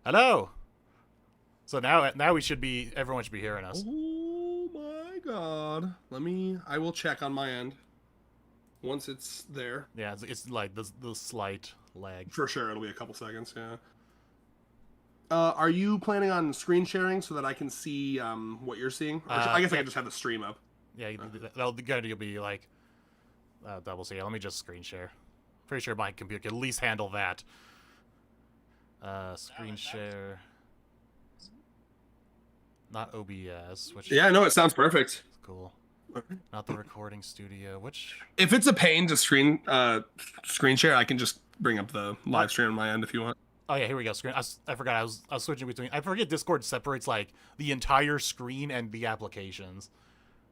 Hello. So now we should be. Everyone should be hearing us. Oh my god. I will check on my end. Once it's there. Yeah, it's like the slight lag. For sure, it'll be a couple seconds, yeah. Are you planning on screen sharing so that I can see what you're seeing? Or I guess I can just have the stream up. Yeah, that'll be like double C. Let me just screen share. Pretty sure my computer can at least handle that. Screen share. Not OBS, which Yeah, no, it sounds perfect. is cool. Not the recording studio, which if it's a pain to screen share, I can just bring up the live stream on my end if you want. Oh yeah, here we go. Screen. I forgot. I was switching between. I forget Discord separates like the entire screen and the applications.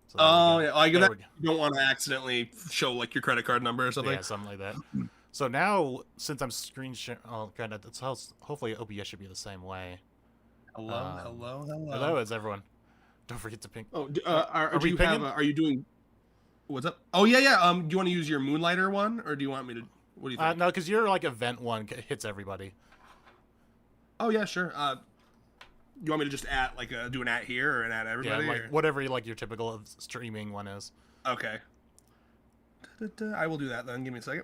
So yeah, like that, you don't want to accidentally show like your credit card number or something. Yeah, something like that. So now, since I'm screen sharing, hopefully OBS should be the same way. Hello, it's everyone. Don't forget to ping. Oh, are you doing? What's up? Oh yeah. Do you want to use your Moonlighter one, or do you want me to? What do you think? No, because your like event one hits everybody. Oh yeah, sure. You want me to just do an at here or an at everybody? Yeah, like whatever your typical streaming one is. Okay. I will do that then. Give me a second.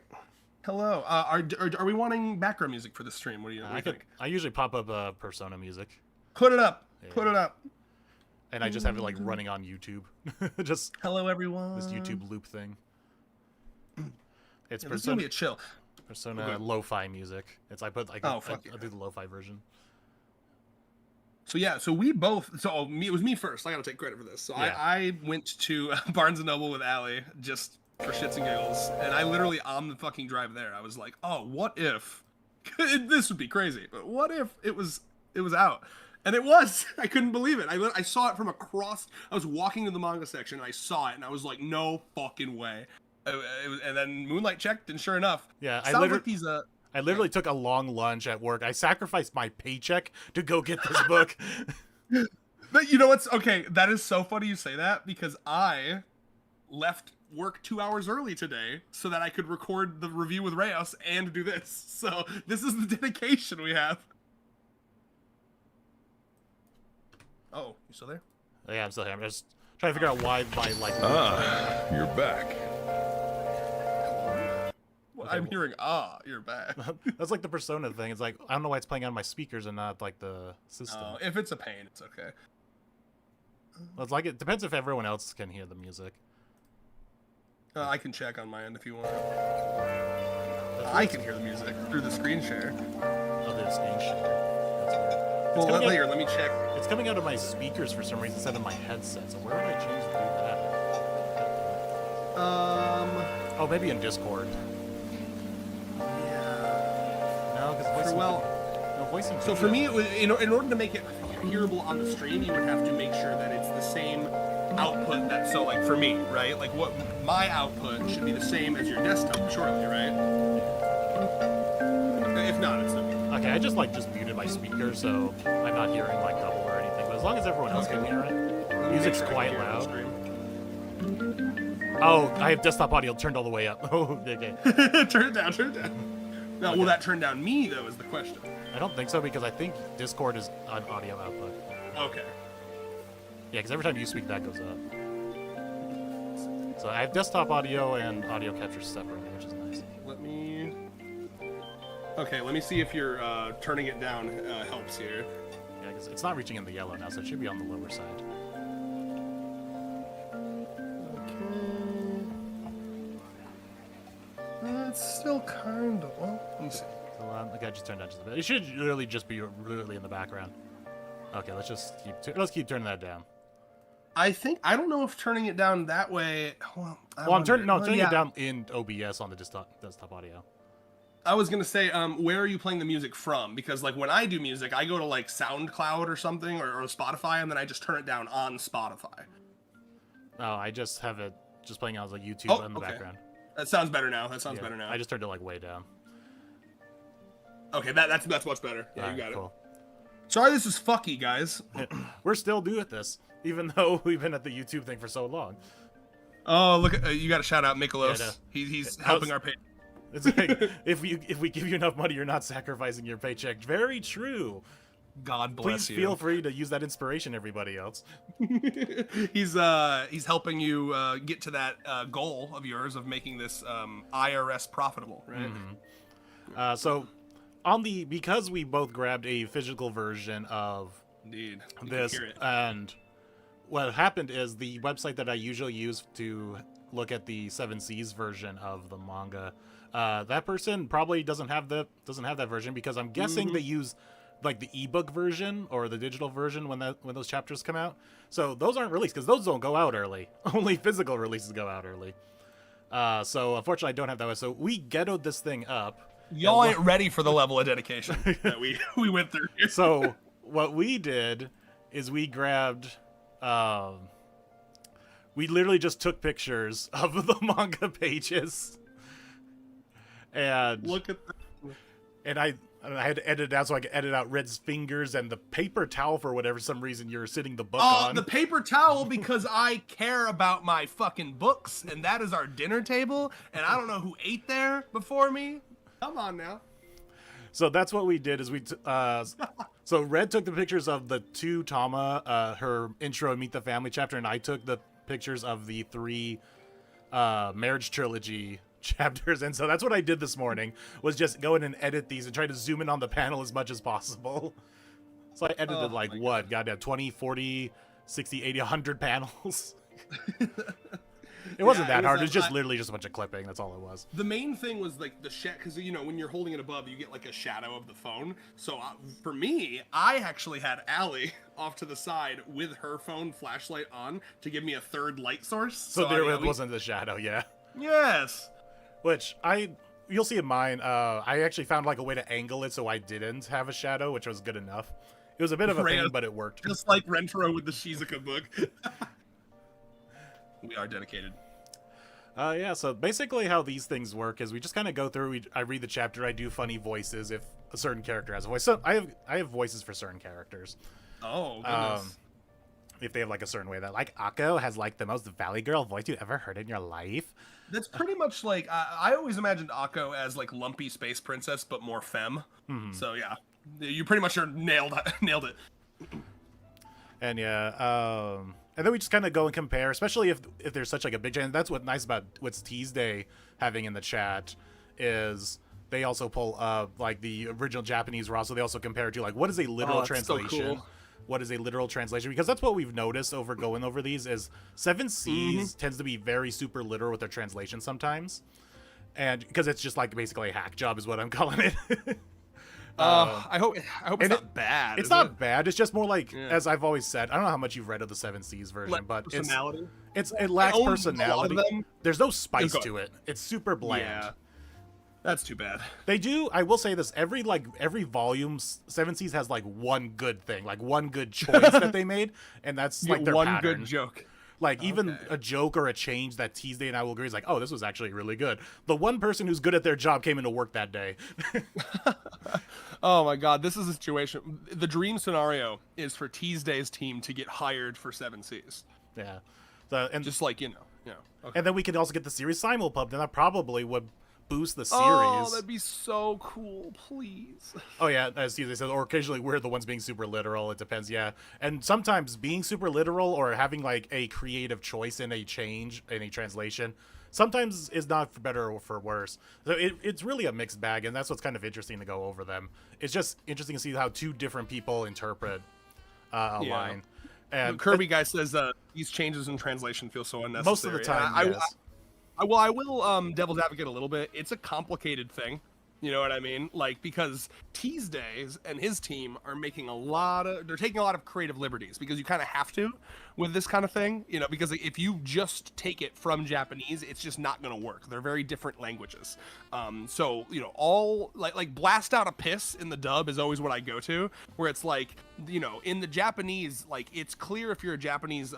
Hello. Are we wanting background music for the stream? What do you think? I usually pop up Persona music. Put it up. Yeah. Put it up. And I just have it like running on YouTube. Just hello everyone. This YouTube loop thing. It's Persona. It's gonna be a chill. Persona lo-fi music. I do the lo-fi version. So yeah, so we both. It was me first. I gotta take credit for this. So yeah. I went to Barnes and Noble with Allie just for shits and giggles, and I literally on the fucking drive there, I was like, oh, what if? This would be crazy, but what if it was out? And it was. I couldn't believe it. I saw it from across. I was walking to the manga section, and I saw it, and I was like, no fucking way. And then Moonlight checked, and sure enough, yeah, I literally took a long lunch at work. I sacrificed my paycheck to go get this book. But you know what's okay? That is so funny you say that, because I left work 2 hours early today so that I could record the review with Reyes and do this. So this is the dedication we have. Oh, you still there? Yeah, I'm still here. I'm just trying to figure out why my you're back. Well, I'm hearing you're back. That's like the Persona thing. It's like I don't know why it's playing on my speakers and not like the system. If it's a pain, it's okay. Well, it's like it depends if everyone else can hear the music. I can check on my end if you want. I can hear the music through the screen share. Oh, there's screen share. That's weird. Well, let me check. It's coming out of my speakers for some reason instead of my headset. So where would I change to do that? Oh, maybe in Discord. Yeah. No, because voice. So for me, it was, in order to make it hearable on the stream, you would have to make sure that it's the same output. Like for me, right? Like what my output should be the same as your desktop, surely, right? If not, it's not. Okay, I just muted my speaker, so I'm not hearing like double or anything. But as long as everyone else can hear it, music's quite loud. Oh, I have desktop audio turned all the way up. Oh, okay. Turn it down. Now, okay. Will that turn down me though? Is the question. I don't think so because I think Discord is an audio output. Okay. Yeah, because every time you speak, that goes up. So I have desktop audio and audio capture separately, which is nice. Okay, let me see if your turning it down helps here. Yeah, because it's not reaching in the yellow now, so it should be on the lower side. Okay. It's still kind of. Well, let me see. So okay, just turn down just a bit. It should really just be really in the background. Okay, let's keep turning that down. I don't know if turning it down that way. I'm turning it down in OBS on the desktop audio. I was gonna say, where are you playing the music from? Because like when I do music, I go to like SoundCloud or something or Spotify, and then I just turn it down on Spotify. No, I just have it playing on like YouTube in the background. That sounds better now. Better now. I just turned it like way down. Okay, that's much better. Yeah, you got cool. it. Sorry, this is fucky, guys. We're still doing this, even though we've been at the YouTube thing for so long. Oh, look! You got to shout out Mikolos. Yeah, no. He's helping our page. It's like if we give you enough money, you're not sacrificing your paycheck. Very true. God bless Please you. feel free to use that inspiration, everybody else. He's helping you get to that goal of yours of making this IRS profitable, right? So because we both grabbed a physical version of Indeed. You can this, hear it. and what happened is the website that I usually use to look at the 7C's version of the manga, that person probably doesn't have that version, because I'm guessing they use like the ebook version or the digital version when those chapters come out. So those aren't released because those don't go out early. Only physical releases go out early. So unfortunately I don't have that one. So we ghettoed this thing up. Y'all ain't ready for the level of dedication that we went through here. So what we did is we grabbed, we literally just took pictures of the manga pages, and Look at and I had to edit it out so I could edit out Red's fingers and the paper towel for whatever some reason you're sitting the book on. the paper towel, because I care about my fucking books, and that is our dinner table, and I don't know who ate there before me. Come on now. So that's what we did is so Red took the pictures of the 2 Tama, her intro and Meet the Family chapter, and I took the pictures of the 3 marriage trilogy chapters. And so that's what I did this morning, was just go in and edit these and try to zoom in on the panel as much as possible. So I edited goddamn 20, 40, 60, 80, 100 panels. It wasn't that hard. It was just literally just a bunch of clipping. That's all it was. The main thing was like the because when you're holding it above, you get like a shadow of the phone. So for me, I actually had Allie off to the side with her phone flashlight on to give me a third light source. So there wasn't the shadow, yeah. Yes. Which you'll see in mine. I actually found like a way to angle it so I didn't have a shadow, which was good enough. It was a bit of a pain, but it worked. Just like Rentaro with the Shizuka book. We are dedicated. Yeah, so basically how these things work is we just kind of go through, I read the chapter, I do funny voices if a certain character has a voice. So I have voices for certain characters. Oh, goodness. If they have like a certain way that, like, Akko has like the most Valley Girl voice you ever heard in your life. That's pretty much like, I always imagined Akko as like lumpy space princess, but more femme. So yeah, you pretty much nailed it. And yeah, and then we just kind of go and compare, especially if there's such like a big change. That's what's nice about what's SuNday having in the chat is they also pull up like the original Japanese raw, so they also compare it to like what is a literal translation. So cool. What is a literal translation? Because that's what we've noticed over going over these is 7C's tends to be very super literal with their translation sometimes, and because it's just like basically a hack job is what I'm calling it. I hope it's not bad. It's not bad. It's just more like, as I've always said, I don't know how much you've read of the 7C's version, but it lacks personality. There's no spice to it. It's super bland. Yeah. That's too bad. They do, I will say this, every volume, 7C's has like one good thing, like one good choice that they made, and that's like their one pattern. good joke. Like, even a joke or a change that SuNday and I will agree is like, oh, this was actually really good. The one person who's good at their job came into work that day. Oh my god, this is a situation. The dream scenario is for SuNday's team to get hired for 7C's. Yeah. So, and just like, Okay. And then we could also get the series simulpub, then that probably would boost the series. Oh, that'd be so cool, please. Oh yeah, as SuNday said, or occasionally we're the ones being super literal. It depends, yeah. And sometimes being super literal or having like a creative choice in a change in a translation sometimes is not for better or for worse. So it's really a mixed bag, and that's what's kind of interesting to go over them. It's just interesting to see how 2 different people interpret a line. And the Kirby guy says these changes in translation feel so unnecessary. Most of the time, yes. I will devil's advocate a little bit. It's a complicated thing. You know what I mean? Like, because SuNday and his team are taking a lot of creative liberties, because you kind of have to with this kind of thing, because if you just take it from Japanese, it's just not going to work. They're very different languages. So, all like blast out a piss in the dub is always what I go to, where it's like, in the Japanese, like, it's clear if you're a Japanese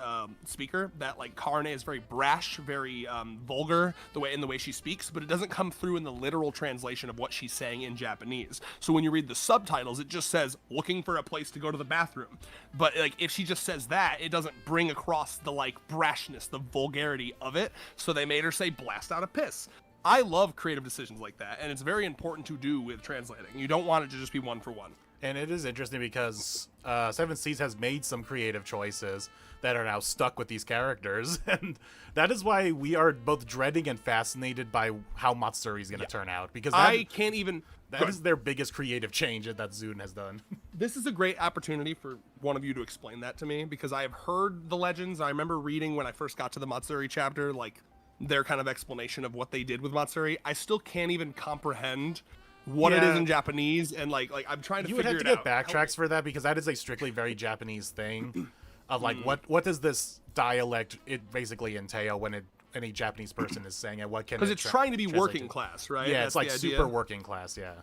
speaker that like Karne is very brash, very vulgar in the way she speaks, but it doesn't come through in the literal translation of what she's saying in Japanese. So when you read the subtitles, it just says looking for a place to go to the bathroom. But like, if she just says that, it doesn't bring across the like brashness, the vulgarity of it. So they made her say blast out a piss. I love creative decisions like that, and it's very important to do with translating. You don't want it to just be one for one. And it is interesting because Seven Seas has made some creative choices that are now stuck with these characters, and that is why we are both dreading and fascinated by how Matsuri is going to turn out, because I can't even... That is their biggest creative change that SuNday has done. This is a great opportunity for one of you to explain that to me, because I have heard the legends. I remember reading when I first got to the Matsuri chapter, like, their kind of explanation of what they did with Matsuri. I still can't even comprehend what it is in Japanese, and like I'm trying to figure it out. You would have to get backtracks for that, because that is a strictly very Japanese thing of like what does this dialect it basically entail when any Japanese person is saying it, what can, because it's trying to be working class, right? Yeah, it's like super working class. Yeah,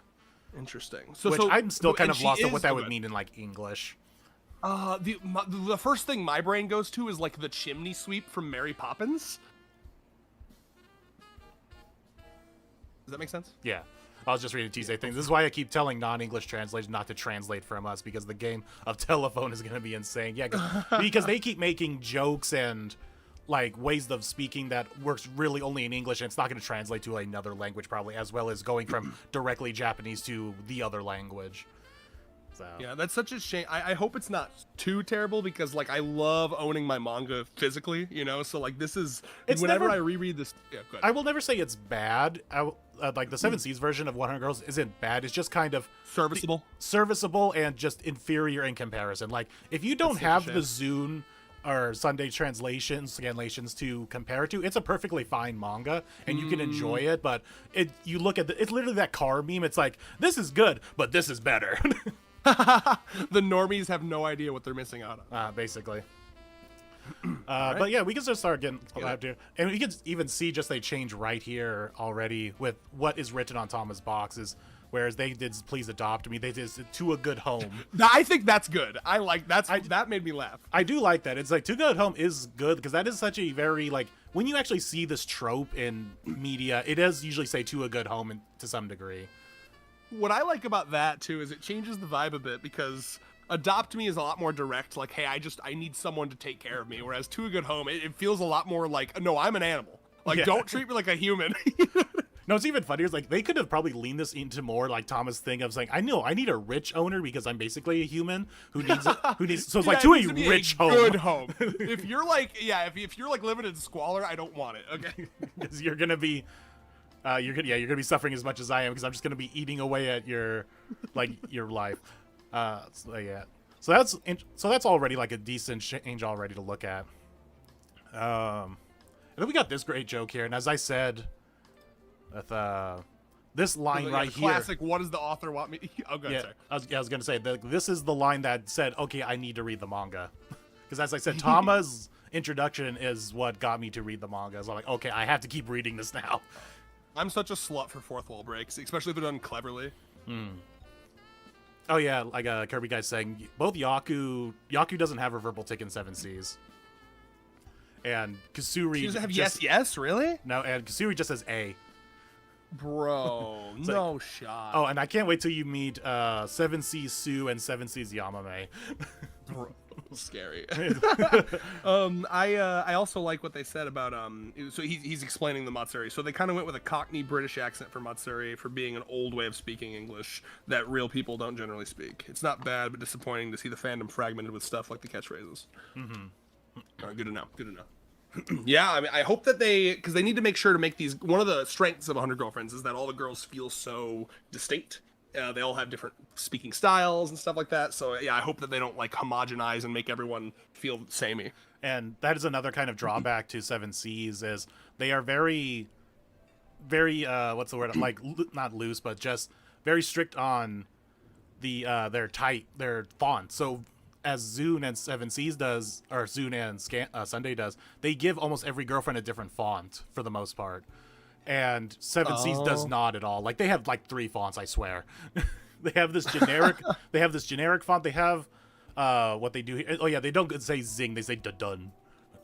interesting. Which I'm still kind of lost on what that would mean in like English. The first thing my brain goes to is like the chimney sweep from Mary Poppins. Does that make sense? Yeah. I was just reading Tuesday things. This is why I keep telling non-English translators not to translate from us, because the game of telephone is going to be insane. Yeah, because they keep making jokes and like ways of speaking that works really only in English, and it's not going to translate to another language probably, as well as going from directly Japanese to the other language. So. Yeah, that's such a shame. I hope it's not too terrible, because like I love owning my manga physically, you know. So like this is whenever I reread this. Yeah, go ahead. I will never say it's bad. Like the Seven Seas version of 100 Girls isn't bad. It's just kind of serviceable and just inferior in comparison. Like if you don't have the Zune or SuNday scanlations to compare it to, it's a perfectly fine manga and you can enjoy it. But you look at it's literally that car meme. It's like, this is good, but this is better. The normies have no idea what they're missing out on. Basically. Right. But yeah, we can just start getting out here, and we can even see just a change right here already with what is written on Tama's boxes. Whereas they did "Please adopt me," they did "To a good home." I think that's good. I like that made me laugh. I do like that. It's like "To a good home" is good, because that is such a very like when you actually see this trope in media, it does usually say "To a good home" to some degree. What I like about that too is it changes the vibe a bit, because adopt me is a lot more direct, like, hey, I need someone to take care of me, whereas to a good home, it feels a lot more like, no, I'm an animal, like, don't treat me like a human. No, it's even funnier. It's like they could have probably leaned this into more like Tama's thing of saying, I need a rich owner because I'm basically a human who needs so it's like to a rich home. Good home. If you're like if you're like living in squalor, I don't want it. Okay. Because you're gonna be you're gonna be suffering as much as I am, because I'm just gonna be eating away at your life. So that's already like a decent change already to look at. And then we got this great joke here, and as I said, with this line right here, classic. What does the author want me? Oh, good. Yeah, I was gonna say this is the line that said, "Okay, I need to read the manga," because as I said, Tama's introduction is what got me to read the manga. So I'm like, okay, I have to keep reading this now. I'm such a slut for fourth wall breaks, especially if they're done cleverly. Oh yeah, like Kirby guy's saying, both Yaku doesn't have a verbal tick in Seven Seas, and Kasuri doesn't have yes, really? No, and Kasuri just says A. Bro, no shot. Oh, and I can't wait till you meet Seven Seas Sue and Seven Seas Yamame. Bro, scary. I also like what they said about so he's explaining the Matsuri. So they kind of went with a Cockney British accent for Matsuri, for being an old way of speaking English that real people don't generally speak. It's not bad, but disappointing to see the fandom fragmented with stuff like the catchphrases. All right, good to know. Yeah, I mean, I hope that because they need to make sure to make these, one of the strengths of 100 Girlfriends is that all the girls feel so distinct. They all have different speaking styles and stuff like that. So yeah, I hope that they don't like homogenize and make everyone feel samey. And that is another kind of drawback to Seven Seas, is they are very, very what's the word? Like not loose, but just very strict on the their font. So as Zune and Seven Seas does, or Zune and SuNday does, they give almost every girlfriend a different font for the most part. And Seven Seas does not at all. Like they have like 3 fonts, I swear. They have this generic font. They have what they do here. Oh yeah, they don't say zing, they say da-dun.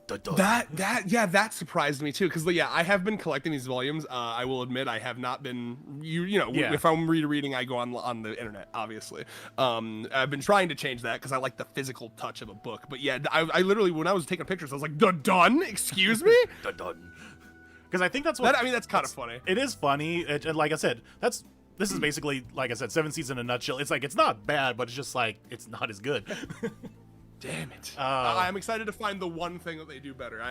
That surprised me too, because I have been collecting these volumes. I will admit I have not been if I'm reading, I go on the internet, obviously. I've been trying to change that because I like the physical touch of a book. But yeah, I literally, when I was taking pictures, I was like, done, excuse me. Done. Because I think that's what that's kind of funny. It is funny, and like I said, that's this is basically, like I said, 7 Seas in a nutshell. It's like, it's not bad, but it's just like, it's not as good. Damn it. I'm excited to find the one thing that they do better.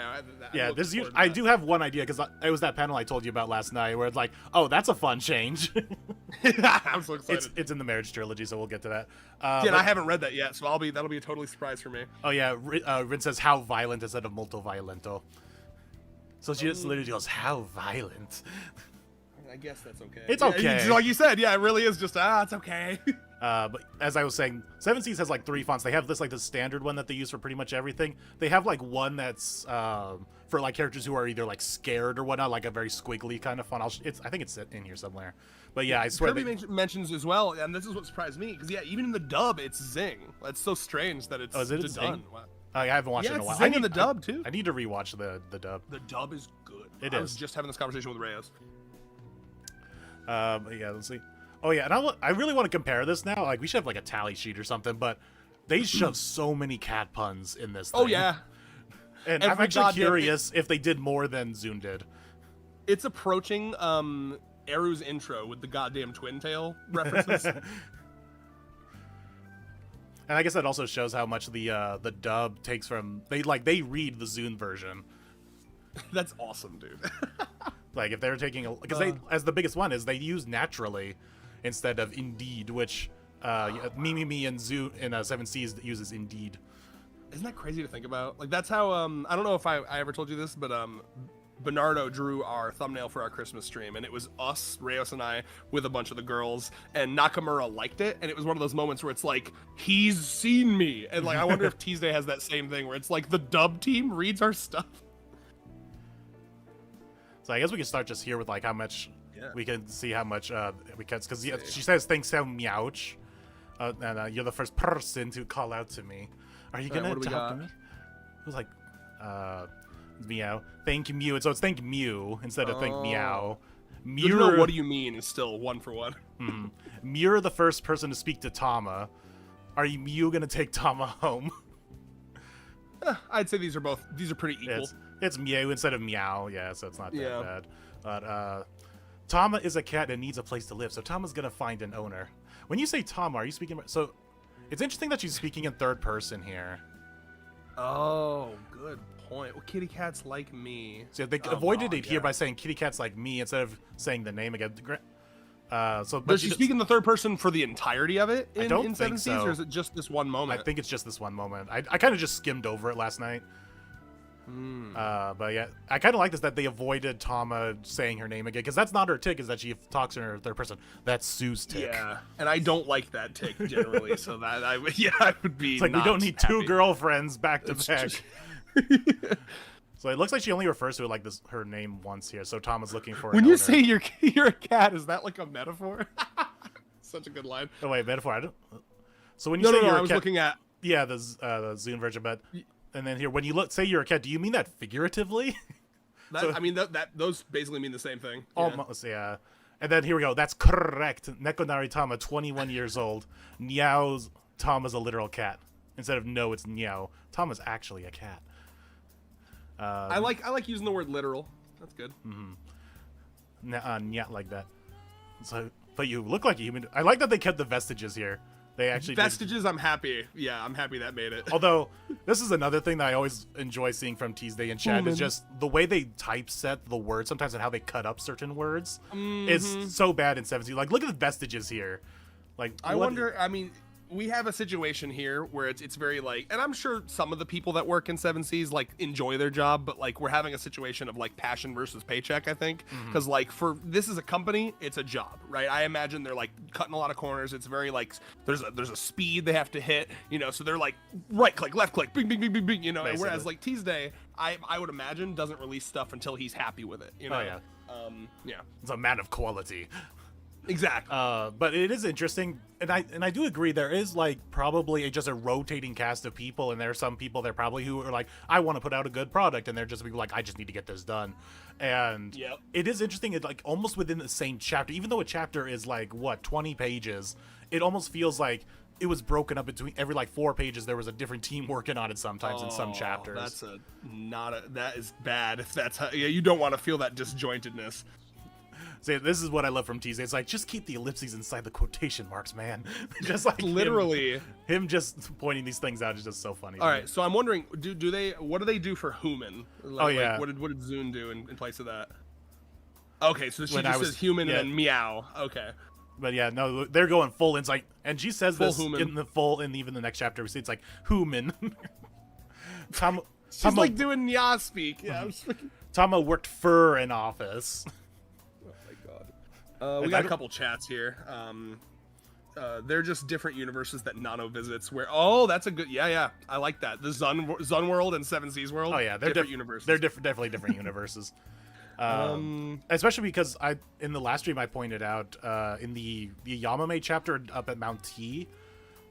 Yeah, I do have one idea, because it was that panel I told you about last night, where it's like, oh, that's a fun change. I'm so excited. It's in the marriage trilogy, so we'll get to that. And I haven't read that yet, so that'll be a totally surprise for me. Oh yeah, Rin says how violent instead of molto violento. So she just literally goes, how violent. I guess that's okay. It's okay. It's like you said, yeah, it really is just, it's okay. But as I was saying, 7 Seas has like 3 fonts. They have this like the standard one that they use for pretty much everything. They have like one that's for like characters who are either like scared or whatnot, like a very squiggly kind of font. I think it's in here somewhere. But yeah, I swear. Kirby mentions as well, and this is what surprised me, because yeah, even in the dub, it's Zing. That's so strange that it's done. Wow. I haven't watched it in a while. Zing in the dub too. I need to rewatch the dub. The dub is good. I was just having this conversation with Reyes. Yeah, let's see. Oh yeah, and I really want to compare this now. Like we should have like a tally sheet or something, but they shove so many cat puns in this thing. Oh yeah. And I'm actually curious if they did more than Zune did. It's approaching Eru's intro with the goddamn twin tail references. And I guess that also shows how much the dub takes from they read the Zune version. That's awesome, dude. Like if they're taking because they as the biggest one is they use naturally instead of indeed, which me and Zune in 7 Seas uses indeed. Isn't that crazy to think about? Like that's how I don't know if I ever told you this, but Bernardo drew our thumbnail for our Christmas stream, and it was us, Reyes and I, with a bunch of the girls, and Nakamura liked it, and it was one of those moments where it's like, he's seen me, and like I wonder if TSday has that same thing where it's like the dub team reads our stuff. So I guess we can start just here with like how much we can see how much we can, because she says thanks so meowch, and you're the first person to call out to me. Are you gonna talk to me? It was like meow. Thank you, Mew. And so it's thank Mew instead of thank meow. Mew. What do you mean is still 1 for 1. You're the first person to speak to Tama. Are you gonna take Tama home? I'd say these are pretty equal. It's Mew instead of meow, yeah, so it's not that bad. But Tama is a cat and needs a place to live, so Tama's gonna find an owner. When you say Tama, are you speaking? So it's interesting that she's speaking in third person here. Oh, good point. Well, kitty cats like me. So they avoided it here by saying kitty cats like me instead of saying the name again. Does she speak in the third person for the entirety of it in, I don't in think 7 Seas, or is it just this one moment? I think it's just this one moment. I kind of just skimmed over it last night. But yeah, I kind of like this that they avoided Tama saying her name again, because that's not her tick, is that she talks in her third person. That's Sue's tick. Yeah, and I don't like that tick generally, so that I would be. It's like we don't need two girlfriends back to back. So it looks like she only refers to it like this her name once here. So Tama's looking for. When you say you're a cat, is that like a metaphor? Such a good line. Oh wait, metaphor. I don't. So when you say you're a cat, I was looking at the Zune version, but. And then here, when you say you're a cat, do you mean that figuratively? I mean, those basically mean the same thing. Almost, yeah. And then here we go. That's correct. Nekonari Tama, 21 years old. Niao's Tama's a literal cat. Instead of no, it's Niao. Tama's actually a cat. I like using the word literal. That's good. Nyat like that. So, but you look like a human. I like that they kept the vestiges here. They actually vestiges. I'm happy. Yeah, I'm happy that made it. Although this is another thing that I always enjoy seeing from TSday and chat is just the way they typeset the words sometimes and how they cut up certain words is so bad in 7 Seas. Like look at the vestiges here. Like I wonder. I mean, we have a situation here where it's very like, and I'm sure some of the people that work in 7 Seas like enjoy their job, but like we're having a situation of like passion versus paycheck, I think, because like for this is a company, it's a job, right? I imagine they're like cutting a lot of corners. It's very like there's a speed they have to hit, so they're like right click, left click, bing, bing, bing, bing, bing, Basically. Whereas like TSday, I would imagine doesn't release stuff until he's happy with it, Oh yeah. Yeah. It's a man of quality. Exactly. But it is interesting, and I do agree there is like probably just a rotating cast of people, and there are some people there probably who are like, I want to put out a good product, and they're just like, I just need to get this done. And it is interesting, it like almost within the same chapter, even though a chapter is like 20 pages, it almost feels like it was broken up between every like 4 pages. There was a different team working on it sometimes in some chapters. That is bad. If that's how, you don't want to feel that disjointedness. See, this is what I love from Tease. It's like, just keep the ellipses inside the quotation marks, man. Just like Literally. him just pointing these things out is just so funny. All right, so I'm wondering, what do they do for human? Like, Oh, yeah. Like, what did Zune do in place of that? Okay, so she When just says human and then meow. Okay. But yeah, no, they're going full. It's like, and she says Full this human. in even the next chapter. We see it's like human. Tama, She's like doing nya speak. Yeah. Tama worked for an office. Oh my god. We got a couple chats here. They're just different universes that Nano visits. Where that's a good yeah. I like that. The Zun world and Seven Seas world. Oh yeah, they're different universes. They're definitely different universes. Especially because in the last stream I pointed out in the Yamame chapter up at Mount T,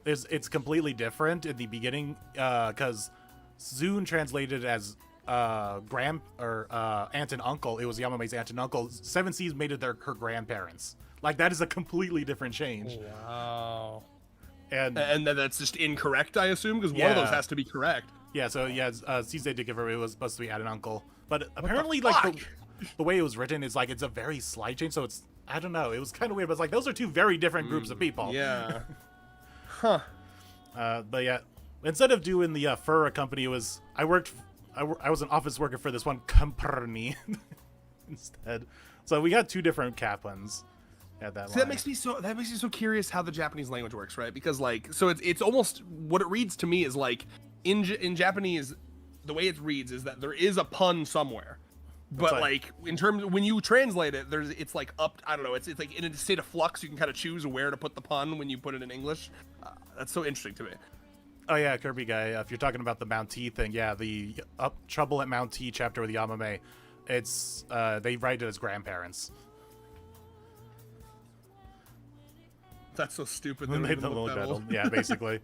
it's completely different in the beginning because Zune translated as aunt and uncle. It was Yamame's aunt and uncle. Seven Seas made it her grandparents. Like, that is a completely different change. Wow. And that's just incorrect, I assume, because one of those has to be correct. Yeah, so yeah, Suze did give her, it was supposed to be aunt and uncle. But apparently, like, the way it was written is like, it's a very slight change, so it's, I don't know, it was kind of weird, but it's like, those are two very different groups of people. Yeah. Huh. But yeah, instead of doing the fur company, it was, I was an office worker for this one company instead. So we got two different Kaplan's at that line. That makes me so curious how the Japanese language works, right? Because like, so it's almost, what it reads to me is like, in Japanese, the way it reads is that there is a pun somewhere. But like in terms when you translate it, it's like I don't know, it's like in a state of flux. You can kind of choose where to put the pun when you put it in English. That's so interesting to me. Oh yeah, Kirby guy. If you're talking about the Mount T thing, yeah, the Trouble at Mount T chapter with Yamame, it's they write it as grandparents. That's so stupid. They made them look better. Yeah, basically.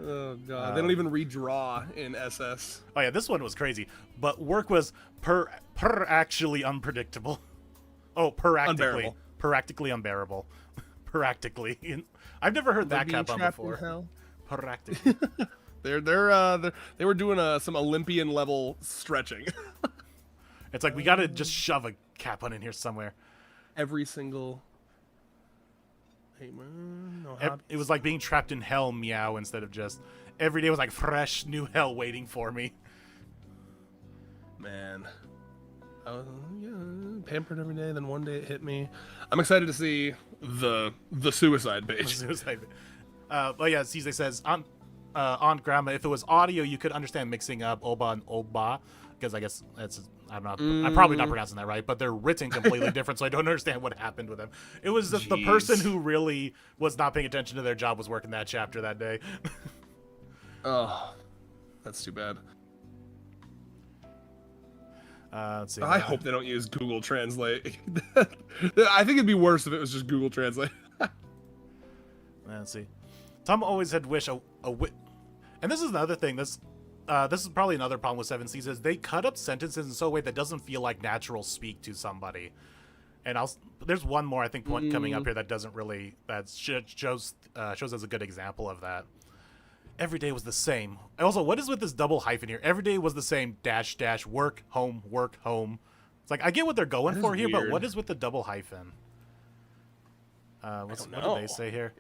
Oh god, they don't even redraw in SS. Oh yeah, this one was crazy, but work was per actually unpredictable. Oh, practically unbearable. Practically. I've never heard that Kappa before. Practically. They were doing some Olympian level stretching. It's like we gotta just shove a Kappa in here somewhere. Every single. Hey man, it was like being trapped in hell, meow, instead of just every day was like fresh new hell waiting for me. Man, yeah, pampered every day. Then one day it hit me. I'm excited to see the suicide page. But yeah, Caesar says on Grandma, if it was audio, you could understand mixing up Oba and Oba, because I guess I'm probably not pronouncing that right, but they're written completely different, so I don't understand what happened with them. It was just the person who really was not paying attention to their job was working that chapter that day. Oh, that's too bad. Let's see. I hope they don't use Google Translate. I think it'd be worse if it was just Google Translate. Let's see. Tom always had wish and this is another thing. This is probably another problem with Seven Seas is they cut up sentences in so a way that doesn't feel like natural speak to somebody. And there's one more I think point coming up here that doesn't really shows as a good example of that. Every day was the same. Also, what is with this double hyphen here? Every day was the same -- work home. It's like I get what they're going for here, but what is with the double hyphen? What did they say here?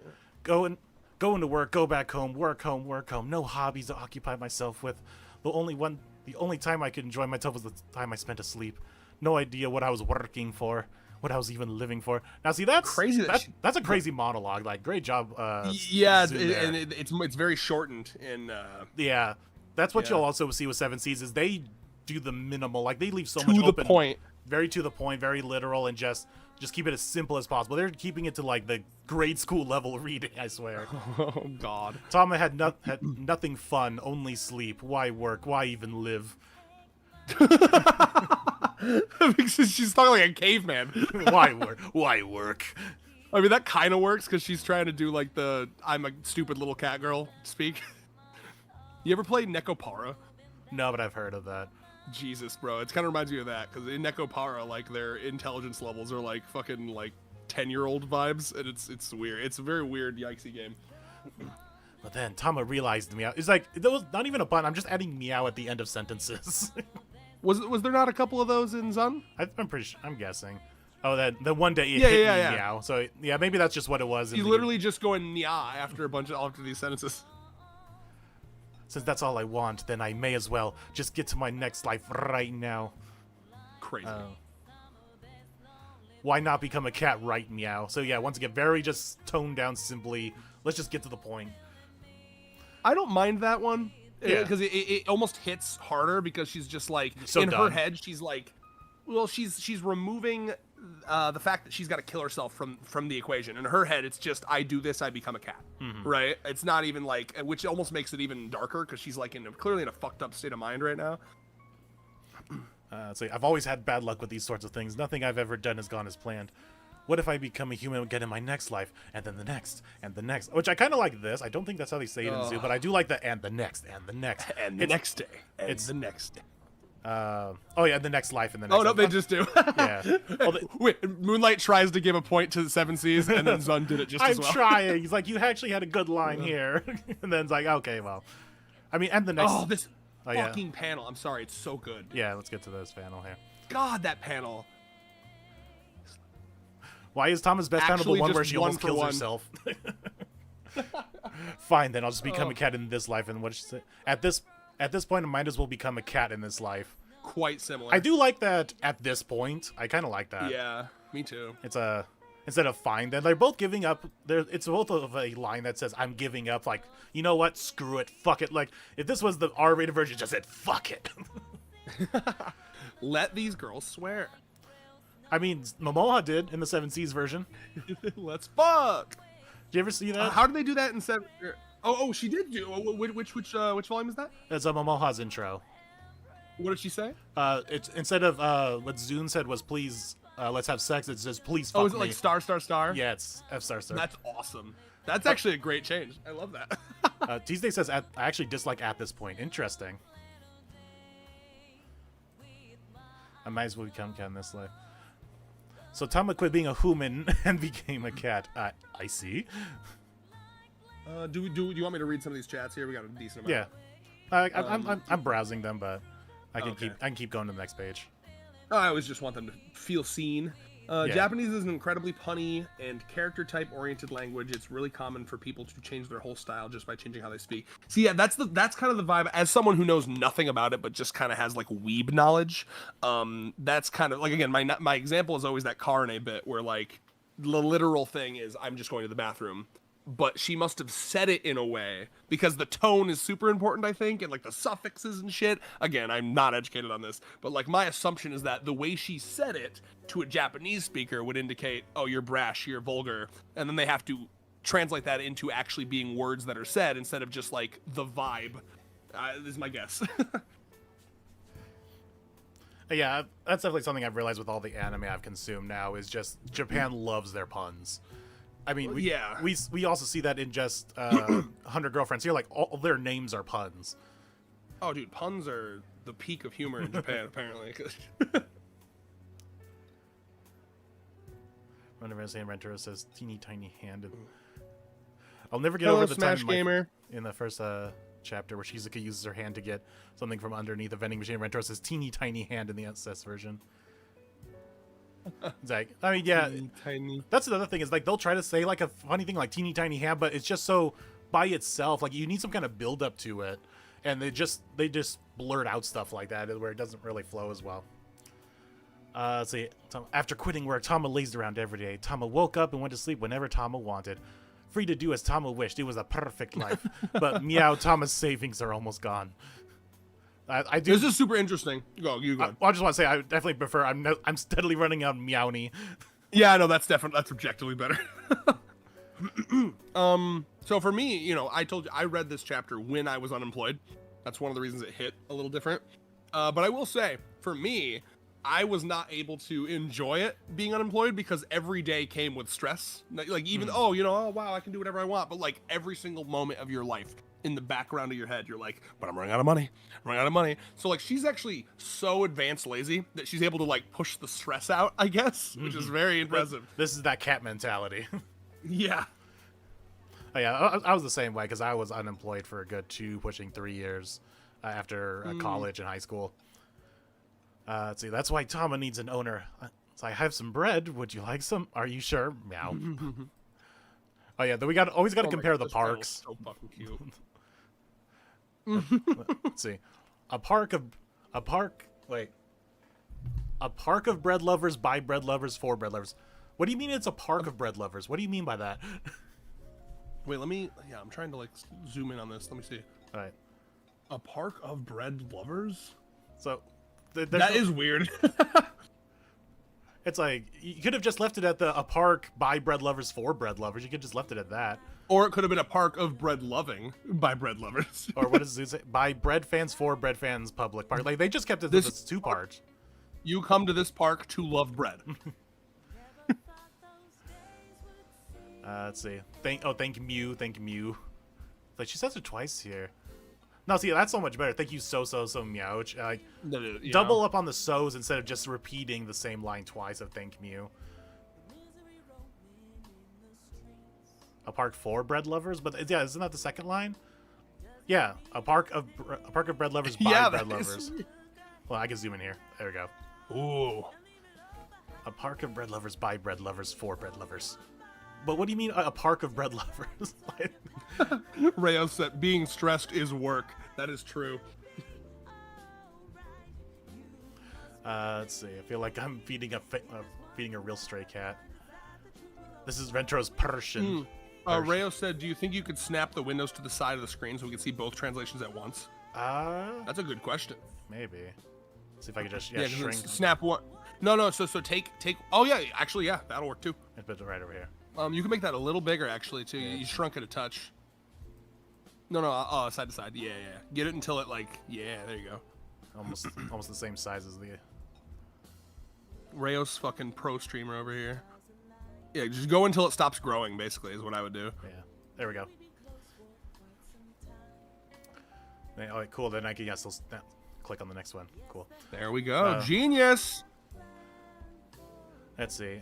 Going to work, go back home, work home. No hobbies to occupy myself with. The only time I could enjoy myself was the time I spent asleep. No idea what I was working for, what I was even living for. Now, see, that's crazy. That's a crazy monologue. Like, great job. Yeah, and it's very shortened. Yeah, that's what you'll also see with Seven Seas is they do the minimal. Like, they leave so much open. To the point. Very to the point, very literal, and just keep it as simple as possible. They're keeping it to like the grade school level reading, I swear. Oh god. Tama had nothing fun, only sleep. Why work? Why even live? She's talking like a caveman. Why work? Why work? I mean, that kind of works because she's trying to do like the I'm a stupid little cat girl speak. You ever play Nekopara? No, but I've heard of that. Jesus, bro. It kind of reminds me of that, because in Nekopara, like, their intelligence levels are, like, fucking, like, 10-year-old vibes, and it's weird. It's a very weird, yikesy game. But then Tama realized meow. It's like, it was not even a pun. I'm just adding meow at the end of sentences. Was there not a couple of those in Zun? I'm pretty sure. I'm guessing. Oh, that one day it Yeah, hit yeah, me, yeah. meow. So yeah, maybe that's just what it was. He's literally just going nya after these sentences. Since that's all I want, then I may as well just get to my next life right now. Crazy. Why not become a cat right meow? So yeah, once again, very just toned down simply. Let's just get to the point. I don't mind that one. Yeah. Because it almost hits harder because she's just like, So in done. her head, she's like, well, she's removing the fact that she's got to kill herself from the equation. In her head, it's just, I do this, I become a cat, right? It's not even like, which almost makes it even darker because she's like clearly in a fucked up state of mind right now. So I've always had bad luck with these sorts of things. Nothing I've ever done has gone as planned. What if I become a human again in my next life, and then the next, and the next? Which I kind of like this. I don't think that's how they say it in Zoo, but I do like the and the next, and the next. And the next day. And it's the next day. Oh yeah, the next life, and the next. Oh no, life. they just do. Yeah. Well, Wait, Moonlight tries to give a point to the Seven Seas, and then Zun did it just I'm as well. trying. He's like, you actually had a good line here, and then it's like, okay, well, I mean, and the next. Oh, this yeah. fucking panel. I'm sorry, it's so good. Yeah, let's get to this panel here. God, that panel. Why is Tama's best panel the Actually, one where just she one almost for kills one. herself? Fine, then I'll just become a cat in this life. And what did she say? At this point, I might as well become a cat in this life. Quite similar. I do like that. At this point, I kind of like that. Yeah, me too. It's a instead of fine, then they're both giving up. It's both of a line that says I'm giving up. Like, you know what? Screw it. Fuck it. Like if this was the R-rated version, it just said fuck it. Let these girls swear. I mean, Momoa did in the Seven Seas version. Let's fuck. Did you ever see that? How did they do that in seven? Oh, she did do. Which volume is that? It's a Momoa's intro. What did she say? It's instead of what Zune said was please let's have sex. It says please fuck Oh, is it me. like star star star? Yeah, it's F star star. That's awesome. That's actually a great change. I love that. Tuesday says I actually dislike at this point. Interesting. I might as well become cat in this life. So Tama quit being a human and became a cat. I see. Do you want me to read some of these chats here? We got a decent amount. Yeah. I'm browsing them, but I can Okay. keep going to the next page. I always just want them to feel seen. Yeah. Japanese is an incredibly punny and character type oriented language. It's really common for people to change their whole style just by changing how they speak. So yeah, that's kind of the vibe. As someone who knows nothing about it but just kind of has like weeb knowledge, that's kind of like, again, my example is always that Karane bit where like the literal thing is I'm just going to the bathroom. But she must have said it in a way because the tone is super important, I think, and like the suffixes and shit. Again, I'm not educated on this, but like my assumption is that the way she said it to a Japanese speaker would indicate, oh, you're brash, you're vulgar, and then they have to translate that into actually being words that are said instead of just like the vibe. This is my guess. Yeah, that's definitely something I've realized with all the anime I've consumed now is just Japan loves their puns. I mean, we also see that in just 100 Girlfriends here. Like all their names are puns. Oh, dude, puns are the peak of humor in Japan, apparently. Whenever I say Rentaro says teeny tiny hand. I'll never get Hello, over the Smash time Gamer. in the first chapter where Shizuka uses her hand to get something from underneath a vending machine. Rentaro says teeny tiny hand in the SS version. It's like, I mean, yeah, Tiny. that's another thing is like they'll try to say like a funny thing like teeny tiny hand, but it's just so by itself. Like you need some kind of build up to it, and they just blurt out stuff like that where it doesn't really flow as well. Let's see. After quitting work, Tama lazed around every day. Tama woke up and went to sleep whenever Tama wanted. Free to do as Tama wished. It was a perfect life. But meow, Tama's savings are almost gone. I do. This is super interesting. You go. I just want to say I definitely prefer. I'm steadily running out of Meowny. Yeah, I know that's objectively better. So for me, you know, I told you I read this chapter when I was unemployed. That's one of the reasons it hit a little different. But I will say, for me, I was not able to enjoy it being unemployed because every day came with stress. Like even oh wow, I can do whatever I want, but like every single moment of your life. In the background of your head, you're like, but I'm running out of money. I'm running out of money. So like she's actually so advanced lazy that she's able to like push the stress out, I guess, which is very impressive. This is that cat mentality. Yeah. Oh, yeah, I was the same way because I was unemployed for a good 2, pushing 3 years after college and high school. Let's see, that's why Tama needs an owner. So I have some bread. Would you like some? Are you sure? Meow. Oh yeah, then we always got to compare the parks. So fucking cute. Let's see. A park of bread lovers, by bread lovers, for bread lovers. What do you mean it's a park of bread lovers? What do you mean by that? Wait, I'm trying to like zoom in on this. Let me see. All right. A park of bread lovers? So that is weird. It's like you could have just left it at a park by bread lovers, for bread lovers. You could have just left it at that. Or it could have been a park of bread loving by bread lovers. Or what does it say? By bread fans, for bread fans, public park. Like they just kept it as 2 parts. You come to this park to love bread. Let's see. Thank Mew. Like she says it twice here. No, see, that's so much better. Thank you so Meowch. Double up on the so's instead of just repeating the same line twice of thank Mew. A park for bread lovers, but yeah, isn't that the second line? Yeah, a park of bread lovers by bread lovers. Well, I can zoom in here. There we go. Ooh. A park of bread lovers by bread lovers for bread lovers. But what do you mean a park of bread lovers? Rayo said being stressed is work. That is true. Let's see. I feel like I'm feeding a real stray cat. This is Rentro's Persian. Rayo said, do you think you could snap the windows to the side of the screen so we could see both translations at once? That's a good question. Maybe. See if I could just shrink. Snap one. No. So take. Oh yeah, actually yeah, that'll work too. And put it right over here. You can make that a little bigger actually too. Yeah. You shrunk it a touch. No, side to side. Yeah. Get it until it like there you go. Almost the same size as the Rayo's fucking pro streamer over here. Yeah, just go until it stops growing. Basically, is what I would do. Yeah, there we go. All right, cool. Then I can click on the next one. Cool. There we go. Genius. Let's see.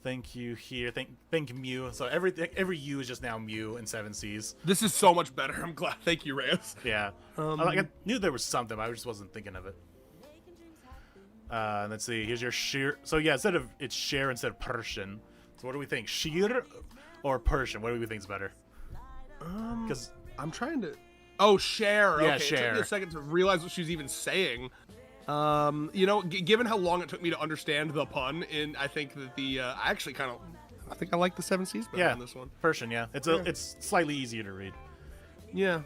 Thank you here. Thank Mew. So every U is just now Mew in 7Cs. This is so much better. I'm glad. Thank you, Reyes. Yeah. I knew there was something, but I just wasn't thinking of it. Let's see. Here's your sheer. So yeah, it's share instead of Persian. So what do we think? Sheer or Persian? What do we think is better? Because I'm trying to. Oh, share. Yeah, okay. share. It took me a second to realize what she was even saying. Given how long it took me to understand the pun, and I think that I think I like the 7Cs better on this one. Persian, yeah. It's slightly easier to read. Yeah.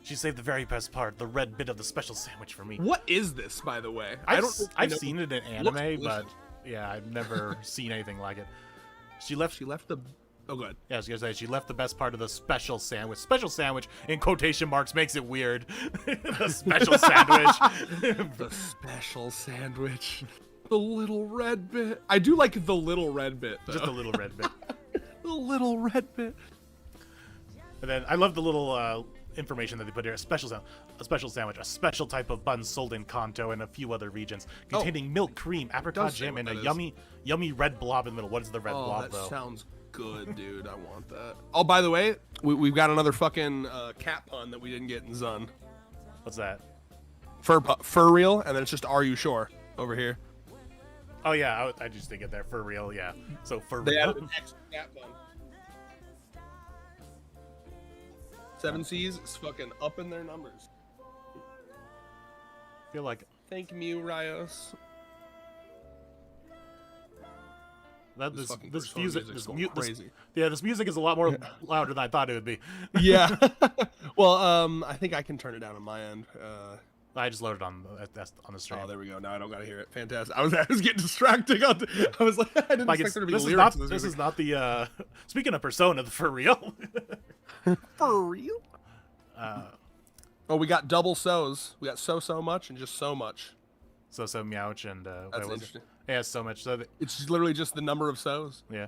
She saved the very best part, the red bit of the special sandwich for me. What is this, by the way? I've seen it in anime, but yeah, I've never seen anything like it. She left the. Oh, good. Yeah, I was gonna say she left the best part of the special sandwich. Special sandwich in quotation marks makes it weird. The special sandwich. The special sandwich. The little red bit. I do like the little red bit, though. Just a little red bit. The little red bit. And then I love the little information that they put here. A special sandwich, a special type of bun sold in Kanto and a few other regions, containing milk, cream, apricot jam, and a yummy red blob in the middle. What is the red blob, though? That sounds good, dude. I want that. Oh, by the way, we've got another fucking cat pun that we didn't get in Zun. What's that? For real, and then it's just are you sure over here. Oh yeah, I just didn't get there. For real, yeah. So for they real. added an extra cat pun. 7Cs is fucking up in their numbers. I feel like thank you, Rios. This music is a lot more louder than I thought it would be. Yeah. Well, I think I can turn it down on my end. I just loaded on the stream. Oh, there we go. Now I don't gotta hear it. Fantastic. I was getting distracting. I was like, I didn't expect there to be lyrics. This is not the. Speaking of Persona, for real. For real. We got double so's. We got so much and just so much. So Meowch and that's interesting. Yeah, so much. So it's literally just the number of so's. Yeah,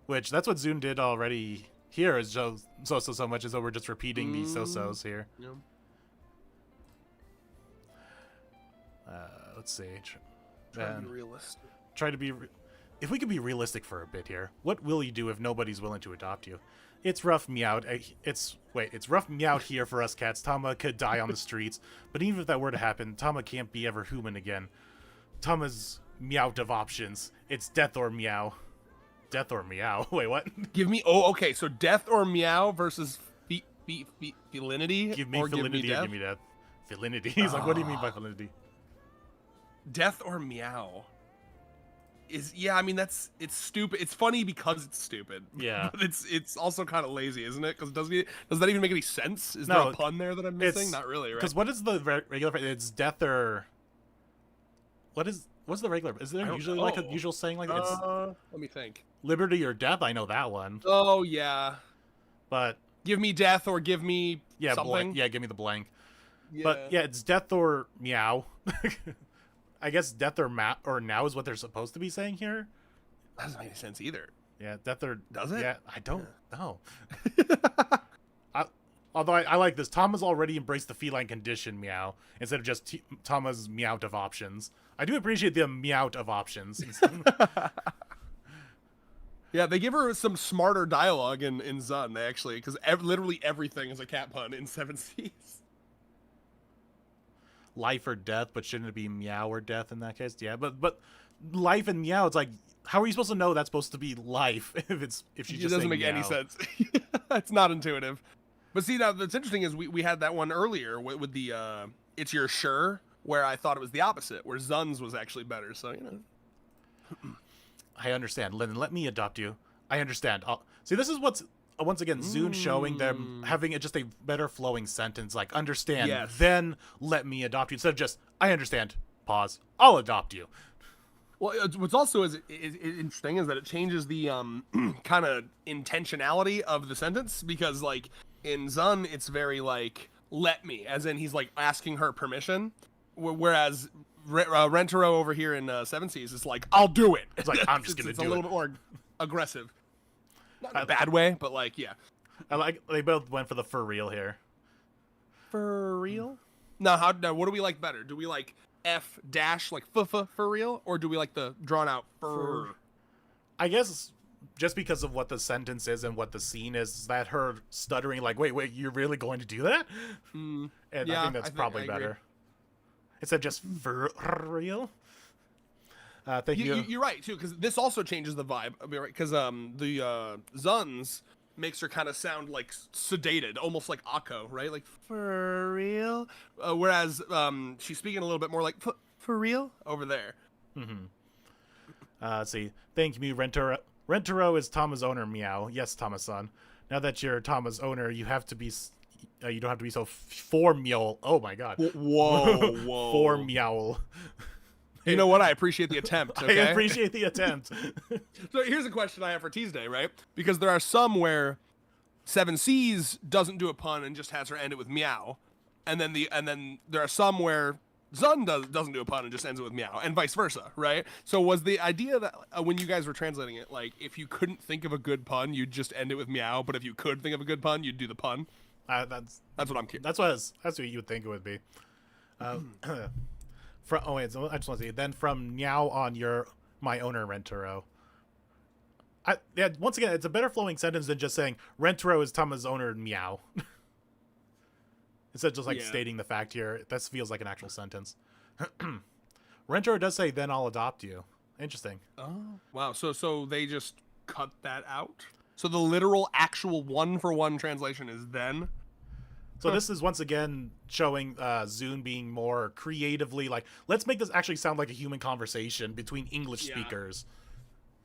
which that's what Zune did already. Here is so much as though we're just repeating these so-sos here. Yeah. Let's see. Try to be realistic. If we could be realistic for a bit here, what will you do if nobody's willing to adopt you? It's rough meowed. It's rough meowed here for us cats. Tama could die on the streets, but even if that were to happen, Tama can't be ever human again. Tama's meowed of options. It's death or meow. Death or meow. Wait, what? Give me. Oh, okay. So death or meow versus felinity. Give me or felinity give or give me death. Felinity. He's like, what do you mean by felinity? Death or meow. I mean it's stupid. It's funny because it's stupid. Yeah. But it's also kind of lazy, isn't it? Because does that even make any sense? Is there a pun there that I'm missing? Not really, right? Because what is the regular? It's death or. What's the regular? Is there usually like a usual saying like that? Let me think. Liberty or death. I know that one. Oh yeah. But give me death or give me something. Blank. Yeah, give me the blank. Yeah. But yeah, it's death or meow. I guess death or now is what they're supposed to be saying here. That doesn't make any sense either. Yeah, death or does it? Yeah, I don't know. Although I like this. Tama's already embraced the feline condition meow instead of just Tama's meowed of options. I do appreciate the meowed of options. Yeah, they give her some smarter dialogue in Zun, actually, because literally everything is a cat pun in Seven Seas. Life or death, but shouldn't it be meow or death in that case? Yeah, but life and meow, it's like, how are you supposed to know that's supposed to be life if she just doesn't make any sense. It's not intuitive. But see, now that's interesting is we had that one earlier with the it's your sure, where I thought it was the opposite, where Zun's was actually better. So I understand, Lyndon. Let me adopt you. I understand. See, this is what's once again Zune showing them having just a better flowing sentence, like understand, yes. Then let me adopt you, instead of just I understand, pause, I'll adopt you. Well, what's also is interesting is that it changes the kind of intentionality of the sentence, because like in Zun it's very like let me, as in he's like asking her permission, whereas Rentaro over here in Seven Seas is like I'll do it. It's like I'm just gonna do it. It's a little bit more aggressive. Not in a bad way, but like, yeah. I like they both went for the for real here. For real? No, what do we like better? Do we like F dash like for real, or do we like the drawn out for? I guess just because of what the sentence is and what the scene is that her stuttering like, wait, you're really going to do that? And yeah, I think that's probably better. Instead of just for real. Thank you. You're right too, because this also changes the vibe. I mean, right? Because the Zuns makes her kind of sound like sedated, almost like Akko, right? Like for real. Whereas she's speaking a little bit more like for real over there. Mm-hmm. Let's see. Thank you, Rentaro. Rentaro is Tama's owner. Meow. Yes, Tama-san. Now that you're Tama's owner, you have to be. You don't have to be so formal. Oh my god. Whoa. For meow. You know what? I appreciate the attempt. Okay? I appreciate the attempt. So here's a question I have for Tuesday, right? Because there are some where Seven Seas doesn't do a pun and just has her end it with meow, and then there are some where Zun doesn't do a pun and just ends it with meow, and vice versa, right? So was the idea that when you guys were translating it, like if you couldn't think of a good pun, you'd just end it with meow, but if you could think of a good pun, you'd do the pun? That's what I'm curious. That's what you would think it would be. I just want to say, then from meow on my owner Rentaro. Once again, it's a better flowing sentence than just saying Rentaro is Tama's owner meow. Instead of just like stating the fact here, this feels like an actual sentence. Rentaro does say, then I'll adopt you. Interesting. Oh, wow. So they just cut that out? So the literal actual one-for-one translation is then? So this is once again showing Zune being more creatively like, let's make this actually sound like a human conversation between English speakers.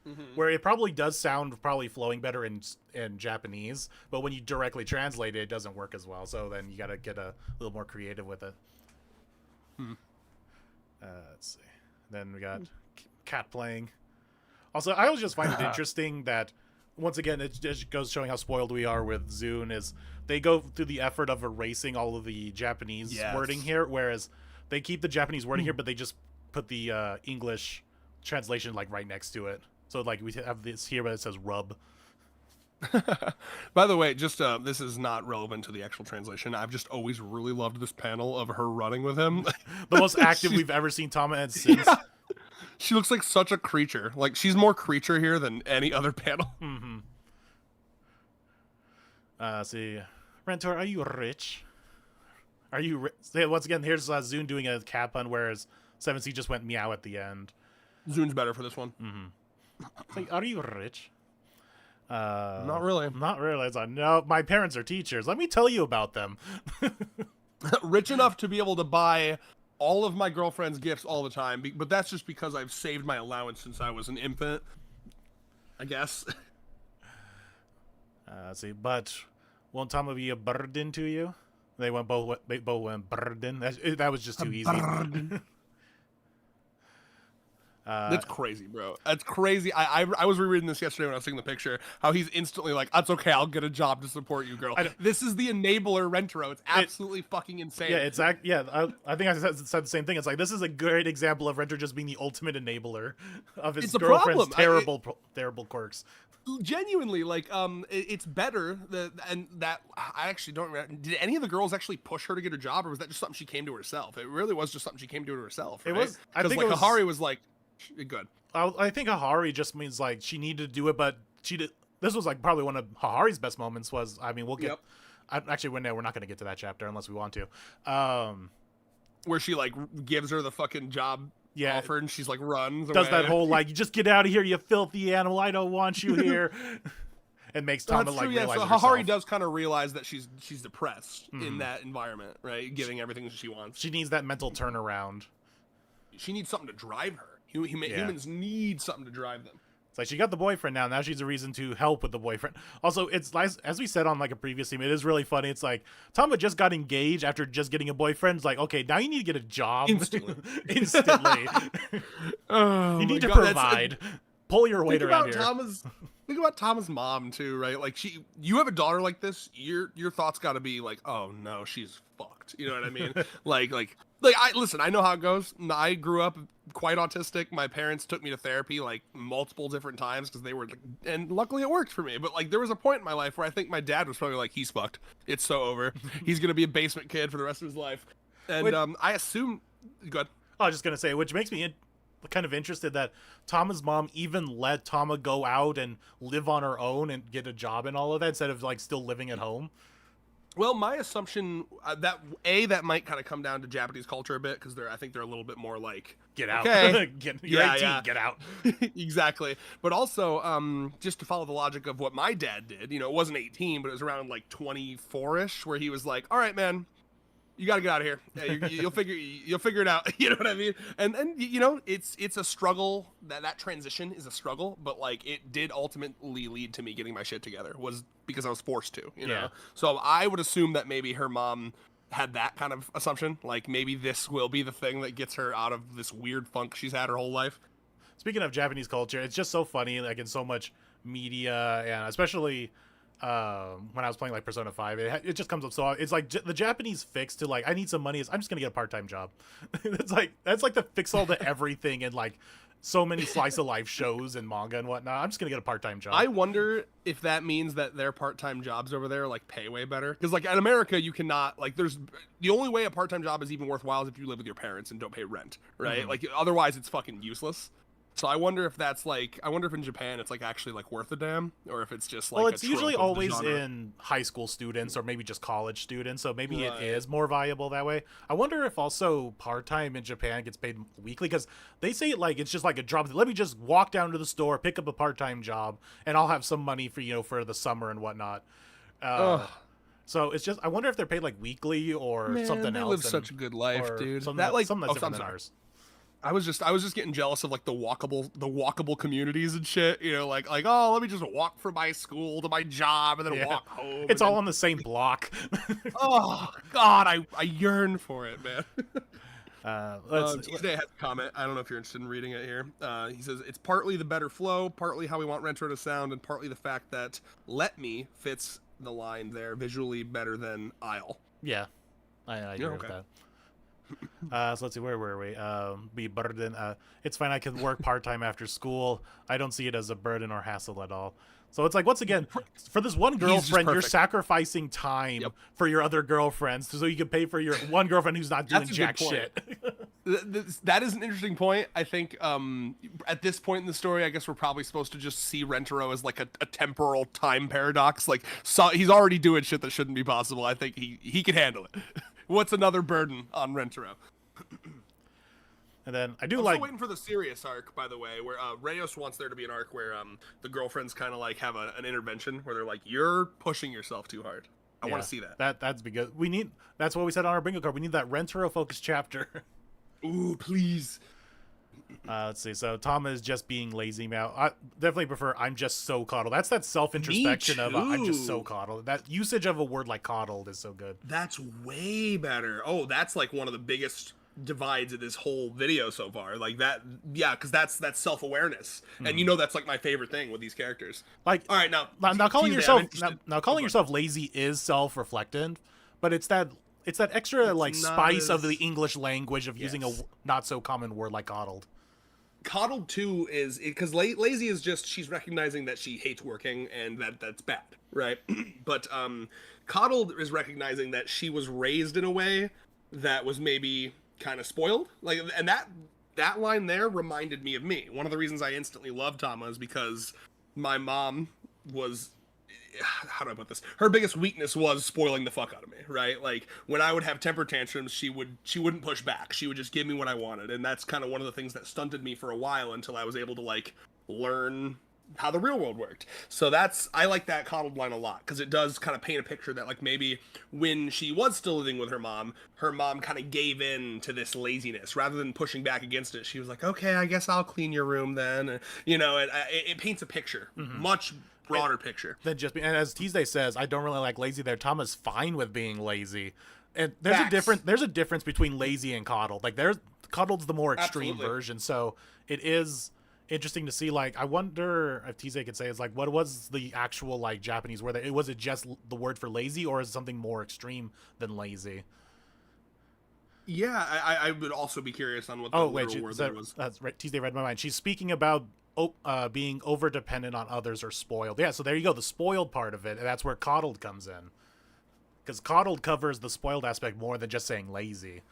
Mm-hmm. Where it probably does sound flowing better in Japanese, but when you directly translate it, it doesn't work as well. So then you got to get a little more creative with it. Let's see. Then we got cat playing. Also, I always just find it interesting that, once again, it just goes showing how spoiled we are with Zune, is they go through the effort of erasing all of the Japanese wording here, whereas they keep the Japanese wording here, but they just put the English translation like right next to it. So like we have this here, but it says rub. By the way, just this is not relevant to the actual translation. I've just always really loved this panel of her running with him. The most active we've ever seen Tama and since. Yeah. She looks like such a creature. Like she's more creature here than any other panel. Mm-hmm. See, Rentaro, are you rich? Are you once again? Here's Zune doing a cat pun, whereas 7C just went meow at the end. Zune's better for this one. It's like, are you rich? Not really. Not really. It's like, no, my parents are teachers. Let me tell you about them. Rich enough to be able to buy all of my girlfriend's gifts all the time, but that's just because I've saved my allowance since I was an infant, I guess. See, but won't Tama be a burden to you? They both went burden. That was just too easy. That's crazy, bro. That's crazy. I was rereading this yesterday when I was seeing the picture. How he's instantly like, "That's okay. I'll get a job to support you, girl." This is the enabler Rentaro. It's absolutely fucking insane. Yeah, exactly. Yeah, I think I said the same thing. It's like this is a great example of Rentaro just being the ultimate enabler of his girlfriend's terrible quirks. Genuinely, like, it's better that I actually don't remember. Did any of the girls actually push her to get a job, or was that just something she came to herself? It really was just something she came to herself. Right? It was. I think like Hahari was like. Good. I think Hahari just means like she needed to do it, but she did. This was like probably one of Hahari's best moments. Was I mean we'll get. Yep. Actually, we're not going to get to that chapter unless we want to. Where she like gives her the fucking job offer and she's like runs. Does away. That whole like you just get out of here, you filthy animal! I don't want you here. And makes Tama like realize. So Hahari does kind of realize that she's depressed in that environment, right? Getting everything she wants. She needs that mental turnaround. She needs something to drive her. Humans need something to drive them. It's like she got the boyfriend now she's a reason to help with the boyfriend. Also, it's nice, as we said on like a previous team, it is really funny. It's like Tama just got engaged after just getting a boyfriend. It's like, okay, now you need to get a job instantly. You need to provide. Pull your weight around here. Think about Tama's mom too, right? Like you have a daughter like this, your thoughts got to be like, oh no, she's fucked. You know what I mean? like I know how it goes. I grew up quite autistic. My parents took me to therapy like multiple different times because they were, and luckily it worked for me. But like there was a point in my life where I think my dad was probably like, he's fucked. It's so over. He's gonna be a basement kid for the rest of his life. And I assume. Go ahead. I was just gonna say, which makes me kind of interested that Tama's mom even let Tama go out and live on her own and get a job and all of that instead of like still living at home. Well, my assumption that might kind of come down to Japanese culture a bit because I think they're a little bit more like get out, okay. You're 18, get out. Exactly. But also, just to follow the logic of what my dad did, it wasn't 18, but it was around like 24ish, where he was like, "All right, man, you got to get out of here. Yeah, you'll figure it out." You know what I mean? And it's a struggle. That transition is a struggle, but like it did ultimately lead to me getting my shit together. Was because I was forced to, you know. So I would assume that maybe her mom had that kind of assumption. Like maybe this will be the thing that gets her out of this weird funk she's had her whole life. Speaking of Japanese culture, it's just so funny, like in so much media, and especially when I was playing like Persona 5, it just comes up. So it's like the Japanese fix to like, I need some money is I'm just gonna get a part-time job. That's like the fix all to everything and like so many slice of life shows and manga and whatnot. I'm just gonna get a part-time job. I wonder if that means that their part-time jobs over there like pay way better, because like in America you cannot, like, there's the only way a part-time job is even worthwhile is if you live with your parents and don't pay rent, right? Mm-hmm. Like otherwise it's fucking useless. So I wonder if that's like, I wonder if in Japan it's like actually like worth a damn, or if it's just like, well, it's usually always in high school students or maybe just college students, so maybe it is more viable that way. I wonder if also part-time in Japan gets paid weekly, because they say like it's just like a job. Let me just walk down to the store, pick up a part-time job, and I'll have some money for for the summer and whatnot. So it's just, I wonder if they're paid like weekly or something else. They live such a good life, dude. Something that's different than ours. I was just getting jealous of like the walkable communities and shit, like oh, let me just walk from my school to my job and then walk home. It's all on the same block. Oh God, I yearn for it, man. Today has a comment. I don't know if you're interested in reading it here. He says it's partly the better flow, partly how we want Rentaro to sound, and partly the fact that "let me" fits the line there visually better than "I'll." Yeah, I agree with that. So let's see, where were we? Be burden. It's fine. I can work part-time after school. I don't see it as a burden or hassle at all. So it's like, once again, for this one girlfriend, you're sacrificing time for your other girlfriends so you can pay for your one girlfriend who's not doing jack shit. That is an interesting point. I think at this point in the story, I guess we're probably supposed to just see Rentaro as like a temporal time paradox. Like, so he's already doing shit that shouldn't be possible. I think he can handle it. What's another burden on Rentaro? And then I'm still waiting for the serious arc, by the way, where Reyes wants there to be an arc where the girlfriends kind of like have an intervention where they're like, you're pushing yourself too hard. I want to see that. That's because that's what we said on our bingo card. We need that Rentaro focused chapter. Ooh, please. Let's see. So Tama is just being lazy now. I definitely prefer I'm just so coddled. That's that self-introspection of I'm just so coddled. That usage of a word like coddled is so good. That's way better. Oh, that's like one of the biggest divides of this whole video so far. Like that, yeah, because that's self-awareness. And you know that's like my favorite thing with these characters. Like, all right, now calling yourself calling yourself lazy is self-reflective, but it's that extra like spice of the English language of using a not so common word like coddled. Coddled too is because lazy is just she's recognizing that she hates working and that's bad, right? But coddled is recognizing that she was raised in a way that was maybe kind of spoiled, like, and that line there reminded me of me. One of the reasons I instantly loved Tama is because my mom was, how do I put this? Her biggest weakness was spoiling the fuck out of me, right? Like when I would have temper tantrums, she wouldn't push back. She would just give me what I wanted, and that's kind of one of the things that stunted me for a while until I was able to like learn how the real world worked. So I like that coddled line a lot because it does kind of paint a picture that like maybe when she was still living with her mom kind of gave in to this laziness rather than pushing back against it. She was like, okay, I guess I'll clean your room then. You know, it paints a picture, much broader picture. Then and as SuNday says, I don't really like lazy there. Tama's fine with being lazy. And there's a difference between lazy and coddled. Like coddled's the more extreme version. So it is interesting to see. Like, I wonder if SuNday could say, it's like, what was the actual like Japanese word? Was it just the word for lazy, or is it something more extreme than lazy? Yeah, I would also be curious on what the literal word there was. That's right. SuNday read my mind. She's speaking about being over dependent on others or spoiled. Yeah, so there you go. The spoiled part of it, and that's where coddled comes in, because coddled covers the spoiled aspect more than just saying lazy.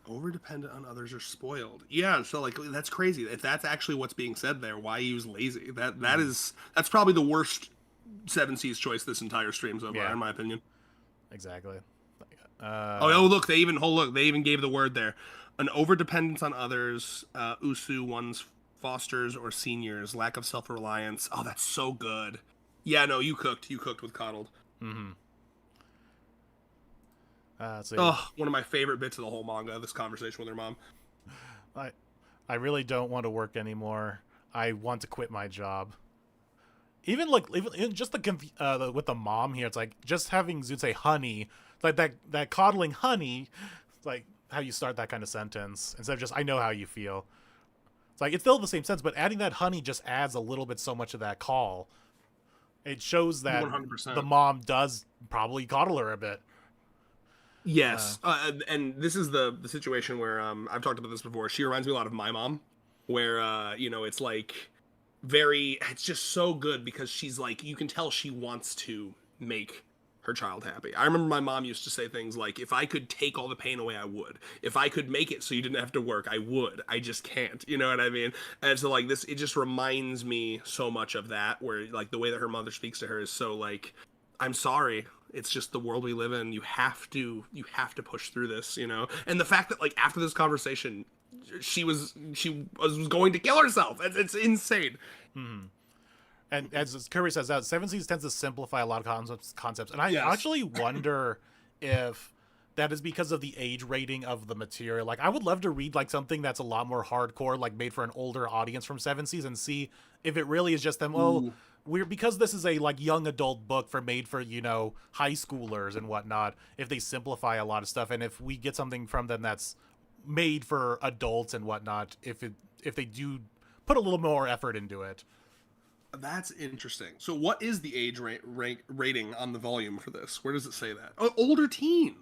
Over dependent on others or spoiled. Yeah, so like that's crazy. If that's actually what's being said there, why use lazy? That's probably the worst 7C's choice this entire stream so far, in my opinion. Exactly. Look, they even gave the word there. An overdependence on others, usu, one's fosters or seniors, lack of self-reliance. Oh, that's so good. Yeah, no, you cooked with coddled. Mm-hmm. One of my favorite bits of the whole manga, this conversation with her mom. I really don't want to work anymore. I want to quit my job. Even just the with the mom here, it's like just having Zune say honey, like that coddling honey, it's like how you start that kind of sentence instead of just I know how you feel. It's like it's still the same sense, but adding that honey just adds a little bit so much of that call. It shows that 100%. The mom does probably coddle her a bit. Yes, and this is the situation where I've talked about this before. She reminds me a lot of my mom, where it's like it's just so good because she's like, you can tell she wants to make her child happy. I remember my mom used to say things like, if I could take all the pain away, I would. If I could make it so you didn't have to work, I would. I just can't. You know what I mean? And so like this, it just reminds me so much of that, where like the way that her mother speaks to her is so like, I'm sorry. It's just the world we live in. You have to push through this, you know? And the fact that like after this conversation, she was going to kill herself. It's insane. Mm-hmm. And as Kirby says, that 7Cs tends to simplify a lot of concepts. And I actually wonder if that is because of the age rating of the material. Like, I would love to read like something that's a lot more hardcore, like made for an older audience from 7Cs, and see if it really is just them. Well, because this is a like young adult book made for high schoolers and whatnot, if they simplify a lot of stuff, and if we get something from them that's made for adults and whatnot, if they do put a little more effort into it. That's interesting. So what is the age rating on the volume for this? Where does it say that? Oh, older teen.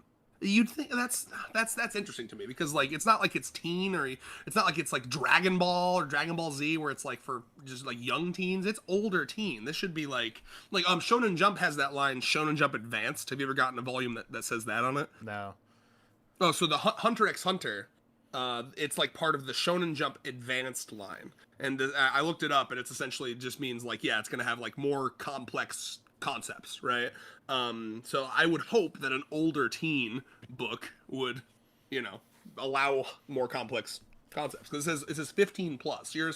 You'd think that's interesting to me because like it's not like it's teen or it's not like it's like Dragon Ball or Dragon Ball Z where it's like for just like young teens. It's older teen. This should be like Shonen Jump has that line Shonen Jump Advanced. Have you ever gotten a volume that says that on it? No. Oh, so the Hunter x Hunter, it's like part of the Shonen Jump Advanced line, and I looked it up, and it's essentially just means like it's gonna have like more complex concepts, right? So I would hope that an older teen book would, allow more complex concepts because it says 15 plus. You're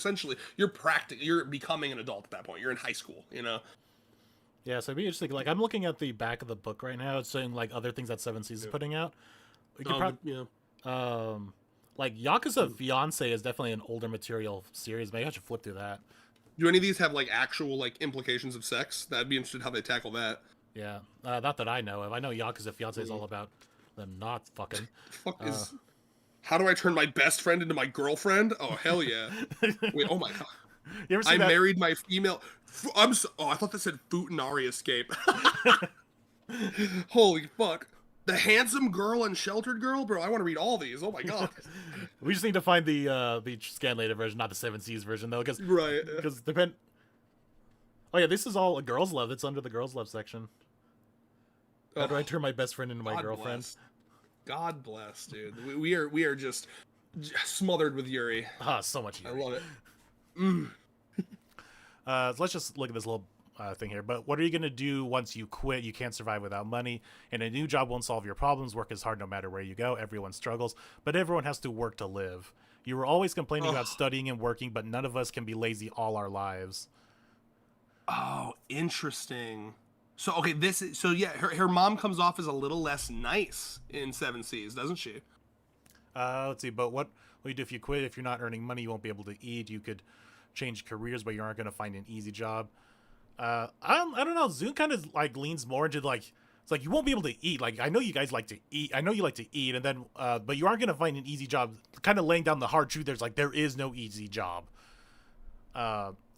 becoming an adult at that point. You're in high school, Yeah, so it'd be interesting. Like I'm looking at the back of the book right now. It's saying like other things that Seven Seas is putting out. We could like Yakuza Fiance is definitely an older material series. Maybe I should flip through that. Do any of these have like actual like implications of sex? That'd be interesting how they tackle that. Yeah, not that I know of. I know Yakuza Fiance is all about them not fucking. How do I turn my best friend into my girlfriend? Oh hell yeah! Wait, oh my god! You ever seen that? Married my female. I thought that said Futanari escape. Holy fuck! The handsome girl and sheltered girl, bro. I want to read all these. Oh my god. We just need to find the scan-lated version, not the Seven Seas version, though, because depend. Oh yeah, this is all a girls' love. It's under the girls' love section. How do I turn my best friend into my girlfriend? Bless. God bless, dude. We are just smothered with Yuri. So much Yuri. I love it. So let's just look at this little thing here. But what are you going to do once you quit? You can't survive without money, and a new job won't solve your problems. Work is hard no matter where you go. Everyone struggles, but everyone has to work to live. You were always complaining about studying and working, but none of us can be lazy all our lives. Oh, interesting. So, okay, her mom comes off as a little less nice in Seven Seas, doesn't she? Let's see, but what will you do if you quit? If you're not earning money, you won't be able to eat. You could change careers, but you aren't going to find an easy job. I don't know. Zune kind of like leans more into like, it's like you won't be able to eat. Like, I know you guys like to eat. I know you like to eat, and then, but you aren't going to find an easy job. Kind of laying down the hard truth. There's like, there is no easy job.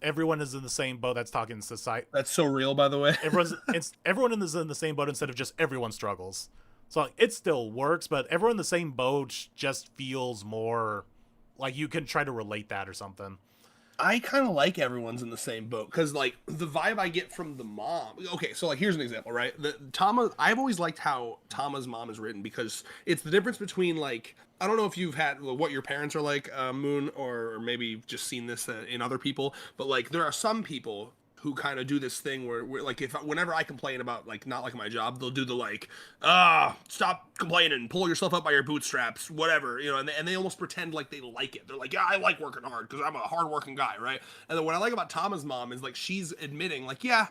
Everyone is in the same boat. That's talking society. That's so real, by the way. Everyone is in the same boat instead of just everyone struggles. So like, it still works, but everyone in the same boat just feels more like you can try to relate that or something. I kind of like everyone's in the same boat because like the vibe I get from the mom. Okay, so like here's an example, right? Tama. I've always liked how Tama's mom is written because it's the difference between like, I don't know if you've had what your parents are like, Moon, or maybe you've just seen this in other people, but like there are some people who kind of do this thing where like whenever I complain about like not like my job, they'll do the like, stop complaining, pull yourself up by your bootstraps, whatever, and they almost pretend like they like it. They're like, yeah, I like working hard because I'm a hardworking guy, right? And then what I like about Tama's mom is like she's admitting like, yeah,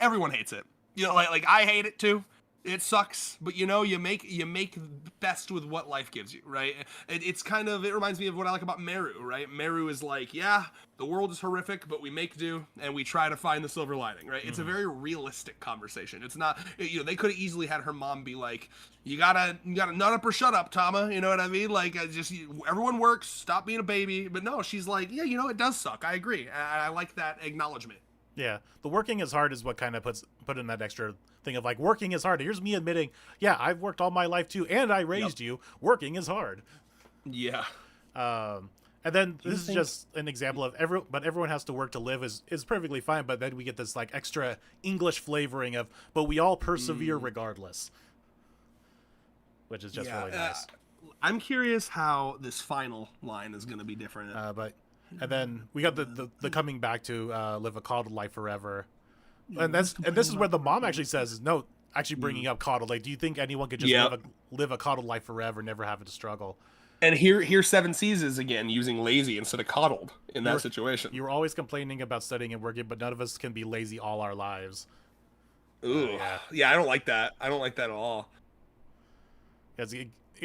everyone hates it, like I hate it too. It sucks, but you make best with what life gives you, right? It reminds me of what I like about Meru, right? Meru is like, yeah, the world is horrific, but we make do and we try to find the silver lining, right? It's a very realistic conversation. It's not, they could have easily had her mom be like, you gotta nut up or shut up, Tama, you know what I mean? Like, everyone works, stop being a baby. But no, she's like, yeah, it does suck. I agree. I like that acknowledgement. Yeah, the working is hard is what kind of put in that extra thing of like working is hard. Here's me admitting, yeah, I've worked all my life too, and I raised you. Working is hard. Yeah. And then this is just an example of everyone has to work to live is perfectly fine. But then we get this like extra English flavoring of, but we all persevere regardless, which is just really nice. I'm curious how this final line is going to be different. And then we got the coming back to live a coddled life forever, and this is where the mom actually says no, actually bringing up coddled. Like, do you think anyone could just live a coddled life forever, never have to struggle? And here Seven Seas is again using lazy instead of coddled in that situation. You were always complaining about studying and working, but none of us can be lazy all our lives. Ooh, yeah, I don't like that. I don't like that at all. It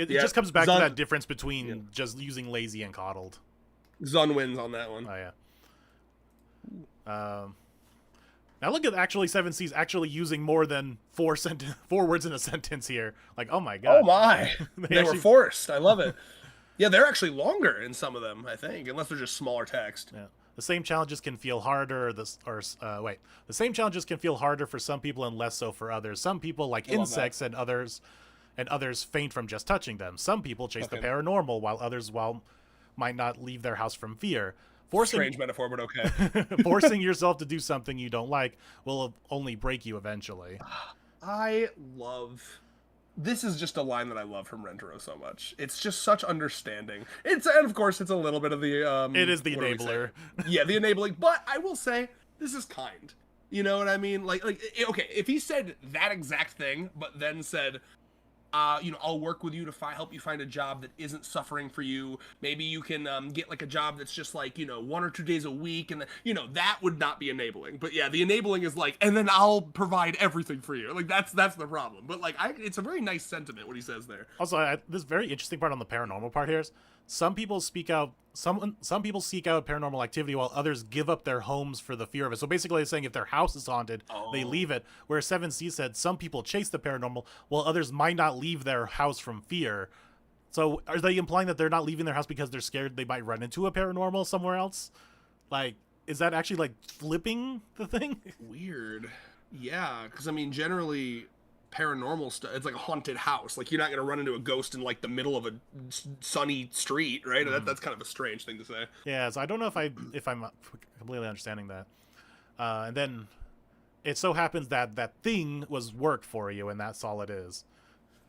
just comes back to that difference between just using lazy and coddled. Zun wins on that one. Oh yeah. Now look at actually Seven Seas actually using more than four words in a sentence here. Like, oh my god. Oh my. they were forced. I love it. Yeah, they're actually longer in some of them, I think, unless they're just smaller text. Yeah. The same challenges can feel harder. The same challenges can feel harder for some people and less so for others. Some people like insects and others and others faint from just touching them. Some people chase the paranormal, while others might not leave their house from fear. Strange metaphor, but okay. Forcing yourself to do something you don't like will only break you eventually. This is just a line that I love from Rentaro so much. It's just such understanding. And of course it's a little bit of the it is the enabler. Yeah, the enabling, but I will say this is kind. You know what I mean? Like okay, if he said that exact thing but then said I'll work with you to help you find a job that isn't suffering for you. Maybe you can get like a job that's just like, 1 or 2 days a week. And, that would not be enabling. But yeah, the enabling is like, and then I'll provide everything for you. Like, that's the problem. But like, it's a very nice sentiment what he says there. Also, this very interesting part on the paranormal part here is some people seek out paranormal activity while others give up their homes for the fear of it. So basically it's saying if their house is haunted, they leave it. Whereas 7C said some people chase the paranormal while others might not leave their house from fear. So are they implying that they're not leaving their house because they're scared they might run into a paranormal somewhere else? Like, is that actually like flipping the thing? Weird. Yeah, because I mean, generally paranormal stuff, it's like a haunted house. Like, you're not going to run into a ghost in like the middle of a sunny street, right? That's kind of a strange thing to say. Yeah, so I don't know if I'm completely understanding that. And then it so happens that that thing was work for you, and that's all it is.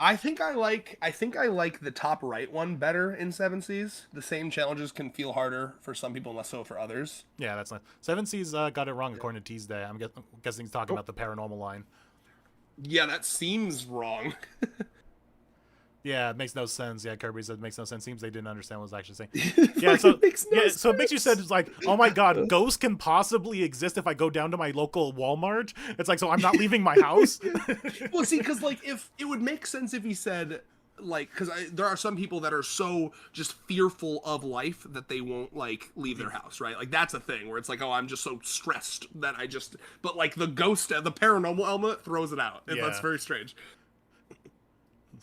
I think I like the top right one better in 7Cs. The same challenges can feel harder for some people and less so for others. Yeah, that's nice. 7C's got it wrong according to Tuesday. I'm guessing he's talking about the paranormal line. Yeah, that seems wrong. Yeah, it makes no sense. Yeah, Kirby said it makes no sense. Seems they didn't understand what I was actually saying. Yeah, so so it makes you said it's like, oh my god, ghosts can possibly exist if I go down to my local Walmart. It's like, so I'm not leaving my house. Well, see, because like if it would make sense if he said like, because there are some people that are so just fearful of life that they won't like leave their house, right? Like that's a thing where it's like, oh, I'm just so stressed that I just. But like the ghost, the paranormal element throws it out. And that's very strange.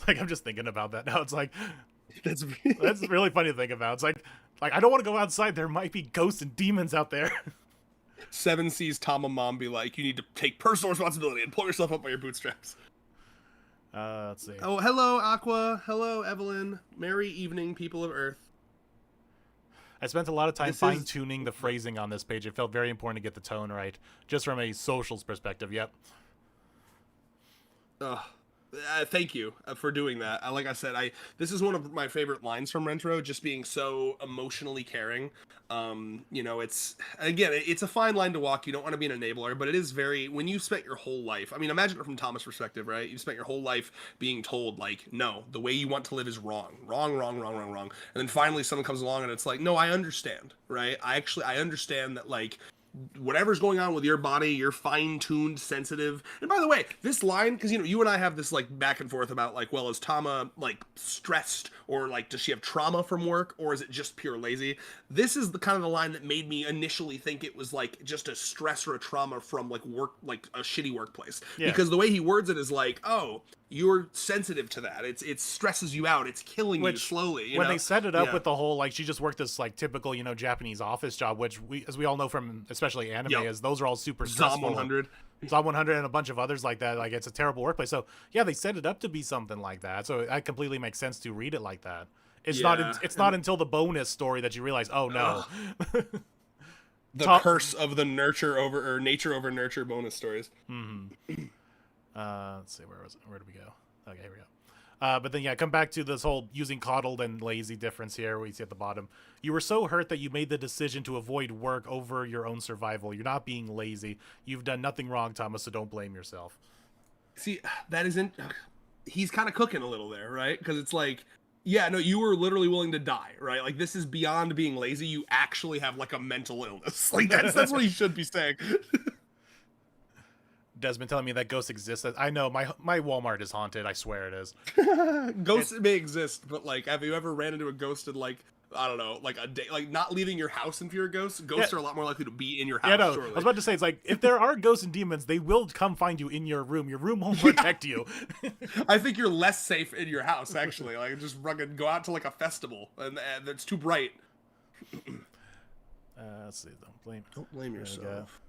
Like, I'm just thinking about that now. It's like, that's really funny to think about. It's like I don't want to go outside. There might be ghosts and demons out there. 7C's Tama mom be like, you need to take personal responsibility and pull yourself up by your bootstraps. Let's see. Oh, hello, Aqua. Hello, Evelyn. Merry evening, people of Earth. I spent a lot of time fine-tuning the phrasing on this page. It felt very important to get the tone right, just from a socials perspective. Yep. Thank you for doing that. Like I said, this is one of my favorite lines from Rentaro, just being so emotionally caring. It's a fine line to walk. You don't want to be an enabler, but it is very, when you spent your whole life, I mean, imagine it from Tama's perspective, right? You spent your whole life being told like, no, the way you want to live is wrong. And then finally someone comes along and it's like, no, I understand, right? I understand that like, whatever's going on with your body, you're fine-tuned, sensitive. And by the way, this line, because you and I have this like back and forth about like, well, is Tama like stressed, or like does she have trauma from work, or is it just pure lazy? This is the kind of the line that made me initially think it was like just a stress or a trauma from like work, like a shitty workplace. Yeah. Because the way he words it is like, oh, you're sensitive to that. It stresses you out. It's killing you slowly. When they set it up with the whole, like, she just worked this, like, typical, Japanese office job, which as we all know from especially anime, is those are all super stressful. Zom 100. Zom 100 and a bunch of others like that. Like, it's a terrible workplace. So, yeah, they set it up to be something like that. So it completely makes sense to read it like that. It's not until the bonus story that you realize, oh, no. The curse of the nature over nurture bonus stories. Mm-hmm. Let's see, where did we go? Okay, here we go. But then, yeah, come back to this whole using coddled and lazy difference here, where you see at the bottom. You were so hurt that you made the decision to avoid work over your own survival. You're not being lazy. You've done nothing wrong, Thomas, so don't blame yourself. See, that isn't... He's kind of cooking a little there, right? Because it's like, yeah, no, you were literally willing to die, right? Like, this is beyond being lazy. You actually have, like, a mental illness. Like, that's what he should be saying. Desmond telling me that ghosts exist. I know my Walmart is haunted. I swear it is. Ghosts may exist, but like, have you ever ran into a ghost in like, I don't know, like a day, like not leaving your house in fear of ghosts? Ghosts are a lot more likely to be in your house. Yeah, no, I was about to say, it's like, if there are ghosts and demons, they will come find you in your room. Your room won't protect you. I think you're less safe in your house, actually. Like, just go out to like a festival, and it's too bright. Let's see. Don't blame yourself.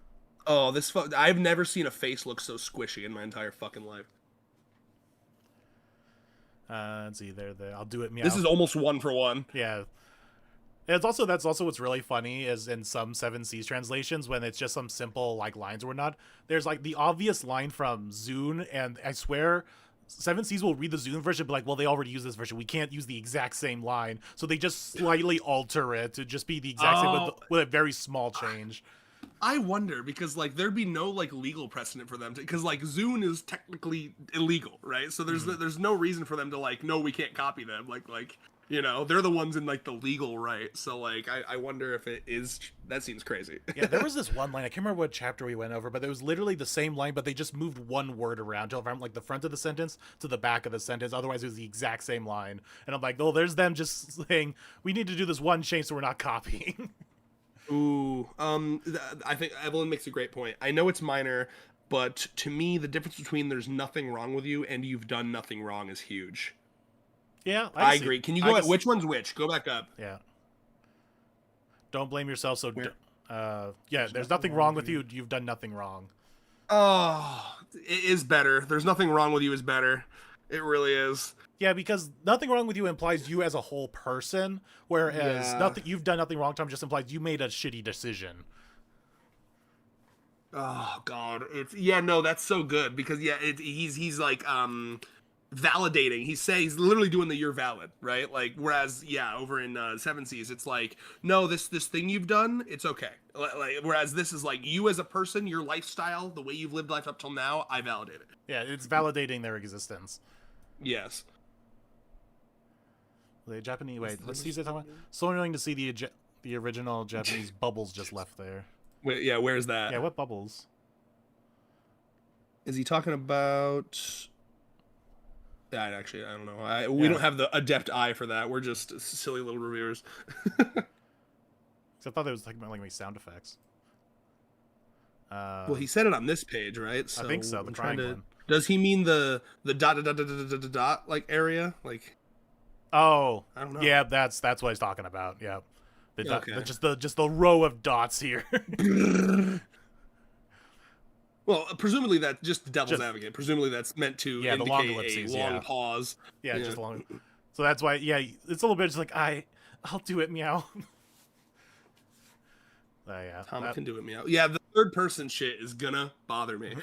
Oh, I've never seen a face look so squishy in my entire fucking life. Let's see, there. I'll do it. Meow. This is almost 1 for 1. Yeah. And that's also what's really funny is in some Seven Seas translations when it's just some simple like lines or whatnot. There's like the obvious line from Zune, and I swear Seven Seas will read the Zune version, but like, well, they already use this version. We can't use the exact same line, so they just slightly alter it to just be the exact same with a very small change. I wonder because like there'd be no like legal precedent for them because like Zune is technically illegal, right? So there's no reason for them to like no, we can't copy them. Like you know, they're the ones in like the legal right. So like I wonder if it is. That seems crazy. Yeah, there was this one line, I can't remember what chapter we went over, but it was literally the same line, but they just moved one word around from like the front of the sentence to the back of the sentence. Otherwise it was the exact same line. And I'm like, oh, there's them just saying we need to do this one change so we're not copying. Ooh, I think Evelyn makes a great point. I know it's minor, but to me the difference between there's nothing wrong with you and you've done nothing wrong is huge. Yeah, I agree. Can you go at which one's which? Go back up. Yeah. Don't blame yourself. So, yeah, there's nothing nothing wrong with you. You've done nothing wrong. Oh, it is better. There's nothing wrong with you is better. It really is. Yeah, because nothing wrong with you implies you as a whole person, whereas you've done nothing wrong, Tom, just implies you made a shitty decision. Oh God, no, that's so good because he's like validating. He's literally doing the you're valid, right? Like whereas over in Seven Seas it's like no, this thing you've done, it's okay. Like whereas this is like you as a person, your lifestyle, the way you've lived life up till now, I validate it. Yeah, it's validating their existence. Yes. The Japanese let's see the Tama. So annoying to see the original Japanese bubbles just left there. Wait, yeah, where's that? Yeah, what bubbles? Is he talking about? I don't know. We don't have the adept eye for that. We're just silly little reviewers. I thought it was talking about like sound effects. Well, he said it on this page, right? So I think so. The crying one. Does he mean the dot like area like? Oh, I don't know. Yeah, that's what he's talking about. Yeah, just the row of dots here. Well, presumably that's just the devil's advocate. Presumably that's meant to indicate the long ellipses, a long pause. Yeah, just long. So that's why. Yeah, it's a little bit just like I'll do it, meow. Yeah, Tama can do it, meow. Yeah, the third person shit is gonna bother me.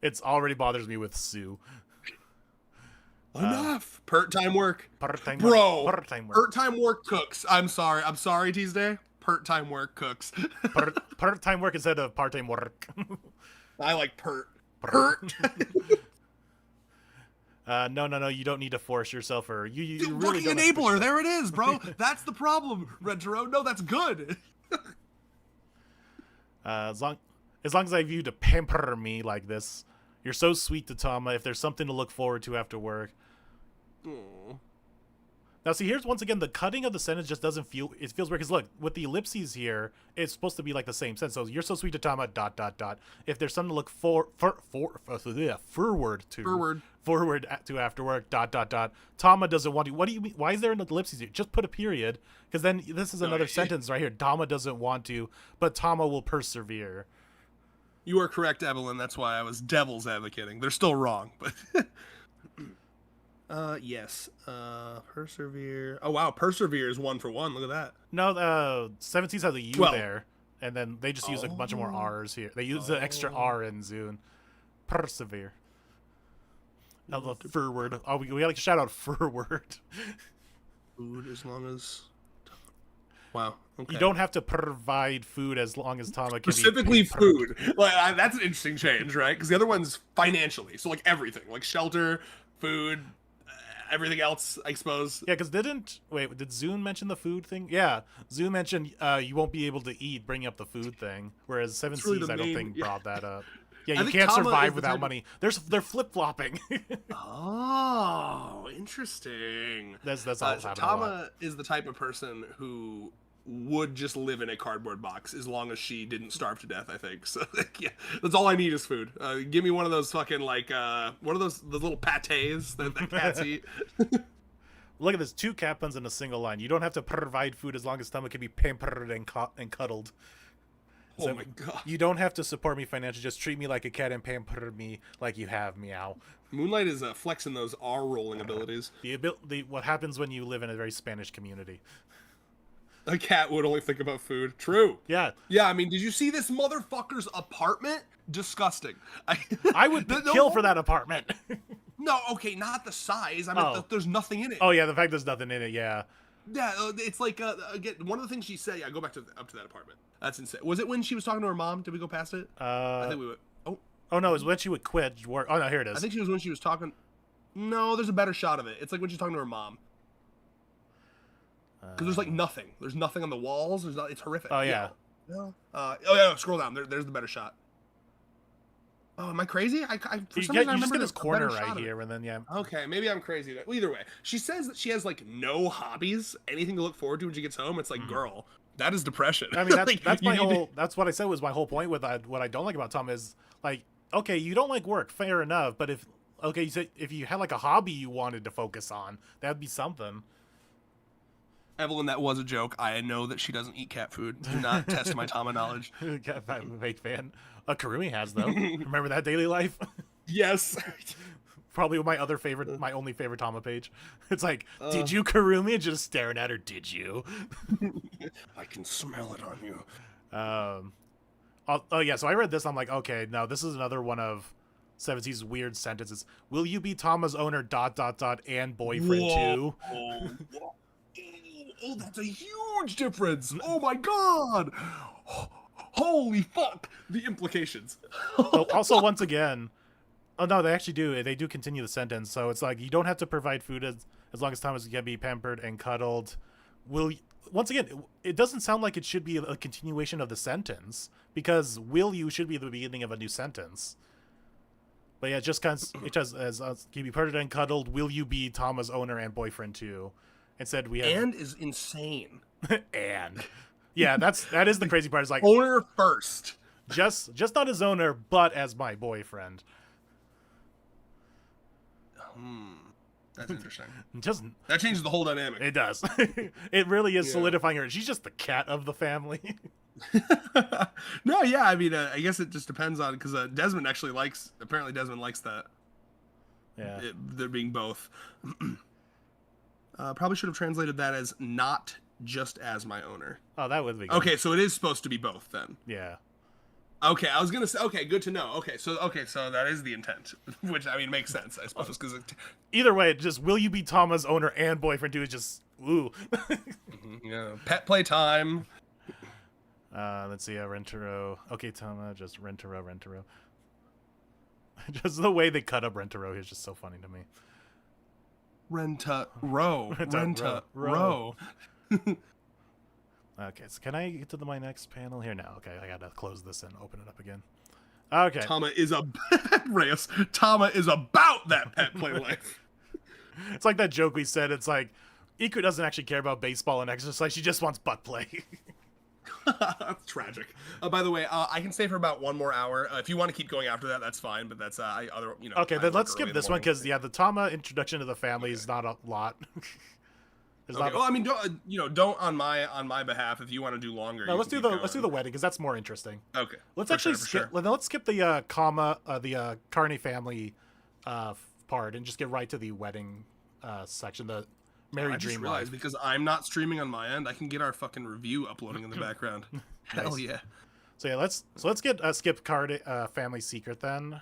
It's already bothers me with Sue. Enough. Pert time work. Bro. Pert time work cooks. I'm sorry, Tuesday. Pert time work cooks. Part time work instead of part time work. I like pert. Pert. No. You don't need to force yourself, or you really fucking enabler. There it is, bro. That's the problem, Rentaro. No, that's good. As long as I have you to pamper me like this, you're so sweet to Tama. If there's something to look forward to after work. Aww. Now, see, here's once again the cutting of the sentence just doesn't feel. It feels weird because look, with the ellipses here, it's supposed to be like the same sentence. So you're so sweet to Tama. ... If there's something to look forward to after work. ... Tama doesn't want to. What do you mean? Why is there an ellipses here? Just put a period, because then this is another sentence right here. Tama doesn't want to, but Tama will persevere. You are correct, Evelyn. That's why I was devil's advocating. They're still wrong, but. Yes. Persevere. Oh wow, persevere is 1 for 1. Look at that. No, 17 has a U there, and then they just use a bunch of more R's here. They use the extra R in Zune. Persevere. Now the fur word. Oh, we gotta shout out fur word. Food as long as. Wow. Okay. You don't have to provide food as long as Tama can specifically food. Like that's an interesting change, right? Because the other one's financially, so like everything, like shelter, food. Everything else, I suppose. Yeah, because did Zune mention the food thing? Yeah, Zune mentioned you won't be able to eat, bringing up the food thing. Whereas Seven Seas, I don't think brought that up. Yeah, you can't survive without money. They're flip flopping. Oh, interesting. That's all. So Tama is the type of person who would just live in a cardboard box as long as she didn't starve to death, I think. So yeah, that's all I need is food. Give me one of those fucking like one of those little pâtés that cats eat. Look at this, 2 cat puns in a single line. You don't have to provide food as long as Tama can be pampered and cuddled. Oh my god. You don't have to support me financially. Just treat me like a cat and pamper me like you have, meow. Moonlight is flexing those R rolling abilities. What happens when you live in a very Spanish community? A cat would only think about food. True. Yeah. Yeah, I mean, did you see this motherfucker's apartment? Disgusting. I would kill for that apartment. No, okay, not the size. I mean, there's nothing in it. Oh, yeah, the fact there's nothing in it, yeah. Yeah, it's like, again, one of the things she said, yeah, go back up to that apartment. That's insane. Was it when she was talking to her mom? Did we go past it? I think we went. Oh, no, it was when she would quit work. Oh, no, here it is. I think she was when she was talking. No, there's a better shot of it. It's like when she's talking to her mom. Because there's like nothing. There's nothing on the walls. It's horrific. Oh, yeah. No. Oh, yeah, scroll down. There's the better shot. Oh, am I crazy? For some reason, I remember this corner right here, and then, yeah. Okay, maybe I'm crazy. Well, either way, she says that she has, like, no hobbies, anything to look forward to when she gets home. It's like, girl, that is depression. I mean, like, that's my whole, that's what I said was my whole point with what I don't like about Tom is, like, okay, you don't like work, fair enough, but if you had, like, a hobby you wanted to focus on, that'd be something. Evelyn, that was a joke. I know that she doesn't eat cat food. Do not test my Tama knowledge. I'm a big fan. Karumi has, though. Remember that daily life? Yes. Probably my only favorite Tama page. It's like, did you, Karumi? And just staring at her, did you? I can smell it on you. Oh, yeah, so I read this. I'm like, okay, now this is another one of 70's weird sentences. Will you be Tama's owner, ... and boyfriend, too? Oh, that's a huge difference. Oh, my God. Holy fuck. The implications. Also, once again, oh, no, they actually do. They do continue the sentence. So it's like, you don't have to provide food as long as Thomas can be pampered and cuddled. Once again, it doesn't sound like it should be a continuation of the sentence, because will you should be the beginning of a new sentence. But yeah, it just as can be pampered and cuddled. Will you be Tama's owner and boyfriend too? Instead, we have and is insane. And yeah, that is the crazy part. Is like owner first, just not as owner, but as my boyfriend. That's interesting. That changes the whole dynamic. It does. It really is solidifying her. She's just the cat of the family. No, yeah, I mean, I guess it just depends on, because Desmond apparently Desmond likes that. Yeah, they're being both. Probably should have translated that as not just as my owner. Oh, that would be good. Okay, so it is supposed to be both then. Yeah. Okay, I was gonna say. Okay, good to know. Okay, so that is the intent, which I mean makes sense, I suppose, because either way, just will you be Tama's owner and boyfriend too? Is just ooh. Yeah, pet play time. Let's see, Rentaro. Okay, Tama, just Rentaro. Just the way they cut up Rentaro is just so funny to me. Rentaro. Okay, so can I get to my next panel here now? Okay, I gotta close this and open it up again. Okay. Tama is about that pet play life. It's like that joke we said. It's like, Iku doesn't actually care about baseball and exercise. She just wants butt play. That's tragic. By the way, I can stay for about 1 more hour. If you want to keep going after that, that's fine. But that's Okay, then let's skip this one because the Tama introduction to the family is not a lot. Okay. Well, I mean, don't on my behalf if you want to do longer. No, let's do the wedding because that's more interesting. Okay. Let's skip. Let's skip the Carney family part and just get right to the wedding section. The Mary Dream life. Because I'm not streaming on my end, I can get our fucking review uploading in the background. Hell yeah. So yeah, let's get skip card family secret then,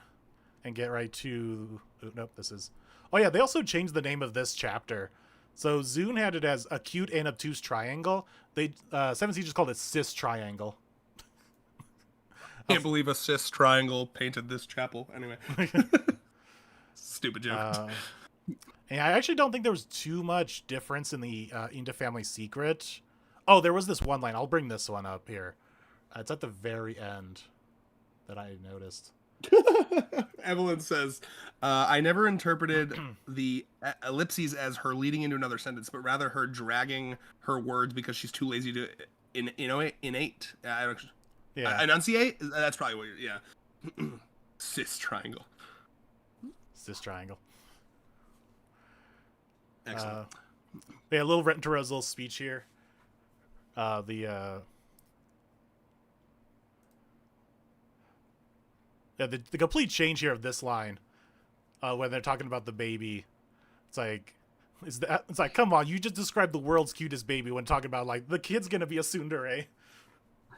and get right to. Nope, this is. Oh yeah, they also changed the name of this chapter. So Zune had it as acute and obtuse triangle. They 7C just called it cis triangle. Can't believe a cis triangle painted this chapel. Anyway, stupid joke. And I actually don't think there was too much difference in the Into Family Secret. Oh, there was this one line. I'll bring this one up here. It's at the very end that I noticed. Evelyn says, I never interpreted the ellipses as her leading into another sentence, but rather her dragging her words because she's too lazy to enunciate. That's probably what cis triangle. Excellent. Yeah, a little Rentaro's little speech here. Yeah, the complete change here of this line, when they're talking about the baby, it's like, it's like, come on, you just described the world's cutest baby when talking about like the kid's gonna be a tsundere.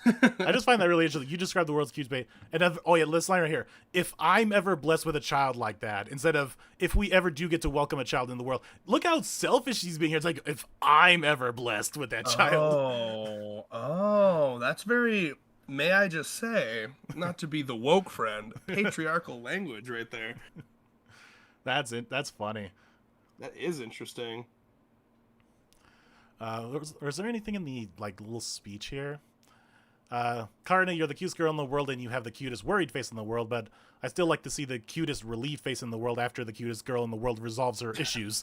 I just find that really interesting. You described the world's cutest baby, and this line right here: if I'm ever blessed with a child like that, instead of if we ever do get to welcome a child in the world, look how selfish he's being here. It's like if I'm ever blessed with that child. Oh, that's very. May I just say, not to be the woke friend, patriarchal language right there. That's it. That's funny. That is interesting. Was there anything in the like little speech here? Karna, you're the cutest girl in the world and you have the cutest worried face in the world, but I still like to see the cutest relieved face in the world after the cutest girl in the world resolves her issues.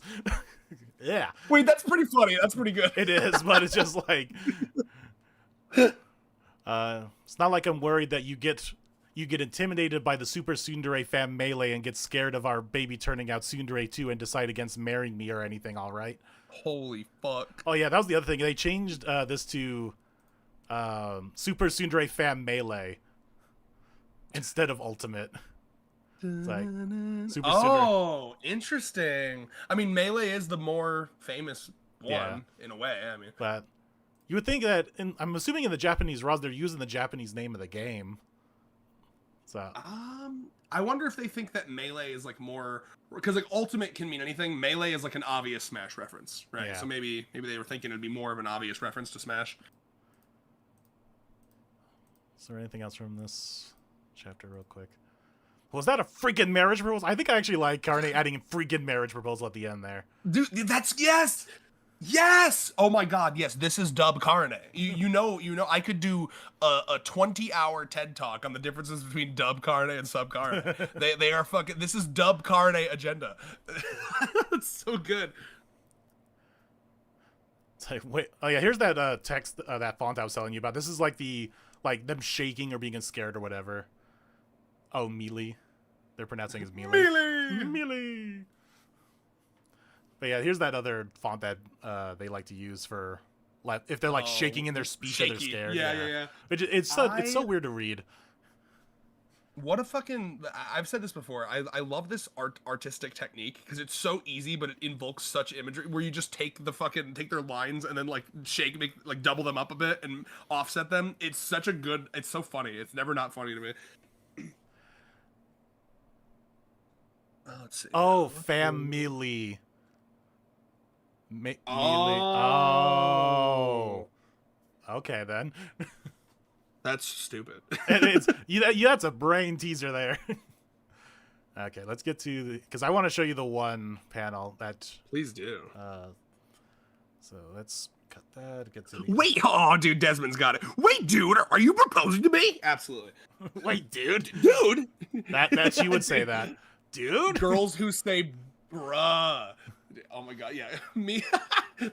Yeah. Wait, that's pretty funny. That's pretty good. It is, but it's just like... it's not like I'm worried that you get intimidated by the super tsundere fam melee and get scared of our baby turning out tsundere too and decide against marrying me or anything, all right? Holy fuck. Oh yeah, that was the other thing. They changed this to super tsundere fam melee instead of ultimate. It's like super tsundere. Interesting. I mean, melee is the more famous one in a way. I mean, but you would think that, I'm assuming in the Japanese ROS, they're using the Japanese name of the game. So I wonder if they think that melee is like more, because like ultimate can mean anything. Melee is like an obvious Smash reference, right? Yeah. So maybe they were thinking it'd be more of an obvious reference to Smash. Is there anything else from this chapter real quick? Was that a freaking marriage proposal? I think I actually like Karne adding a freaking marriage proposal at the end there. Dude, that's yes! Oh my god, yes, this is Dub Karne. You know, I could do a 20-hour TED Talk on the differences between Dub Karne and Sub Karne. they are fucking, this is Dub Karne agenda. It's so good. It's like, wait, oh yeah, here's that text, that font I was telling you about. This is like them shaking or being scared or whatever. Oh, melee. They're pronouncing it as melee. Melee! But yeah, here's that other font that they like to use for if they're like shaking in their speech or they're scared. Yeah. It's so weird to read. What a fucking... I've said this before. I love this artistic technique because it's so easy, but it invokes such imagery where you just take their lines and then like like double them up a bit and offset them. It's such a good... It's so funny. It's never not funny to me. Let's see. Oh, family. Okay then. That's stupid. That's a brain teaser there. Okay, let's get to because I want to show you the one panel that. Please do. So let's cut that. Get to Wait, dude, Desmond's got it. Wait, dude, are you proposing to me? Absolutely. Wait, dude. Dude. That she would say that. Dude. Girls who say bruh. Oh my god, yeah. Me.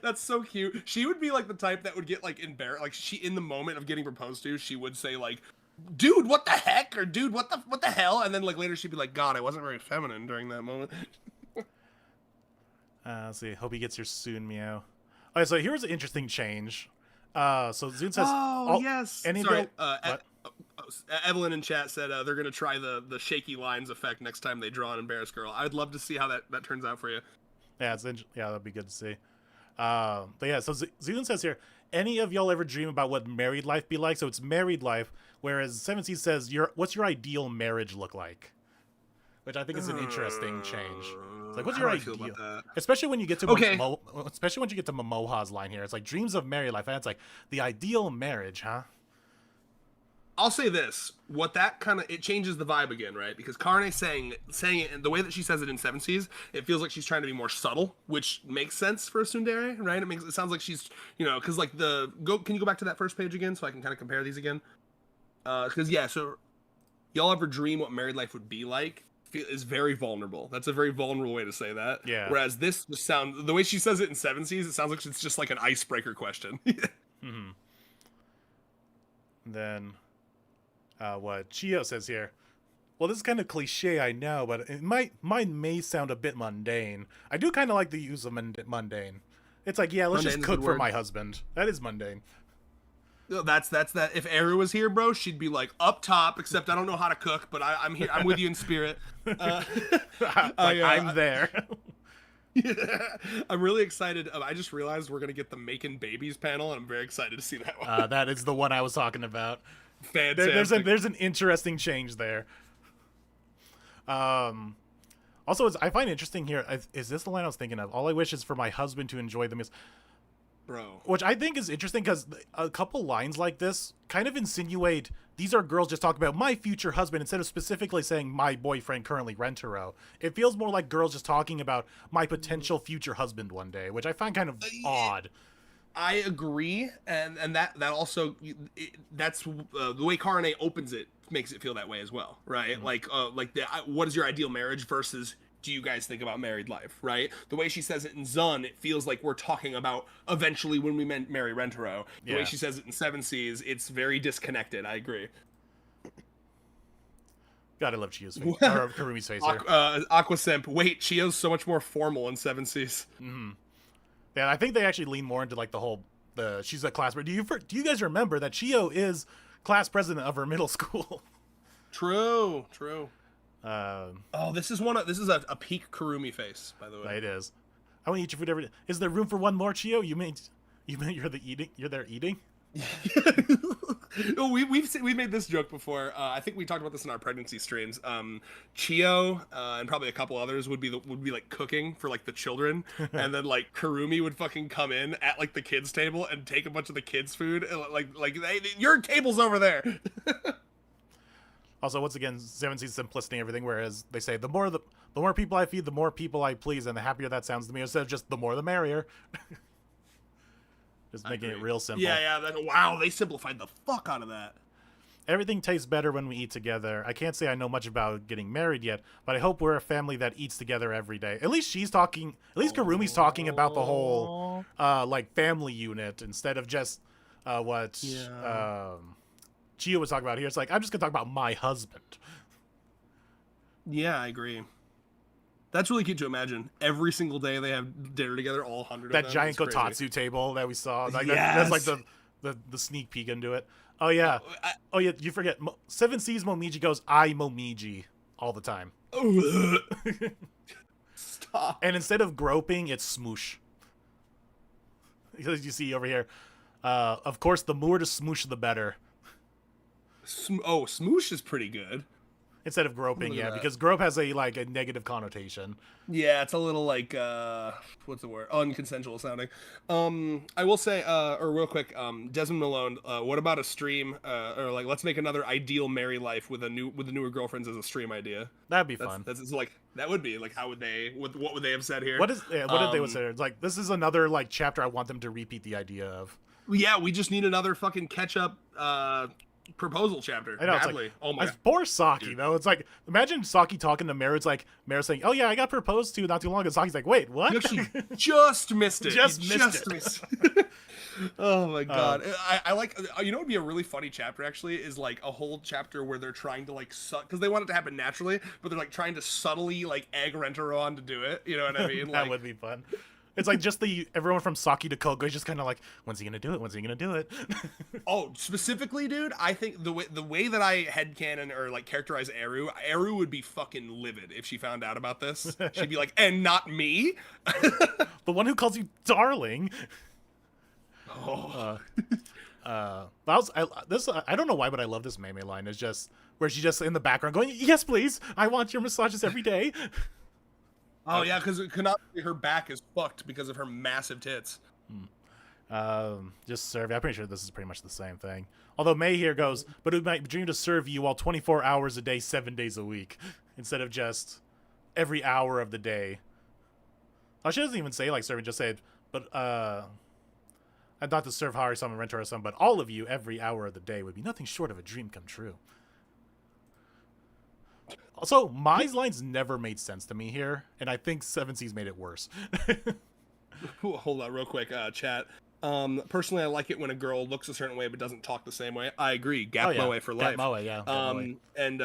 That's so cute. She would be like the type that would get like embarrassed. Like she, in the moment of getting proposed to, she would say like, dude, what the heck? Or dude, what the hell? And then like later she'd be like, God, I wasn't very feminine during that moment. Let's see. Hope he gets here soon, meow. Okay, so here's an interesting change. So Zune says, yes. Sorry, Evelyn in chat said they're gonna try the shaky lines effect next time they draw an embarrassed girl. I'd love to see how that turns out for you. Yeah, that'd be good to see. But yeah, so Zune says here, any of y'all ever dream about what married life be like? So it's married life, whereas 7C says, what's your ideal marriage look like? Which I think is an interesting change. It's like, what's your ideal? Feel about that? Especially when you get to especially when you get to Momoha's line here. It's like dreams of married life, and it's like the ideal marriage, huh? I'll say this: what that kind of it changes the vibe again, right? Because Karne saying it, and the way that she says it in 7Cs, it feels like she's trying to be more subtle, which makes sense for a tsundere, right? It sounds like she's, because like can you go back to that first page again so I can kind of compare these again? Because so y'all ever dream what married life would be like? Is very vulnerable. That's a very vulnerable way to say that. Yeah. Whereas this just sounds, the way she says it in 7Cs, it sounds like it's just like an icebreaker question. Mm-hmm. Then. What Chio says here. Well, this is kind of cliche, I know, but mine may sound a bit mundane. I do kind of like the use of mundane. It's like, yeah, let's just cook for my husband. That is mundane. That's that. If Eru was here, bro, she'd be like up top. Except I don't know how to cook, but I'm here. I'm with you in spirit. I'm there. Yeah, I'm really excited. I just realized we're gonna get the Making Babies panel, and I'm very excited to see that one. That is the one I was talking about. Fantastic. There's an interesting change there. Also, I find interesting here. Is this the line I was thinking of? All I wish is for my husband to enjoy the music. Bro. Which I think is interesting because a couple lines like this kind of insinuate these are girls just talking about my future husband instead of specifically saying my boyfriend currently Rentaro. It feels more like girls just talking about my potential future husband one day, which I find kind of odd. I agree, and that also that's the way Karane opens it makes it feel that way as well, right? Mm-hmm. Like what is your ideal marriage versus do you guys think about married life, right? The way she says it in Zun, it feels like we're talking about eventually when we marry Rentaro. The way she says it in Seven Seas, it's very disconnected. I agree. God, I love Chio's face. Or Karumi's face here. Aqua Simp. Wait, Chio's so much more formal in Seven Seas. Mm-hmm. Yeah, I think they actually lean more into like the whole she's a class. Do you guys remember that Chio is class president of her middle school? True. This is a peak Karumi face, by the way. It is. I want to eat your food every day. Is there room for one more, Chio? You mean you're there eating? We've made this joke before. I think we talked about this in our pregnancy streams. Chio and probably a couple others would be like cooking for like the children, and then like Karumi would fucking come in at like the kids table and take a bunch of the kids' food, and like hey, your table's over there. Also, once again, Seven Seas simplicity and everything. Whereas they say the more people I feed, the more people I please, and the happier that sounds to me. Instead of just the more the merrier. Just making it real simple. Yeah. Wow, they simplified the fuck out of that. Everything tastes better when we eat together. I can't say I know much about getting married yet, but I hope we're a family that eats together every day. At least Karumi's talking about the whole like family unit instead of just what Chio was talking about here. It's like, I'm just gonna talk about my husband. Yeah, I agree. That's really cute to imagine. Every single day they have dinner together, all 100 of them. That giant kotatsu table that we saw. Like, that's like the sneak peek into it. Oh, yeah. You forget. Seven Seas Momiji goes, I Momiji all the time. Stop. And instead of groping, it's smoosh. Because you see over here, of course, the more to smoosh, the better. Smoosh is pretty good. Instead of groping, because grope has a negative connotation. Yeah, it's a little like what's the word? Unconsensual sounding. I will say, or real quick, Desmond Malone. What about a stream? Or like, let's make another ideal marry life with the newer girlfriends as a stream idea. That'd be fun. That's like that would be like, how would they? What would they have said here? What did they say? It's like, this is another like chapter I want them to repeat the idea of. Yeah, we just need another fucking catch up. Proposal chapter. I know, badly. it's like, oh my god. Poor Saki, though. It's like, imagine Saki talking to Meru. It's like Meru saying, "Oh yeah, I got proposed to not too long ago." Saki's like, "Wait, what?" You actually just missed it. Just missed it. Oh my god. I like, you know what would be a really funny chapter actually is like a whole chapter where they're trying to like because they want it to happen naturally, but they're like trying to subtly like egg Rentaro on to do it. You know what I mean? That would be fun. It's like just everyone from Saki to Koko is just kind of like, when's he gonna do it? When's he gonna do it? Oh, specifically, dude, I think the way that I headcanon or like characterize Eru would be fucking livid if she found out about this. She'd be like, and not me? The one who calls you darling. Oh. I don't know why, but I love this Meme line. It's just where she's just in the background going, "Yes, please, I want your massages every day." Oh yeah, because her back is fucked because of her massive tits. Just serve. I'm pretty sure this is pretty much the same thing. Although May here goes, but it would be my dream to serve you all 24 hours a day, 7 days a week, instead of just every hour of the day. Oh, she doesn't even say like serving, just say, but I'd not to serve Hari-sama and Rentaro-sama, but all of you every hour of the day would be nothing short of a dream come true. Also, Mai's lines never made sense to me here, and I think Seven Seas made it worse. Hold on, real quick, chat. Personally, I like it when a girl looks a certain way but doesn't talk the same way. I agree. Gap Moe for life. Gap Moe, yeah. And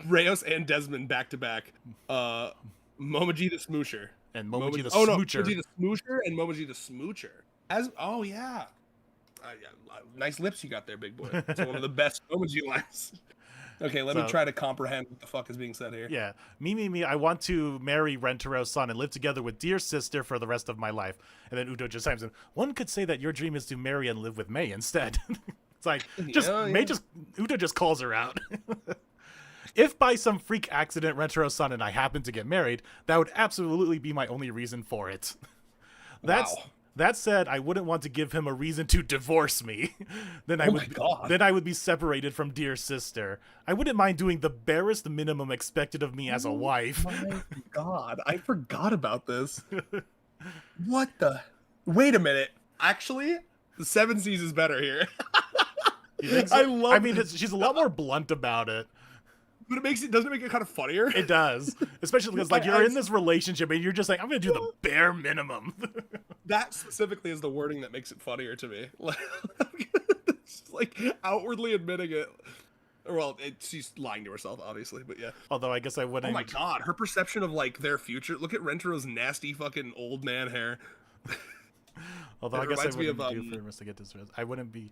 Reyes and Desmond back to back. Momoji the Smoosher. And Momoji the Smoocher. Momoji the Smoosher and Momoji the Smoocher. Yeah. Nice lips you got there, big boy. It's one of the best emoji lines. Okay, let me So- try to comprehend what the fuck is being said here. Yeah. Me. I want to marry Rentaro's son and live together with dear sister for the rest of my life. And then Udo just chimes in, one could say that your dream is to marry and live with May instead. It's like, Udo just calls her out. If by some freak accident Rentaro's son and I happen to get married, that would absolutely be my only reason for it. Wow. That said, I wouldn't want to give him a reason to divorce me. Then I would be separated from dear sister. I wouldn't mind doing the barest minimum expected of me as a wife. My God, I forgot about this. What the? Wait a minute. Actually, the Seven Seas is better here. You think so? I mean, she's a lot more blunt about it. But doesn't it make it kind of funnier? It does, especially because like you're in this relationship and you're just like, I'm gonna do the bare minimum. That specifically is the wording that makes it funnier to me. Like outwardly admitting it. Well, she's lying to herself, obviously, but yeah. Although I guess I wouldn't. Oh my God, her perception of like their future. Look at Rentaro's nasty fucking old man hair. Although I guess I wouldn't do for us to get this. I wouldn't be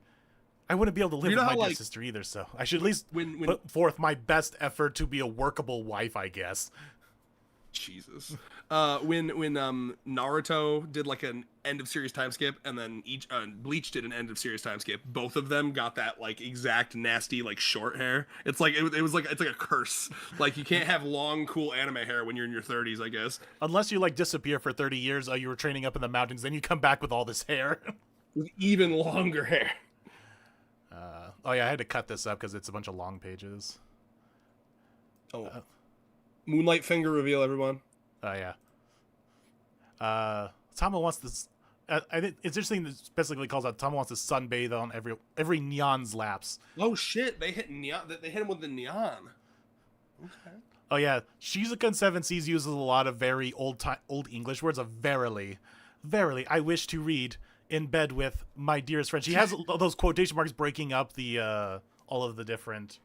able to live with my dear sister either, so I should at least put forth my best effort to be a workable wife, I guess. Jesus. When Naruto did like an end of series time skip, and then Bleach did an end of series time skip, both of them got that like exact nasty like short hair. It's like it's like a curse. Like you can't have long cool anime hair when you're in your 30s, I guess. Unless you like disappear for 30 years, you were training up in the mountains, then you come back with all this hair. With even longer hair. Oh yeah, I had to cut this up because it's a bunch of long pages. Oh. Moonlight finger reveal, everyone. Oh yeah. Tama wants this. I think it's interesting that specifically calls out Tama wants to sunbathe on every neon's laps. Oh shit! They hit neon. They hit him with the neon. Okay. Oh yeah, Shizuka in Seven Seas uses a lot of very old English words of verily, I wish to read in bed with my dearest friend. She has those quotation marks breaking up the all of the different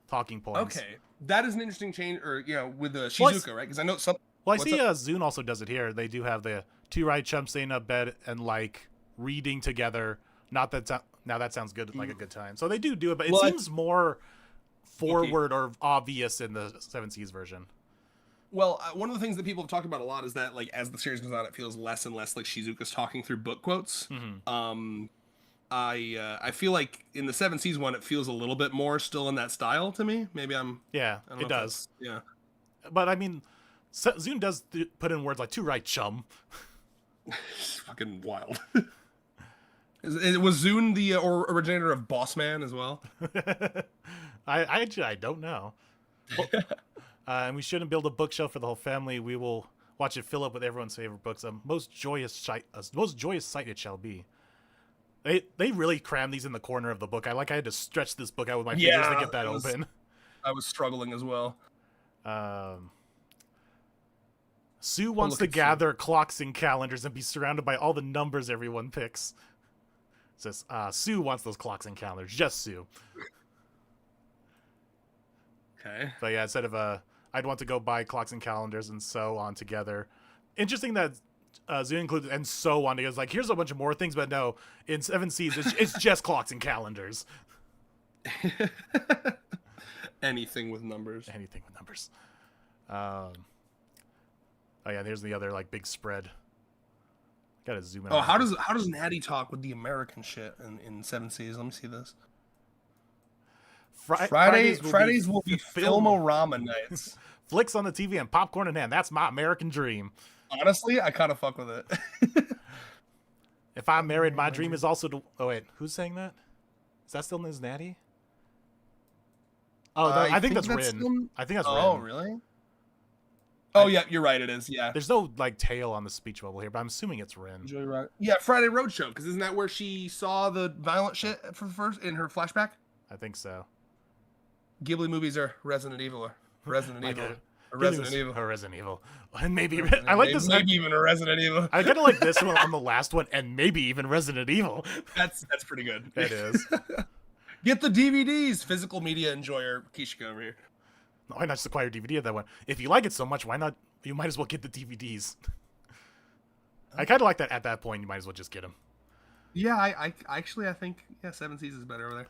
talking points. Okay, that is an interesting change, or with the Shizuka, right? Because I know some. Well, I see Zune also does it here. They do have the two right chumps staying up bed and like reading together. Not that now that sounds good, like a good time. So they do it, but it seems more forward or obvious in the Seven Seas version. Well, one of the things that people have talked about a lot is that like as the series goes on, it feels less and less like Shizuka's talking through book quotes. Mm-hmm. I feel like in the Seven Seas one, it feels a little bit more still in that style to me. Maybe I'm. Yeah, it does. Yeah. But I mean, Zune does put in words like "to right chum." It's fucking wild. Was Zune the originator of Boss Man as well? I don't know. Well, and we shouldn't build a bookshelf for the whole family. We will watch it fill up with everyone's favorite books. Most joyous sight it shall be. They really cram these in the corner of the book. I had to stretch this book out with my fingers to get that open. I was struggling as well. Sue wants to gather clocks and calendars and be surrounded by all the numbers everyone picks. It says Sue wants those clocks and calendars. Just Sue. Okay. But yeah, instead of I'd want to go buy clocks and calendars and so on together. Interesting that Zune includes and so on. Because like here's a bunch of more things, but no, in Seven Seas it's just clocks and calendars. Anything with numbers. Anything with numbers. Oh yeah, there's the other like big spread. Gotta zoom in. Oh, how does Natty talk with the American shit in Seven Seas? Let me see this. Fridays will be Filmorama nights. Flicks on the TV and popcorn in hand. That's my American dream. Honestly, I kind of fuck with it. If I'm married, my dream is also to. Oh wait, who's saying that? Is that still Ms. Natty? Oh, I think that's Rin. I think that's Rin. Oh, really? Oh yeah, you're right. It is. Yeah. There's no like tail on the speech bubble here, but I'm assuming it's Rin. Yeah, Friday Roadshow. Because isn't that where she saw the violent shit for the first in her flashback? I think so. Ghibli movies are Resident Evil or Resident Evil. Resident Evil. And maybe I like this. Maybe even a Resident Evil. I kind of like this one on the last one, and maybe even Resident Evil. That's pretty good. It is. Get the DVDs, physical media enjoyer Kishika over here. Why not just acquire a DVD of that one? If you like it so much, why not? You might as well get the DVDs. I kind of like that. At that point, you might as well just get them. Yeah, I actually I think Seven Seas is better over there.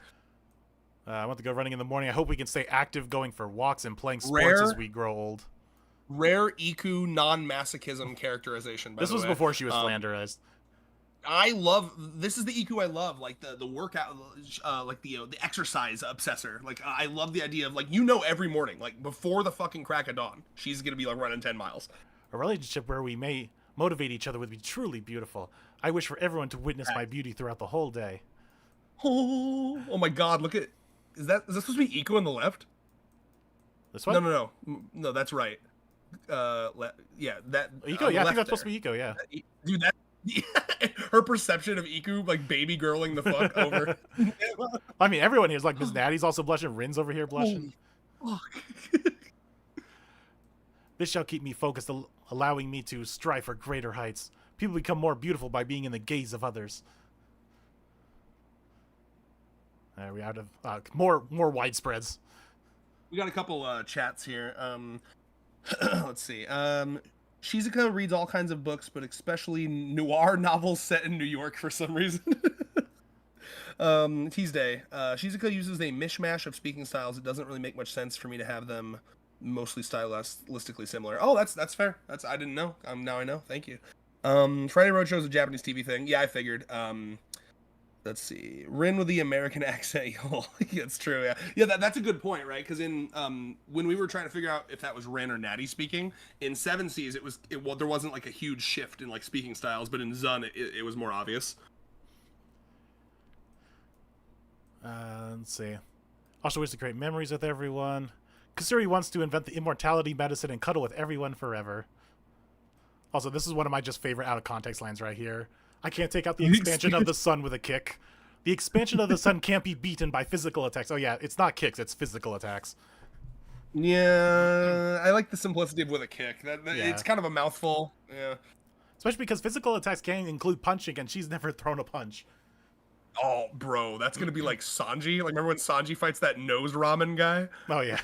I want to go running in the morning. I hope we can stay active, going for walks and playing sports Rare as we grow old. Iku non-masochism characterization. By This the was way. before she was flanderized. I love this is the Iku I love, like the workout, like the exercise obsessor. Like I love the idea of like every morning, like before the fucking crack of dawn, she's gonna be like running 10 miles. A relationship where we may motivate each other would be truly beautiful. I wish for everyone to witness my beauty throughout the whole day. Oh my God! Look at is that supposed to be Iku on the left? This one? No, that's right. Yeah, that Iko, yeah, I think that's supposed to be Iko, yeah. Dude, that her perception of Iku like baby girling the fuck over. I mean, everyone here is like Miss Natty's also blushing. Rin's over here blushing. Oh, This shall keep me focused, allowing me to strive for greater heights. People become more beautiful by being in the gaze of others. We out of more widespreads. We got a couple chats here. Let's see. Shizuka reads all kinds of books, but especially noir novels set in New York for some reason. Tuesday. Shizuka uses a mishmash of speaking styles. It doesn't really make much sense for me to have them mostly stylistically similar. Oh, that's fair. I didn't know. Now I know. Thank you. Friday Roadshow is a Japanese TV thing. Yeah, I figured. Let's see. Rin with the American accent. It's true. Yeah. That's a good point, right? Because in when we were trying to figure out if that was Rin or Natty speaking in Seven Seas, there wasn't like a huge shift in like speaking styles, but in Zun it was more obvious. Let's see. Also wish to create memories with everyone. Kasuri wants to invent the immortality medicine and cuddle with everyone forever. Also, this is one of my just favorite out of context lines right here. I can't take out the expansion of the sun with a kick. The expansion of the sun can't be beaten by physical attacks. Oh yeah, it's not kicks, it's physical attacks. Yeah, I like the simplicity of with a kick. Yeah. It's kind of a mouthful. Yeah. Especially because physical attacks can include punching, and she's never thrown a punch. Oh, bro, that's gonna be like Sanji. Like, remember when Sanji fights that nose ramen guy? Oh yeah.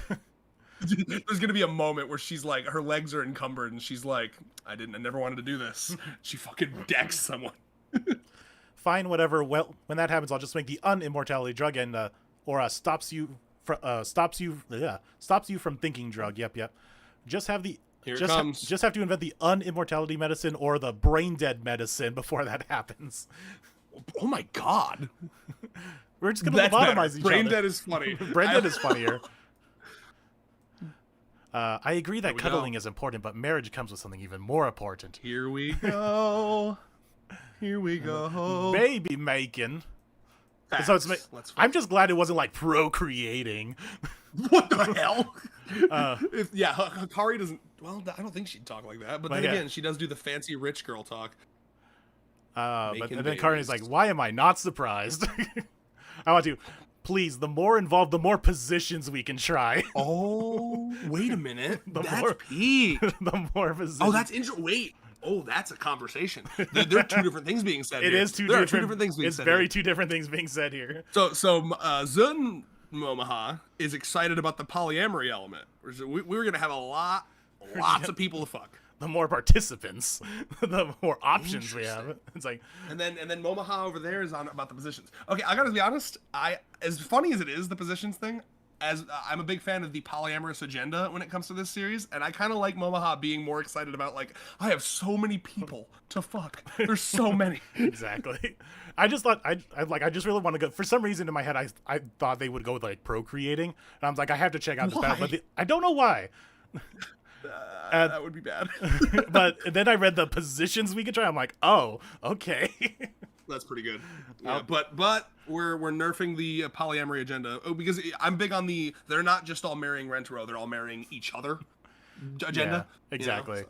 There's gonna be a moment where she's like, her legs are encumbered, and she's like, I never wanted to do this. She fucking decks someone. Fine, whatever. Well, when that happens, I'll just make the unimmortality drug and stops you from thinking drug. Yep. Just have the just have to invent the unimmortality medicine or the brain dead medicine before that happens. Oh my God. We're just gonna lobotomize each brain other. Dead is funny. Brain dead is funnier. I agree that cuddling is important, but marriage comes with something even more important. Here we go. Here we go. Baby making. Facts. So I'm just glad it wasn't like procreating. What the hell? Hikari doesn't. Well, I don't think she'd talk like that. But then again, she does do the fancy rich girl talk. But then Karin's like, why am I not surprised? I want to. Please, the more involved, the more positions we can try. Oh, wait a minute. That's peak. The more positions. Oh, that's interesting. Wait. Oh, that's a conversation. There are two different things being said here. It is two different things being said. It's very two different things being said here. So Zun Momaha is excited about the polyamory element. We were going to have lots of people to fuck. The more participants, the more options we have. It's like, and then Momaha over there is on about the positions. Okay, I gotta be honest. As funny as it is, the positions thing, as I'm a big fan of the polyamorous agenda when it comes to this series, and I kind of like Momaha being more excited about like, I have so many people to fuck. There's so many. Exactly. I just thought I just really want to go. For some reason in my head, I thought they would go with like procreating, and I was like, I have to check out this battle, but I don't know why. That would be bad. But then I read the positions we could try. I'm like, oh, okay. That's pretty good. Yeah, but we're nerfing the polyamory agenda because I'm big on they're not just all marrying Rentaro, they're all marrying each other agenda. Yeah, exactly.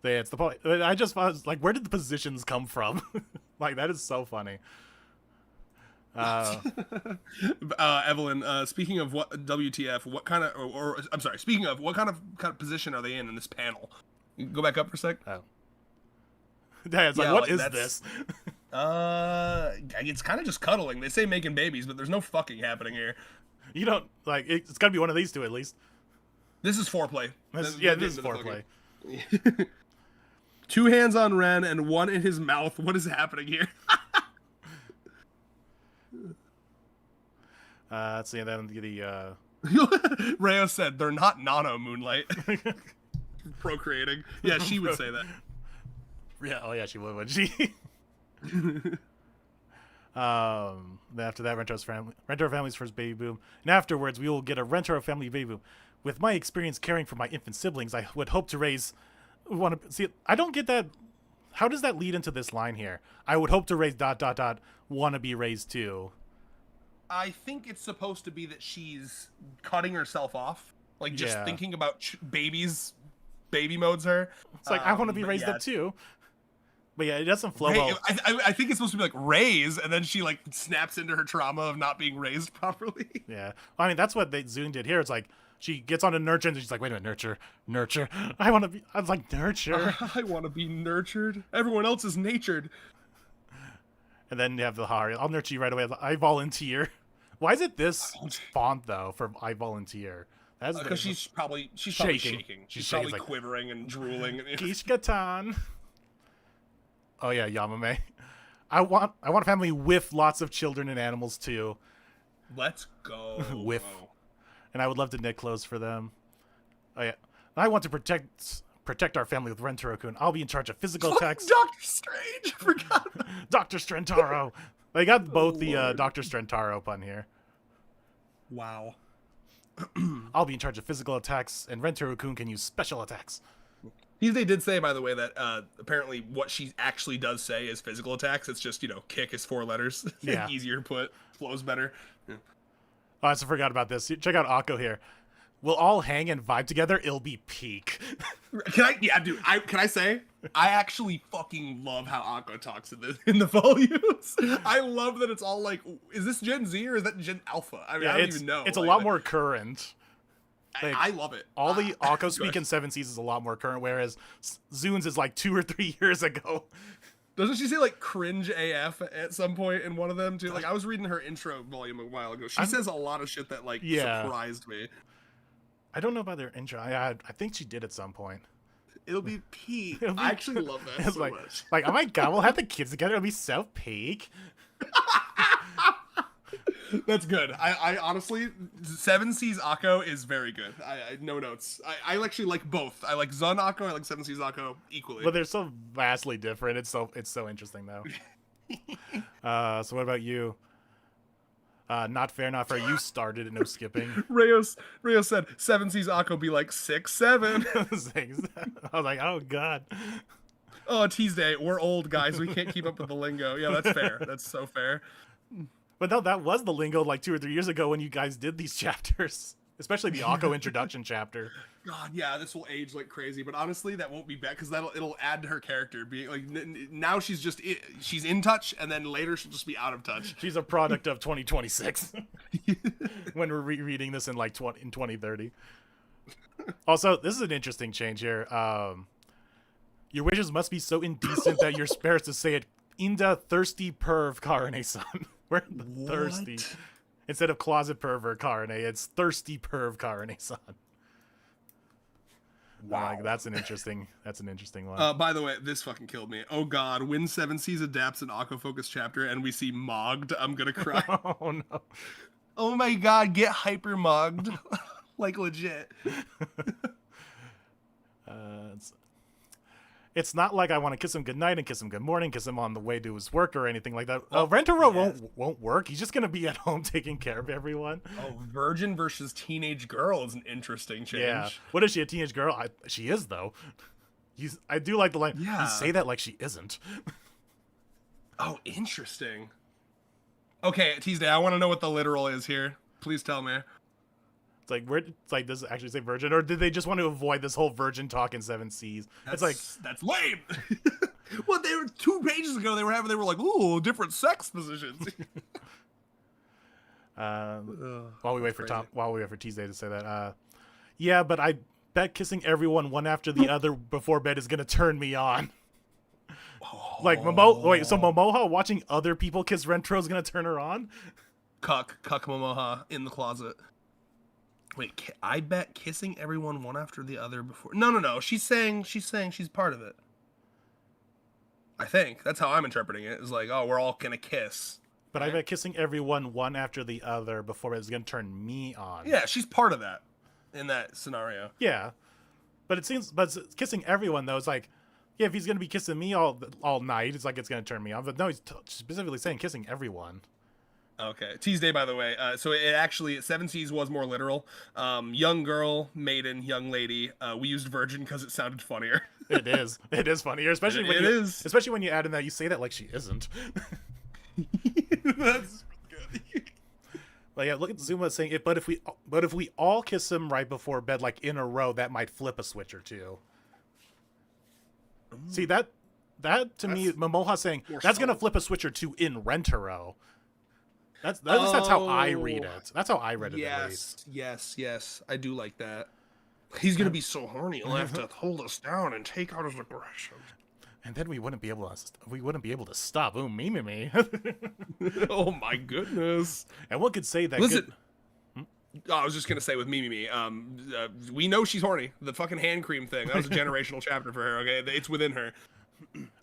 It's the I just was like, where did the positions come from? Like, that is so funny. Evelyn, speaking of what WTF, what kind of, or I'm sorry, speaking of what kind of position are they in this panel? Go back up for a sec. Oh. Yeah, it's like, what is this? It's kind of just cuddling. They say making babies, but there's no fucking happening here. You don't like. It's got to be one of these two at least. This is foreplay. This is foreplay. Two hands on Ren and one in his mouth. What is happening here? Let's see. And then the Rayo said they're not nano moonlight. Procreating. Yeah, she would say that. yeah. Oh yeah, she would, wouldn't she? Then after that, Rentaro family's first baby boom, and afterwards we will get a Rentaro family baby boom. With my experience caring for my infant siblings, I would hope to raise. Want to see? I don't get that. How does that lead into this line here? I would hope to raise ... Want to be raised too. I think it's supposed to be that she's cutting herself off, like just thinking about baby modes her. It's like I want to be raised up too. But yeah, it doesn't flow well. I think it's supposed to be like raise, and then she like snaps into her trauma of not being raised properly. Yeah, I mean that's what Zune did here. It's like she gets on to nurture, and she's like, "Wait a minute, nurture. I want to be." I was like, "Nurture. I want to be nurtured. Everyone else is natured." And then you have the Hari. I'll nurture you right away. I volunteer. Why is it this font though for I volunteer? That's because she's probably shaking. She's probably like, quivering and drooling. Kishkatan. Oh yeah, Yamame. I want a family with lots of children and animals too. Let's go. With. And I would love to knit clothes for them. Oh yeah. I want to protect our family with Rentaro-kun. I'll be in charge of physical attacks. Doctor Strange, I forgot. Dr. Strentaro. They got both the Dr. Strentaro pun here. Wow. I'll be in charge of physical attacks, and Rentaro-kun can use special attacks. They did say, by the way, that apparently what she actually does say is physical attacks. It's just, kick is 4 letters. Yeah. Easier to put. Flows better. Yeah. Oh, I forgot about this. Check out Akko here. We'll all hang and vibe together. It'll be peak. Can I say? I actually fucking love how Akko talks in the volumes. I love that it's all like, is this Gen Z or is that Gen Alpha? I mean, I don't even know. It's a lot more current. Like, I love it. All the Akko speak in 7 Seas is a lot more current, whereas Zune's is like 2 or 3 years ago. Doesn't she say like cringe AF at some point in one of them too? Like I was reading her intro volume a while ago. She says a lot of shit that like surprised me. I don't know about their intro. I think she did at some point. It'll be peak. I actually love that so much. Like, oh my god, we'll have the kids together. It'll be so peak. That's good. I honestly, 7 Seas Akko is very good. I no notes. I actually like both. I like Zun Akko. I like 7 Seas Akko equally. But they're so vastly different. It's so interesting though. So what about you? Not fair, not fair. You started it, no skipping. Rayo said 7 Seas Akko be like 6'7". I was like, oh god. Oh, Tuesday. We're old guys. We can't keep up with the lingo. Yeah, that's fair. That's so fair. But no, that was the lingo like 2 or 3 years ago when you guys did these chapters, especially the Akko introduction chapter. God, yeah, this will age like crazy. But honestly, that won't be bad because it'll add to her character. Being like now she's in touch, and then later she'll just be out of touch. She's a product of 2026 when we're rereading this in like 2030. Also, this is an interesting change here. Your wishes must be so indecent that you're spared to say it. Inda thirsty perv Karane-san. We're thirsty. Instead of closet pervert Karane, it's thirsty perv Karane-san. Wow, that's an interesting one. By the way, this fucking killed me. Oh god, when 7 Seas adapts an Akko focus chapter and we see Mogged, I'm gonna cry. Oh no. Oh my god, get hyper Mogged. Like legit. It's not like I want to kiss him goodnight and kiss him good morning, kiss him on the way to his work or anything like that. Rentaro won't work. He's just gonna be at home taking care of everyone. Oh, virgin versus teenage girl is an interesting change. Yeah. What is she, a teenage girl? She is though. I do like the line. Yeah. You say that like she isn't. Oh, interesting. Okay, Tuesday, I want to know what the literal is here. Please tell me. It's like, does it actually say virgin, or did they just want to avoid this whole virgin talk in 7 Seas? It's like that's lame. Well, they were 2 pages ago. They were like, ooh, different sex positions. While we wait for Tuesday to say that, yeah, but I bet kissing everyone one after the other before bed is gonna turn me on. Like so Momoha watching other people kiss Rentaro is gonna turn her on? Cuck Momoha in the closet. Wait, I bet kissing everyone one after the other before. No. She's saying she's part of it. I think that's how I'm interpreting it. It's like, oh, we're all gonna kiss. But I bet kissing everyone one after the other before it's gonna turn me on. Yeah, she's part of that in that scenario. Yeah, but kissing everyone though. It's like, yeah, if he's gonna be kissing me all night, it's like it's gonna turn me on. But no, he's specifically saying kissing everyone. Okay, Tuesday, by the way. So it actually, Seven Seas was more literal. Young girl, maiden, young lady. We used virgin because it sounded funnier. It is. It is funnier, especially when especially when you add in that you say that like she isn't. That's good. Like, yeah, look at Zuma saying it. But if we all kiss him right before bed, like in a row, that might flip a switch or two. See that to me, Momoha saying that's gonna flip a switch or two in Rentaro. That's how I read it. That's how I read it. Yes. I do like that. He's gonna be so horny, he'll have to hold us down and take out his aggression. And then we wouldn't be able to stop. Ooh, me. Oh my goodness. And one could say that. Listen, I was just gonna say with me. We know she's horny. The fucking hand cream thing. That was a generational chapter for her. Okay, it's within her.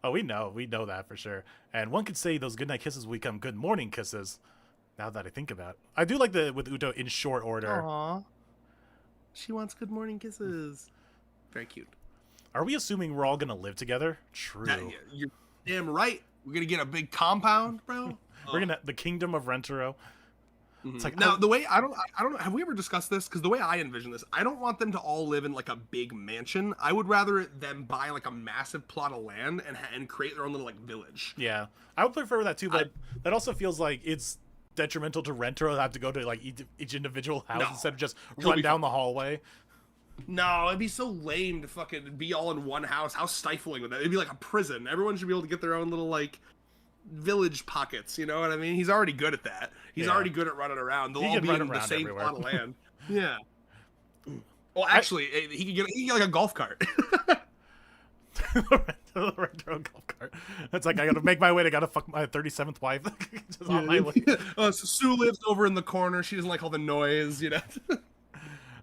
Oh, we know that for sure. And one could say those goodnight kisses become good morning kisses. Now that I think about it, I do like with Uto in short order. Aww. She wants good morning kisses. Very cute. Are we assuming we're all gonna live together? True. You're damn right. We're gonna get a big compound, bro. We're gonna the kingdom of Rentaro. It's like now the way I don't know. Have we ever discussed this? Because the way I envision this, I don't want them to all live in like a big mansion. I would rather them buy like a massive plot of land and create their own little like village. Yeah, I would prefer that too, but that also feels like it's detrimental to Rentaro to have to go to like each individual house instead of just run down the hallway. No, it'd be so lame to fucking be all in one house. How stifling would that? It'd be like a prison. Everyone should be able to get their own little like village pockets. You know what I mean? He's already good at that. He's already good at running around. They'll all be in the same plot of land. Yeah. Well, actually, he could get like a golf cart. The Rentaro golf cart. It's like I gotta make my way. I gotta fuck my 37th wife. Just on my way. So Sue lives over in the corner. She doesn't like all the noise. You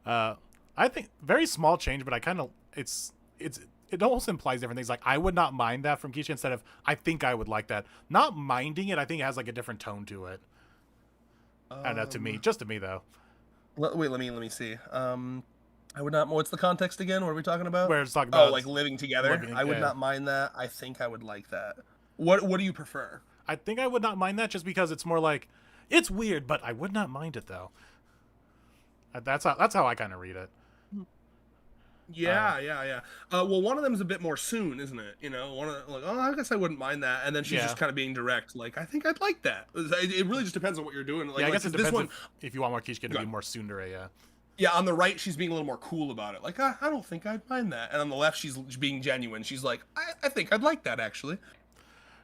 know. I think very small change, but I kind of it almost implies different things. Like I would not mind that from Keisha instead of I think I would like that. Not minding it, I think it has like a different tone to it. I don't know, to me, just to me though. Wait, let me see. I would not. What's the context again? What are we talking about? Where it's talking about like living together. I would not mind that. I think I would like that. What do you prefer? I think I would not mind that just because it's more like it's weird, but I would not mind it though. That's how I kind of read it. Yeah. Well, one of them is a bit more soon, isn't it? You know, I guess I wouldn't mind that, and then she's just kind of being direct, like, I think I'd like that. It really just depends on what you're doing. Like, I guess it depends this one, if you want more Kishka to be more tsundere, yeah. Yeah, on the right, she's being a little more cool about it. Like, I don't think I'd mind that. And on the left, she's being genuine. She's like, I think I'd like that, actually.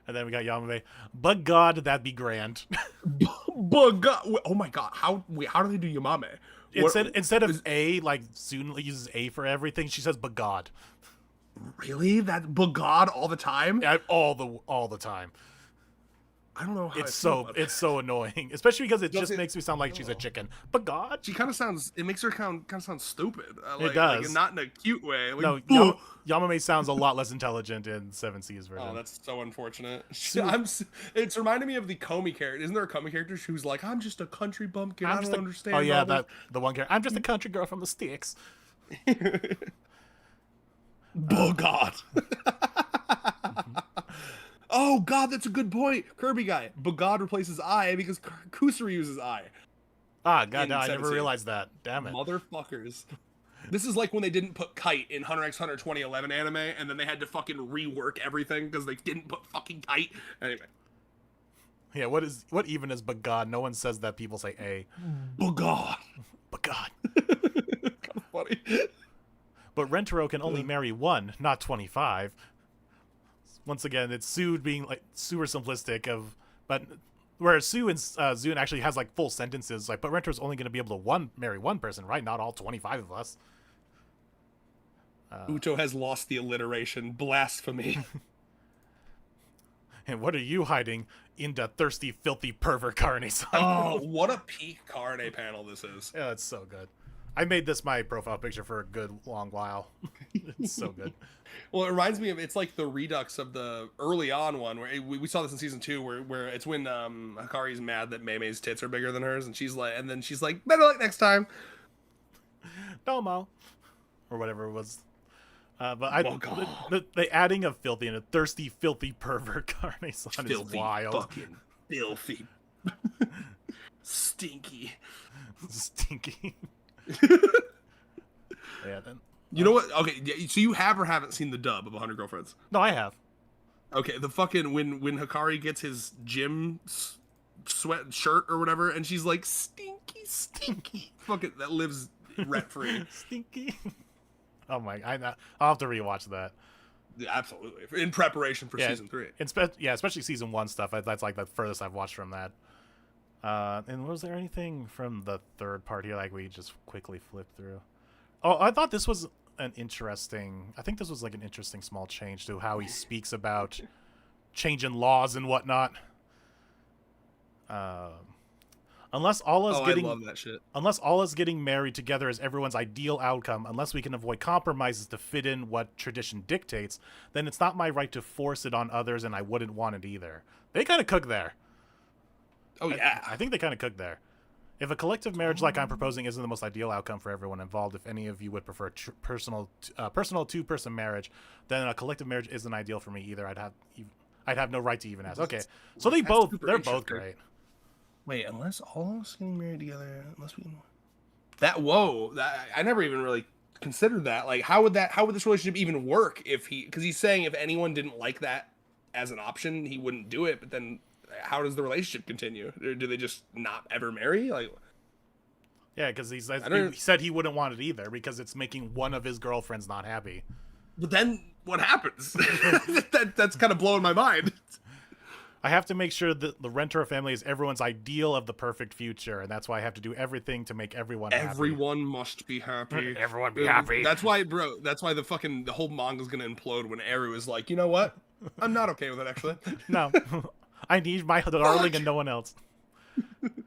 And then we got Yamame. But God, that'd be grand. But God, oh my God, how do they do Yamame? Instead of A, like Soon uses A for everything, she says "but God." Really? That "but God" all the time? All the time. I don't know how it's so annoying, especially because it just makes me sound like she's a chicken. But God, she kind of sounds. It makes her kind of sound stupid. It does, like, not in a cute way. Like, no, Yamame sounds a lot less intelligent in Seven Seas version. Oh, that's so unfortunate. It's reminding me of the Comey character. Isn't there a Comey character who's like, "I'm just a country bumpkin. I don't understand." Oh yeah, the one character. I'm just a country girl from the sticks. Oh God. Oh God, that's a good point. Kirby guy. But God replaces I because Kusari uses I. Ah, God, no, I never realized that. Damn it. Motherfuckers. This is like when they didn't put Kite in Hunter x Hunter 2011 anime, and then they had to fucking rework everything because they didn't put fucking Kite. Anyway. Yeah, what even is but God? No one says that. People say A. But God. But God. Kind of funny. But Rentaro can only marry one, not 25. Once again, it's Sue being like super simplistic but whereas Sue and Zune actually has like full sentences, like, but Rentaro's only going to be able to marry one person, right? Not all 25 of us. Uto has lost the alliteration. Blasphemy. And what are you hiding into thirsty, filthy pervert Carne? Oh, what a peak Carne panel this is. Yeah, it's so good. I made this my profile picture for a good long while. It's so good. Well, it reminds me of, it's like the redux of the early on one where we saw this in season 2 where it's when Hikari's mad that Mei's tits are bigger than hers, and then she's like, better luck next time. Domo, or whatever it was. But the adding of filthy and a thirsty, filthy pervert Carne-san is wild. Fucking filthy. Stinky. Stinky. Yeah, then. You know what? Okay, so you have or haven't seen the dub of 100 Girlfriends? No, I have. Okay, the fucking when Hikari gets his gym sweat shirt or whatever, and she's like, stinky, stinky. Fuck it, that lives rent free. Stinky. Oh my! I'll have to rewatch that. Yeah, absolutely, in preparation for season 3. Especially season 1 stuff. That's like the furthest I've watched from that. And was there anything from the third part here like we just quickly flipped through? Oh, I thought this was an interesting. I think this was like an interesting small change to how he speaks about changing laws and whatnot. Unless all us I love that shit. Unless all us getting married together is everyone's ideal outcome, unless we can avoid compromises to fit in what tradition dictates, then it's not my right to force it on others, and I wouldn't want it either. They kind of cook there. Oh yeah, I think they kind of cook there. If a collective marriage like I'm proposing isn't the most ideal outcome for everyone involved, if any of you would prefer personal two-person marriage, then a collective marriage isn't ideal for me either. I'd have no right to even ask. Okay, so they're both great. Wait, unless all of us getting married together, unless we I never even really considered that. Like, how would this relationship even work because he's saying if anyone didn't like that as an option, he wouldn't do it. But then, how does the relationship continue? Or do they just not ever marry? Like, yeah, because he said he wouldn't want it either because it's making one of his girlfriends not happy. But then what happens? That's kind of blowing my mind. I have to make sure that the Rentaro family is everyone's ideal of the perfect future, and that's why I have to do everything to make everyone happy. Everyone must be happy. Everyone be happy. That's why, bro. That's why the whole manga's gonna implode when Eru is like, you know what? I'm not okay with it, actually. No. I need my darling and no one else. Let's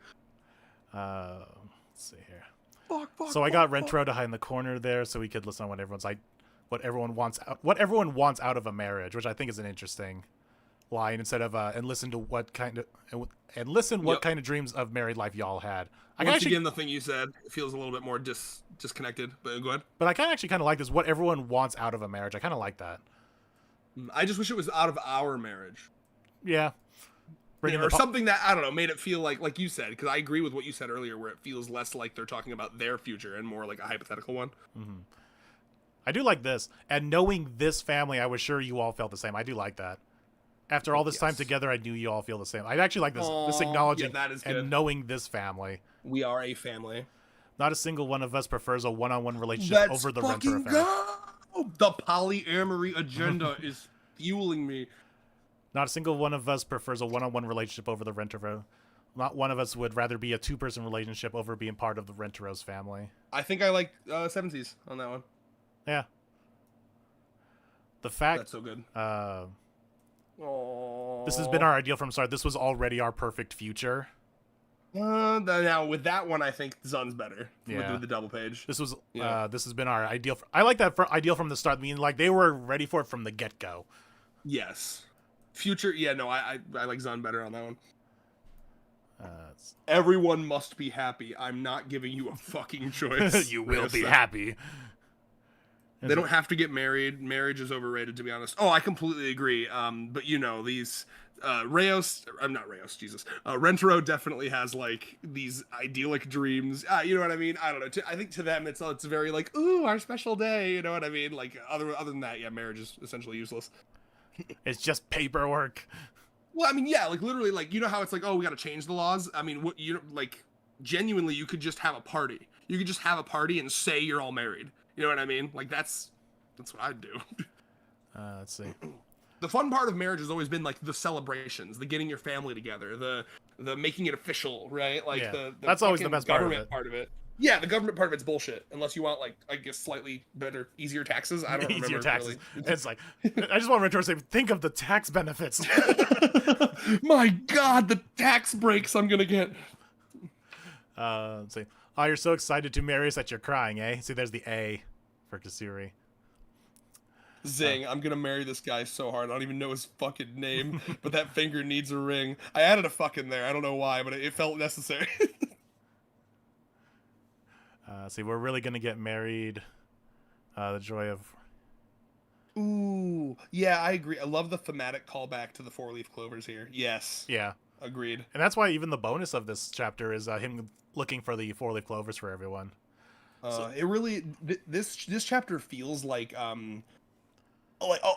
see here. So I got Rentaro to hide in the corner there, so we could listen on what everyone wants out of a marriage, which I think is an interesting line. Instead of and listen to what kind of dreams of married life y'all had. Again, the thing you said feels a little bit more disconnected. But go ahead. But I actually kind of like this. What everyone wants out of a marriage. I kind of like that. I just wish it was out of our marriage. Yeah. Or something that, I don't know, made it feel like you said, because I agree with what you said earlier, where it feels less like they're talking about their future and more like a hypothetical one. Mm-hmm. I do like this. And knowing this family, I was sure you all felt the same. I do like that. After all this time together, I knew you all feel the same. I actually like this acknowledging that is good. And knowing this family. We are a family. Not a single one of us prefers a one-on-one relationship over the Rentaro family. The polyamory agenda is fueling me. Not a single one of us prefers a one-on-one relationship over the Rentaro. Not one of us would rather be a two-person relationship over being part of the Rentaro's family. I think I like 70s on that one. Yeah. The fact... That's so good. This has been our ideal from the start. This was already our perfect future. Now, with that one, I think Zun's better. Yeah. With the double page. This has been our ideal. I like that ideal from the start. I mean, like, they were ready for it from the get-go. Yes. Future, yeah, no, I like Zun better on that one. It's Everyone must be happy. I'm not giving you a fucking choice. You will be happy. They don't have to get married. Marriage is overrated, to be honest. Oh, I completely agree. But you know, these Rentaro definitely has like these idyllic dreams. You know what I mean? I don't know. I think to them, it's very like, ooh, our special day. You know what I mean? Like other than that, yeah, marriage is essentially useless. It's just paperwork. Well, I mean, yeah, like literally, like you know how it's like, oh, we got to change the laws. I mean, what you like, genuinely, you could just have a party. You could just have a party and say you're all married. You know what I mean? Like that's what I'd do. Let's see. The fun part of marriage has always been like the celebrations, the getting your family together, the making it official, right? Like the that's always the best government part of it. Yeah, the government part of it's bullshit. Unless you want like, I guess, slightly better, easier taxes. I don't remember. Easier taxes. Really. It's like, I just want Rentaro to say, think of the tax benefits. My God, the tax breaks I'm gonna get. Let's see. Oh, you're so excited to marry us that you're crying, eh? See, there's the A for Kasuri. Zing, I'm gonna marry this guy so hard. I don't even know his fucking name, but that finger needs a ring. I added a fuck in there. I don't know why, but it felt necessary. See, we're really gonna get married. The joy of... Ooh, yeah, I agree. I love the thematic callback to the four-leaf clovers here. Yes. Yeah. Agreed. And that's why even the bonus of this chapter is him looking for the four-leaf clovers for everyone. It really... This chapter feels like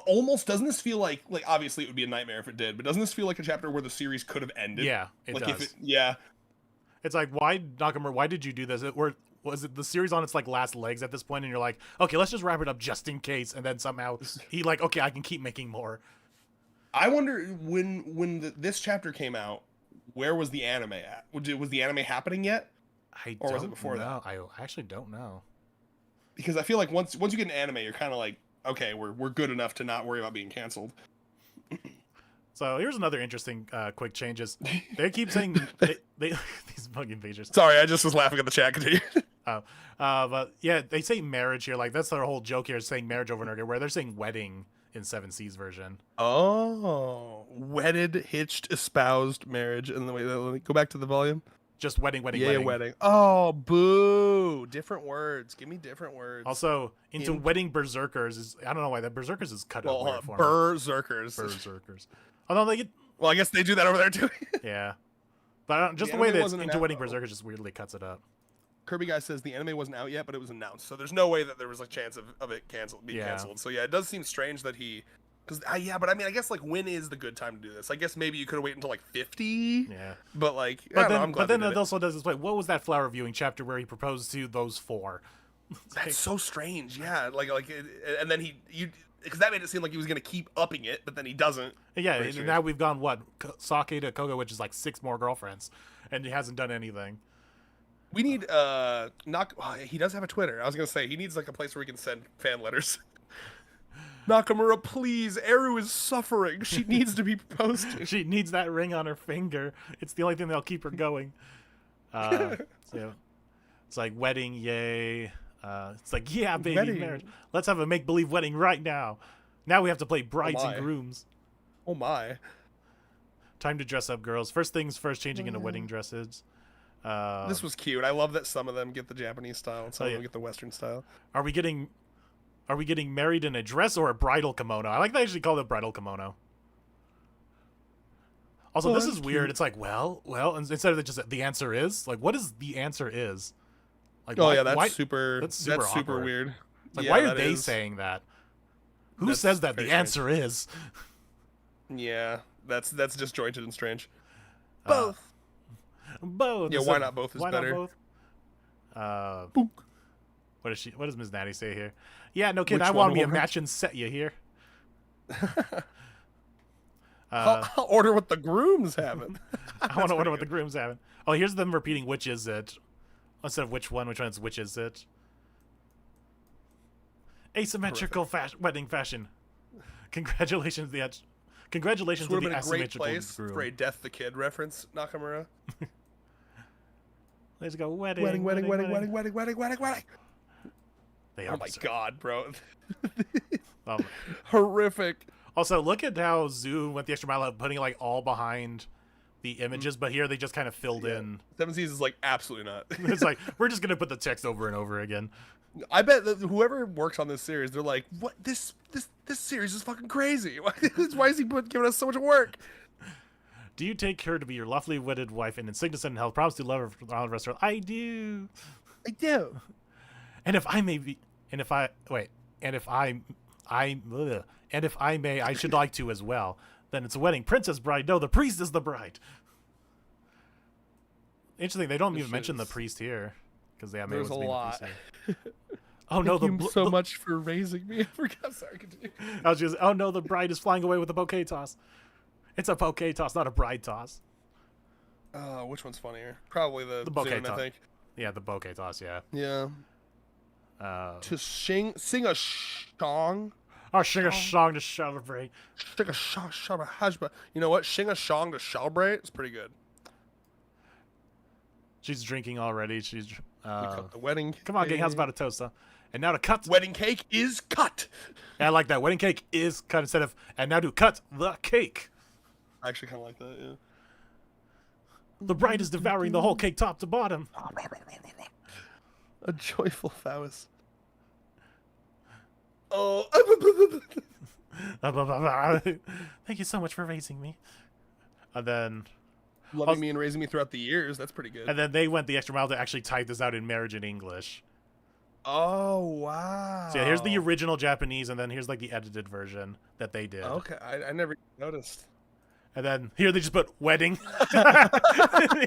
almost, doesn't this feel like obviously it would be a nightmare if it did, but doesn't this feel like a chapter where the series could have ended? Yeah, it does. Yeah. It's like, why, Nakamura, why did you do this? Was it the series on its like last legs at this point, and you're like, okay, let's just wrap it up just in case, and then somehow he like, okay, I can keep making more. I wonder when this chapter came out, where was the anime at? Was the anime happening yet? Or was it before that? I actually don't know. Because I feel like once you get an anime, you're kind of like, okay, we're good enough to not worry about being canceled. So here's another interesting quick changes. They keep saying they these fucking pages. Sorry, I just was laughing at the chat. Continue. But yeah, they say marriage here. Like that's their whole joke here, is saying marriage over and over again, where they're saying wedding in 7C's version. Oh, wedded, hitched, espoused, marriage. And let me go back to the volume. Just wedding. Yeah, wedding. Oh, boo! Different words. Give me different words. Also, into wedding berserkers is, I don't know why that berserkers is cut up weird for me. Berserkers. Although they get. Well, I guess they do that over there too. Yeah, but just the way that into wedding berserkers just weirdly cuts it up. Kirby guy says the anime wasn't out yet, but it was announced, so there's no way that there was a chance of it being canceled. So yeah, it does seem strange that he. Because but I mean, I guess like when is the good time to do this? I guess maybe you could have waited until like 50. Yeah. But like, but then it also does this. Wait, what was that flower viewing chapter where he proposed to those four? That's so strange. Yeah, and then because that made it seem like he was gonna keep upping it, but then he doesn't. Yeah, and now we've gone what Sake to Koga, which is like 6 more girlfriends, and he hasn't done anything. We need he does have a Twitter. I was gonna say he needs like a place where we can send fan letters. Nakamura, please. Eru is suffering. She needs to be proposed to. She needs that ring on her finger. It's the only thing that'll keep her going. So it's like wedding, yay. It's like, yeah, baby, wedding. Marriage. Let's have a make-believe wedding right now. Now we have to play brides and grooms. Oh my. Time to dress up, girls. First things first, changing into wedding dresses. This was cute. I love that some of them get the Japanese style and some of them get the Western style. Are we getting married in a dress or a bridal kimono? I like they actually call it bridal kimono. Also, this is weird. Cute. It's like, well, and instead of just the answer is, like, what is the answer is? Like, that's super weird. Like, why are they saying that? Who says that the answer is? Yeah, that's disjointed and strange. Both. Yeah, why not both is better. Not both? What does Ms. Natty say here? Yeah, no kid, I want me a matching set, you hear? I'll order what the groom's having. I want to order what the groom's having. Oh, here's them repeating which is it. Instead of which one is which is it. Asymmetrical wedding fashion. Congratulations to the asymmetrical been a great place groom. For a Death the Kid reference, Nakamura. Let's go wedding. They oh my god, bro. Oh. Horrific. Also, look at how Zoom went the extra mile of putting like all behind the images, but here they just kind of filled in. 7Cs is like absolutely not. It's like we're just gonna put the text over and over again. I bet that whoever works on this series, they're like, "What? This series is fucking crazy. Why is he giving us so much work?" Do you take her to be your lawfully wedded wife and in sickness and in health, promise to love her for all the rest of her life? I do. And if I may, I should like to as well. Then it's a wedding. Princess bride. No, the priest is the bride. Interesting. They don't even mention the priest here because they have there's a lot. Oh no! Thank you so much for raising me. I forgot. Sorry, continue. I was just. Oh no! The bride is flying away with a bouquet toss. It's a bouquet toss, not a bride toss. Which one's funnier? Probably the bouquet toss. I think. Yeah, the bouquet toss. Yeah. Yeah. To sing a song. Oh, sing a song to celebrate. Sing a song to celebrate. You know what? Sing a song to celebrate. It's pretty good. She's drinking already. She's We cut the wedding cake. Come on, gang, how's about a toast, huh? And now to cut. Wedding cake is cut. Yeah, I like that. Wedding cake is cut instead of, and now to cut the cake. I actually kind of like that, yeah. The bride is devouring the whole cake top to bottom. A joyful phallus. Oh. Thank you so much for raising me. And then... Loving me and raising me throughout the years. That's pretty good. And then they went the extra mile to actually type this out in marriage in English. Oh, wow. So yeah, here's the original Japanese, and then here's like the edited version that they did. Okay, I never noticed. And then here they just put wedding.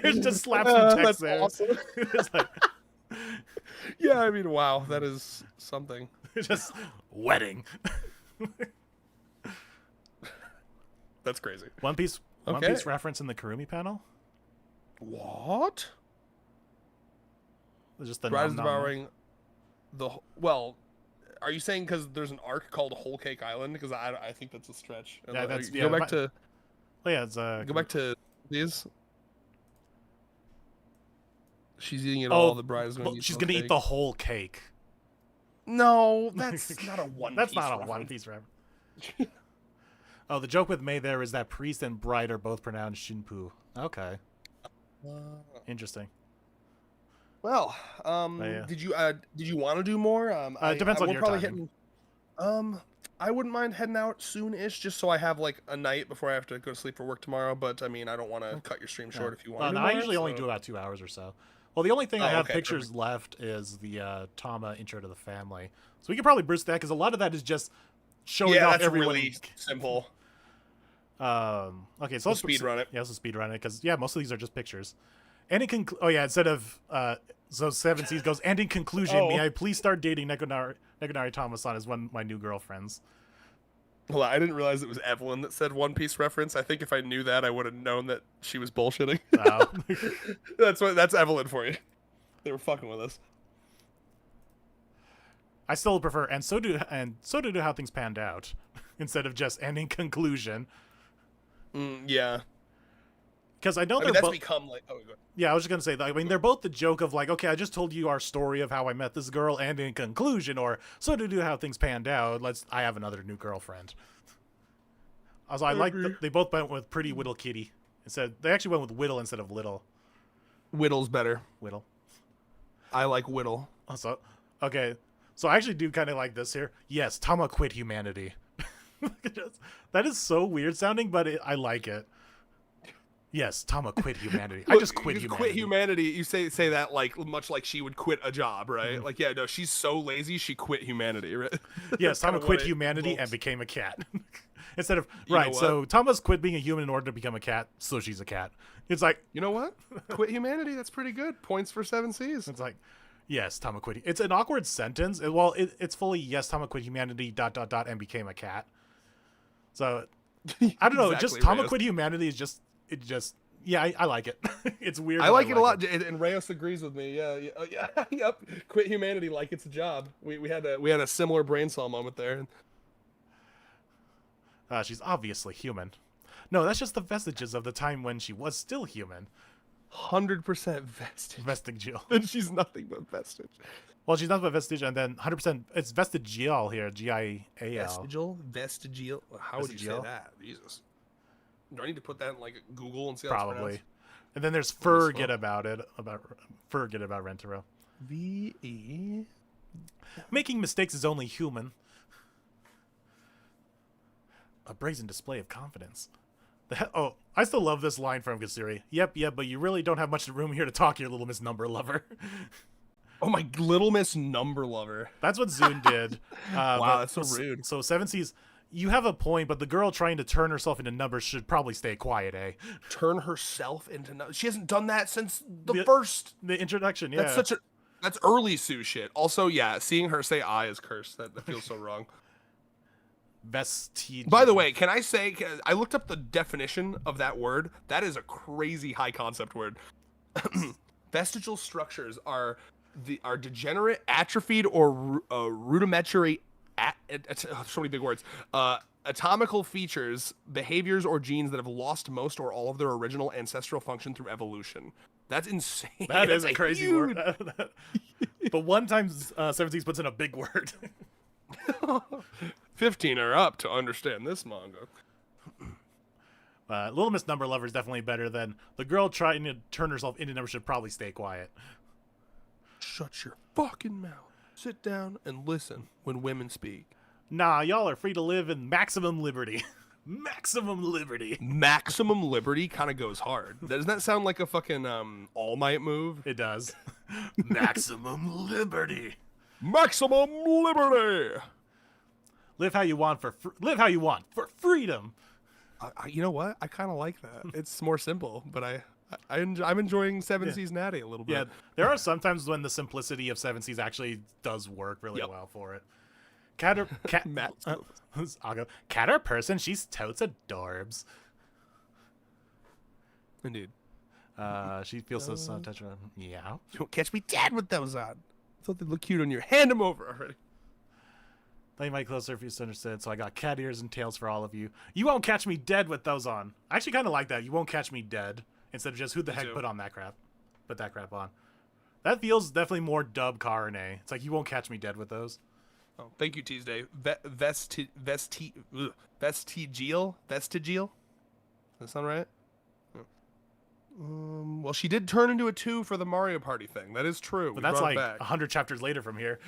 Here's just slap some text that's there. Awesome. It's like, yeah, I mean, wow, that is something. just wedding. That's crazy. One Piece Okay. reference in the Kurumi panel. What? Just the Bride is nom-nom. devouring the... Well, are you saying because there's an arc called Whole Cake Island? Because I think that's a stretch. Yeah, that's... Go back to... Oh, yeah, it's... Go back to these. She's eating it all. The bride is going to eat she's going to eat the whole cake. No, that's not a One Piece That's not a reference. One Piece reference. Oh, the joke with May there is that priest and bride are both pronounced Shinpu. Okay. Interesting. Well, yeah. did you want to do more? It depends on we're your probably time. Hitting, I wouldn't mind heading out soon-ish, just so I have like a night before I have to go to sleep for work tomorrow. But I mean, I don't want to cut your stream short if you want. No, I usually only do about 2 hours or so. Well, the only thing I have okay, pictures left is the Tama intro to the family, so we could probably boost that because a lot of that is just showing off that's everyone. really simple. Okay, so let's speed run it. Yeah, let's speed run it because most of these are just pictures. And in instead of so Seven Seas goes, and in conclusion, may I please start dating Nekonari Tama-san as one of my new girlfriends. Well, I didn't realize it was Evelyn that said One Piece reference. I think if I knew that, I would have known that she was bullshitting. That's Evelyn for you. They were fucking with us. I still prefer and so do how things panned out instead of just and in conclusion. Yeah. Because I know that's become like. Oh, go ahead. Yeah, I was just gonna say that. I mean, they're both the joke of like, okay, I just told you our story of how I met this girl, and in conclusion, or so to do how things panned out. I have another new girlfriend. Also, I like they both went with Pretty Whittle Kitty instead. They actually went with Whittle instead of Little. Whittle's better. Whittle. I like Whittle. Also, okay, so I actually do kind of like this here. Yes, Tama quit humanity. That is so weird sounding, but I like it. Yes, Tama quit humanity. I just quit humanity. Quit humanity. You say that like much like she would quit a job, right? Mm-hmm. Like, yeah, no, she's so lazy she quit humanity, right? Yes, Tama quit humanity and became a cat. Instead of know so Tama's quit being a human in order to become a cat, so she's a cat. It's like, you know what? Quit humanity. That's pretty good. Points for 7 Cs. It's like, yes, Tama quit. It's an awkward sentence. It's fully yes, Tama quit humanity ... and became a cat. So I don't know. Exactly, just Tama Reyes. quit humanity is just yeah, I like it. It's weird. I like it a lot, and Reyes agrees with me. Yeah, yep. Quit humanity like it's a job. We had a similar brain cell moment there. She's obviously human. No, that's just the vestiges of the time when she was still human. 100% vestige. Vestigial. And she's nothing but vestige. Well, she's nothing but vestige, and then 100% it's vestigial here. Gial. Vestigial. How would you say Vestigial? that? Jesus. Do I need to put that in like Google and see how Probably. it's pronounced? And then there's forget about Rentaro. V-E. Making mistakes is only human. A brazen display of confidence. I still love this line from Kasuri. Yep, but you really don't have much room here to talk here, Little Miss Number Lover. Oh, my Little Miss Number Lover. That's what Zune did. Wow, that's so rude. So Seven Seas, you have a point, but the girl trying to turn herself into numbers should probably stay quiet, eh? Turn herself into numbers? She hasn't done that since the introduction, yeah. That's early Sue shit. Also, yeah, seeing her say I is cursed. That feels so wrong. Vestige. By the way, can I say, I looked up the definition of that word. That is a crazy high concept word. Vestigial structures are degenerate, atrophied, or rudimentary. So many big words. Atomical features, behaviors, or genes that have lost most or all of their original ancestral function through evolution. That's insane. That is That's a crazy huge... word. But one time 17 puts in a big word. 15 are up to understand this manga. Little Miss Number Lover is definitely better than the girl trying to turn herself into number should probably stay quiet. Shut your fucking mouth. Sit down and listen when women speak. Nah, y'all are free to live in maximum liberty. Maximum liberty. Maximum liberty kind of goes hard. Doesn't that sound like a fucking All Might move? It does. Maximum liberty. Maximum liberty. Live how you want for freedom. You know what? I kind of like that. It's more simple, but I'm enjoying Seven Seas Natty a little bit. Yeah, there are sometimes when the simplicity of Seven Seas actually does work really well for it. Cat I'll go. Cat or person, she's totes adorbs. Indeed. She feels so touched. Yeah. You won't catch me dead with those on. I thought they'd look cute on you. Hand them over already. Lay my closer if you understood. So I got cat ears and tails for all of you. You won't catch me dead with those on. I actually kind of like that. You won't catch me dead instead of just who the heck put on that crap. Put that crap on. That feels definitely more dub Karane. It's like you won't catch me dead with those. Oh, thank you, Tuesday. Vestigial? Does that sound right? Well, she did turn into a 2 for the Mario Party thing. That is true. But that's like 100 chapters later from here.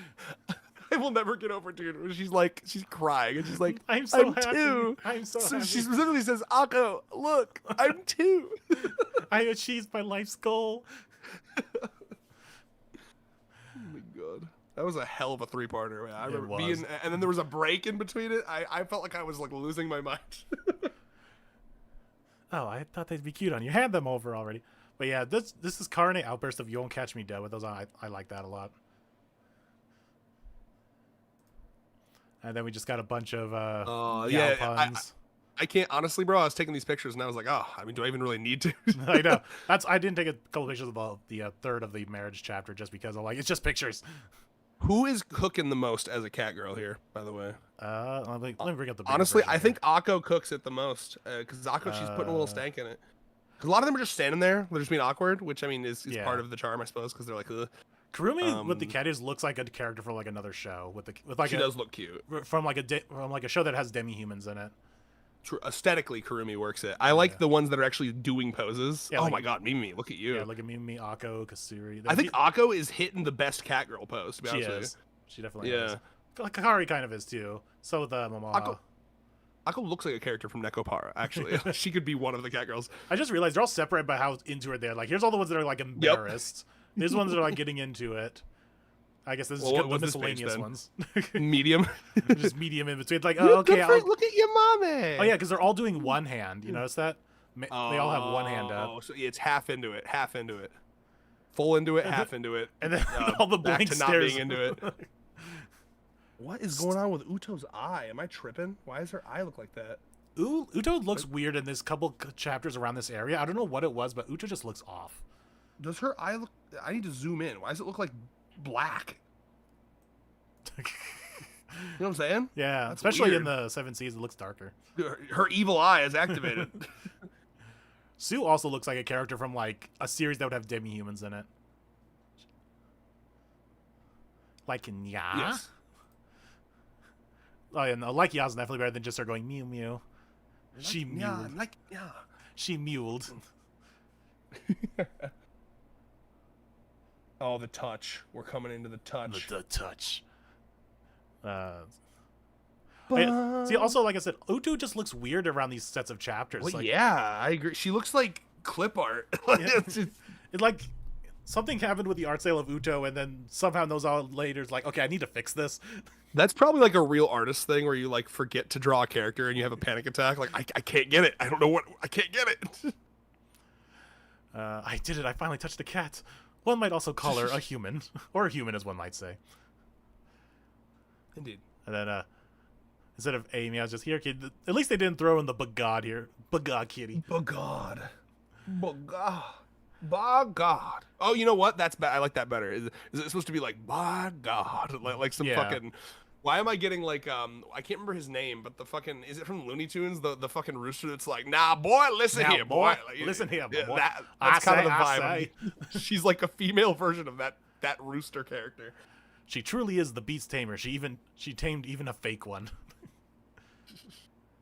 I will never get over, dude. She's crying, and she's like, I'm so happy. 2. I'm so happy. She specifically says, Akko, look, I'm 2. I achieved my life's goal. Oh my god. That was a hell of a 3-parter. Man. I remember being, and then there was a break in between it. I felt like I was like losing my mind. Oh, I thought they'd be cute on you. Hand them over already. But yeah, this is Karane outburst of you won't catch me dead with those on. I like that a lot. And then we just got a bunch of puns. I can't honestly, bro. I was taking these pictures and I was like, oh, I mean, do I even really need to? I know. I didn't take a couple pictures of the third of the marriage chapter just because I'm like, it's just pictures. Who is cooking the most as a cat girl here, by the way? Let me bring up the honestly, I think Akko cooks it the most because Akko, she's putting a little stank in it. Because a lot of them are just standing there, they're just being awkward, which I mean is part of the charm, I suppose, because they're like, ugh. Kurumi with the cat ears looks like a character from like another show with like she does look cute from like a show that has demi-humans in it. True. Aesthetically, Kurumi works it. I like the ones that are actually doing poses. Yeah, my god, Mimi, look at you. Yeah, look at Mimi, Akko, Kasuri. I think Akko is hitting the best cat girl pose. To be honest with you. She definitely is. Kakari kind of is too. So with Mama. Akko looks like a character from Nekopara. Actually, she could be one of the cat girls. I just realized they're all separated by how into it they're. Like, here's all the ones that are like embarrassed. These ones that are like getting into it. I guess this is the miscellaneous ones. Medium. Just medium in between. Like, oh, okay. Look at your mommy. Oh yeah, because they're all doing one hand. You notice that? They all have one hand up. Oh, so it's half into it, full into it, half into it, and then all the blank back to stares. not being into it. What is going on with Uto's eye? Am I tripping? Why does her eye look like that? Uto looks weird in this couple chapters around this area. I don't know what it was, but Uto just looks off. Does her eye look... I need to zoom in. Why does it look like black? You know what I'm saying? Yeah, that's especially weird. in the 7 Seas, it looks darker. Her evil eye is activated. Sue also looks like a character from like a series that would have demi-humans in it. Like in Ya? Yes. Oh yeah, no, like Ya's definitely better than just her going mew mew. She like, mewed. Like, yeah. She mewled. Oh, the touch. We're coming into the touch. The touch. See, also, like I said, Uto just looks weird around these sets of chapters. Well, like, yeah, I agree. She looks like clip art. It's like something happened with the art style of Uto, and then somehow knows out later is like, okay, I need to fix this. That's probably like a real artist thing where you like forget to draw a character and you have a panic attack. Like, I can't get it. I don't know what. I can't get it. I did it. I finally touched a cat. One might also call her a human, or a human, as one might say. Indeed. And then instead of Amy, I was just here, kid. At least they didn't throw in the bagad here. Bagad kitty. Bagad. Bagad. Oh, you know what? That's I like that better. Is it supposed to be like, by God, like some fucking Why am I getting like I can't remember his name, but the fucking is it from Looney Tunes? The fucking rooster that's like, nah, boy, listen Now, here, boy. Like, listen here, yeah, boy. that's kind of the I vibe. say. She's like a female version of that rooster character. She truly is the beast tamer. She tamed even a fake one.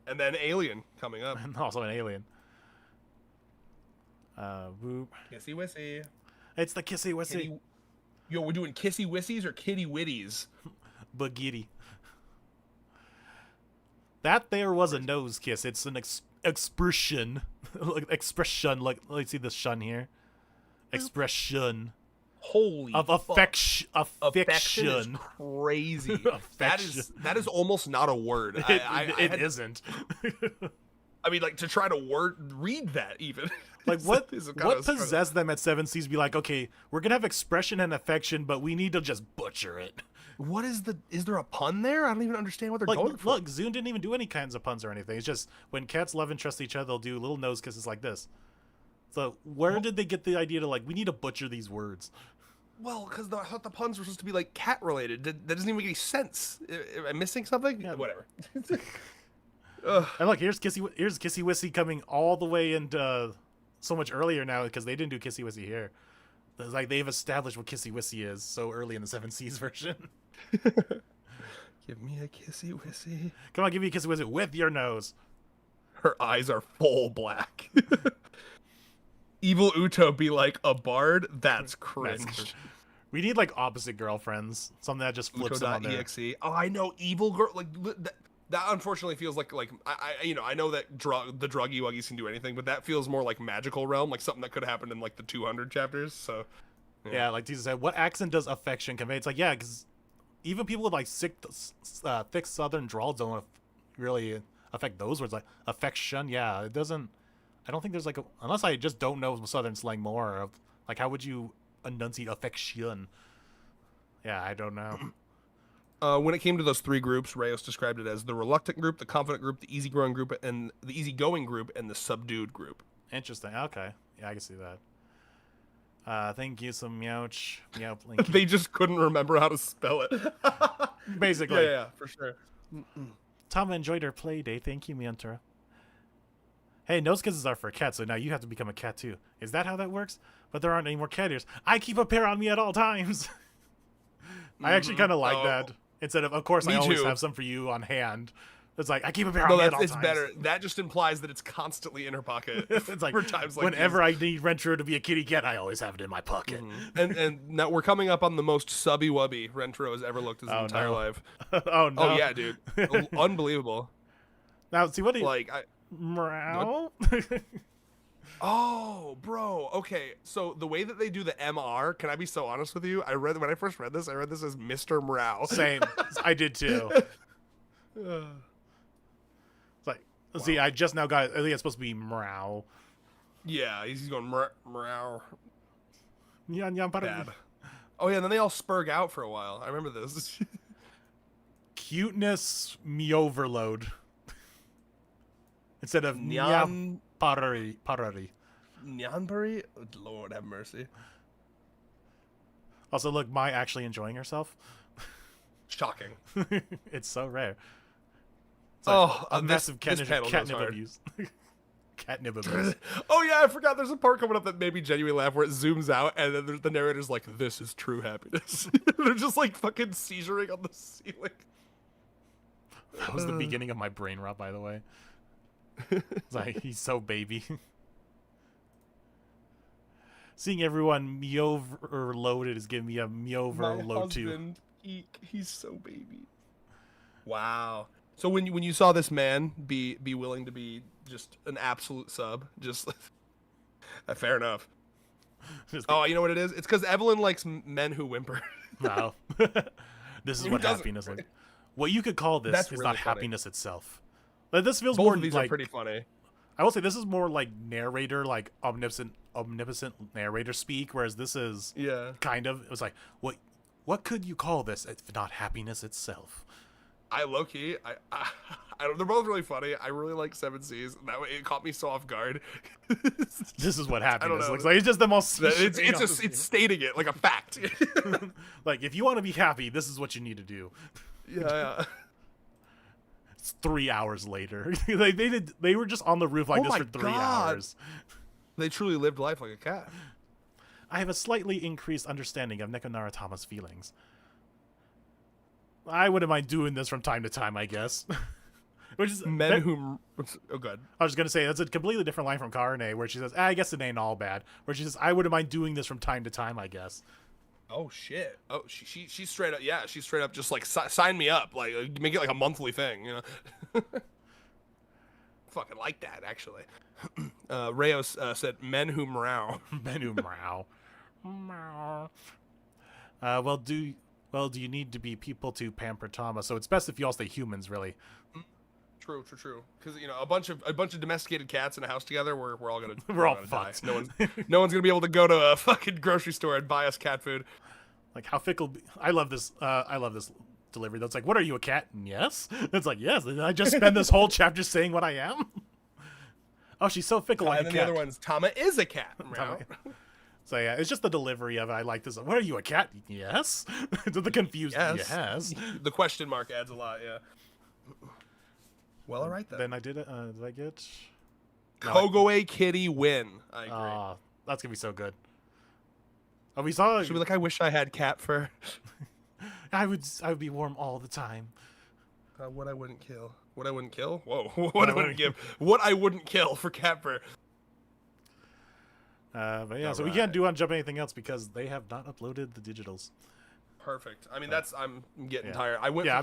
And then Alien coming up. And also an alien. Whoop. Kissy Wissy. It's the kissy wissy. Yo, we're doing kissy wissies or kitty witties? Bagitty. That there was a nose kiss. It's an expression. Expression. Like, let's see this shun here. Expression. Holy of affection. Affection is crazy. That is almost not a word. It isn't. I mean, like, to try to read that even. Like, what possessed them at 7Cs to be like, okay, we're gonna have expression and affection, but we need to just butcher it. What is there a pun there? I don't even understand what they're going for. Look, Zune didn't even do any kinds of puns or anything. It's just when cats love and trust each other, they'll do little nose kisses like this. So where did they get the idea to, like, we need to butcher these words? Well, because I thought the puns were supposed to be, like, cat related. That doesn't even make any sense. Am I missing something? Yeah. Whatever. And look, here's Kissy Wissy coming all the way into so much earlier now because they didn't do Kissy Wissy here. It's like they've established what Kissy Wissy is so early in the 7Cs version. Give me a Kissy Wissy. Come on, give me a Kissy Wissy with your nose. Her eyes are full black. Evil Uto be like a bard? That's cringe. We need, like, opposite girlfriends. Something that just flips them on there. Exe. Oh, I know, evil girl. Like that unfortunately feels like I know that the druggy wuggies can do anything, but that feels more like magical realm, like something that could happen in like the 200 chapters. So yeah, like Jesus said, what accent does affection convey? It's like, yeah, because even people with like thick Southern drawl don't really affect those words. Like affection, yeah, it doesn't. I don't think there's like unless I just don't know Southern slang more of like how would you enunciate affection? Yeah, I don't know. When it came to those three groups, Reyes described it as the reluctant group, the confident group, the easygoing group, and the subdued group. Interesting. Okay. Yeah, I can see that. Thank you, some Meowch. Meow, thank you. They just couldn't remember how to spell it. Basically. Yeah, for sure. Tama enjoyed her play day. Thank you, Miantra. Hey, nose kisses are for cats, so now you have to become a cat too. Is that how that works? But there aren't any more cat ears. I keep a pair on me at all times. I actually kind of like that. Instead of course, I always have some for you on hand. It's like, I keep a pair on me at all times. No, it's better. That just implies that it's constantly in her pocket. It's like, for times like whenever I need Rentaro to be a kitty cat, I always have it in my pocket. And now we're coming up on the most subby-wubby Rentaro has ever looked his entire life. Oh, no. Oh, yeah, dude. Unbelievable. Now, see, what do you... Like, Meow? Oh, bro. Okay, so the way that they do the MR, can I be so honest with you? When I first read this, I read this as Mr. Morale. Same. I did too. It's like, see, I just now got. I think it's supposed to be Meow. Yeah, he's going Meow. Bad. Oh yeah, and then they all spurg out for a while. I remember this. Cuteness Meoverload. Instead of Nyan Parari. Nyanpari? Oh, Lord have mercy. Also, look, Mai actually enjoying herself. Shocking. It's so rare. It's like a this massive catnip hard. abuse. Catnip abuse. Oh yeah, I forgot. There's a part coming up that made me genuinely laugh where it zooms out and then the narrator's like, "This is true happiness." They're just like fucking seizuring on the ceiling. That was the beginning of my brain rot, by the way. It's like, he's so baby. Seeing everyone Meoverloaded is giving me a Meoverload too. He's so baby. Wow. So when you saw this man be willing to be just an absolute sub, just fair enough. Oh, you know what it is? It's because Evelyn likes men who whimper. No. This is what happiness is. What you could call this is really not funny. Happiness itself. Like, this feels Both more of these like, are pretty funny. I will say this is more like narrator, like omnipotent narrator speak, whereas this is kind of, it was like, what could you call this if not happiness itself? I low-key, I don't, they're both really funny. I really like 7Cs, and that way it caught me so off guard. This is what happiness looks like. It's just the most. It's stating it like a fact. Like, if you want to be happy, this is what you need to do. Yeah. It's 3 hours later. They were just on the roof like Oh this my for 3 God. hours. They truly lived life like a cat. I have a slightly increased understanding of Neko Naratama's feelings. I wouldn't mind doing this from time to time, I guess. Which is Men who... Oh, good. I was gonna say that's a completely different line from Karne, where she says, "I guess it ain't all bad." Where she says, "I wouldn't mind doing this from time to time, I guess." Oh shit! Oh, she's straight up. Yeah, she's straight up. Just like sign me up. Like make it like a monthly thing. You know. Fucking like that actually. Rayos said, "Men who meow." Men who meow. Meow. Well, do you need to be people to pamper Tama? So it's best if you all stay humans, really. True. Because a bunch of domesticated cats in a house together, we're all gonna We're all gonna fucked. die. No one's gonna be able to go to a fucking grocery store and buy us cat food. Like how fickle. I love this. I love this delivery. That's like, what are you, a cat? Yes. It's like, yes. And I just spend this whole chapter saying what I am. Oh, she's so fickle. Like And then the other one's Tama is a cat. Meow. So yeah, it's just the delivery of it. I like this. What are you, a cat? Yes. The confused yes. The question mark adds a lot. Yeah. Well, all right then. Then I did it. Did I get Kogoe Kitty win? I agree. That's gonna be so good. Oh, we saw. Should be like, I wish I had cat fur. I would be warm all the time. What I wouldn't kill. What I wouldn't kill? Whoa. What I wouldn't give. What I wouldn't kill for cat fur. But yeah, so we can't do on Jump anything else because they have not uploaded the digitals. Perfect. I mean, I'm getting yeah. tired. I went. Yeah,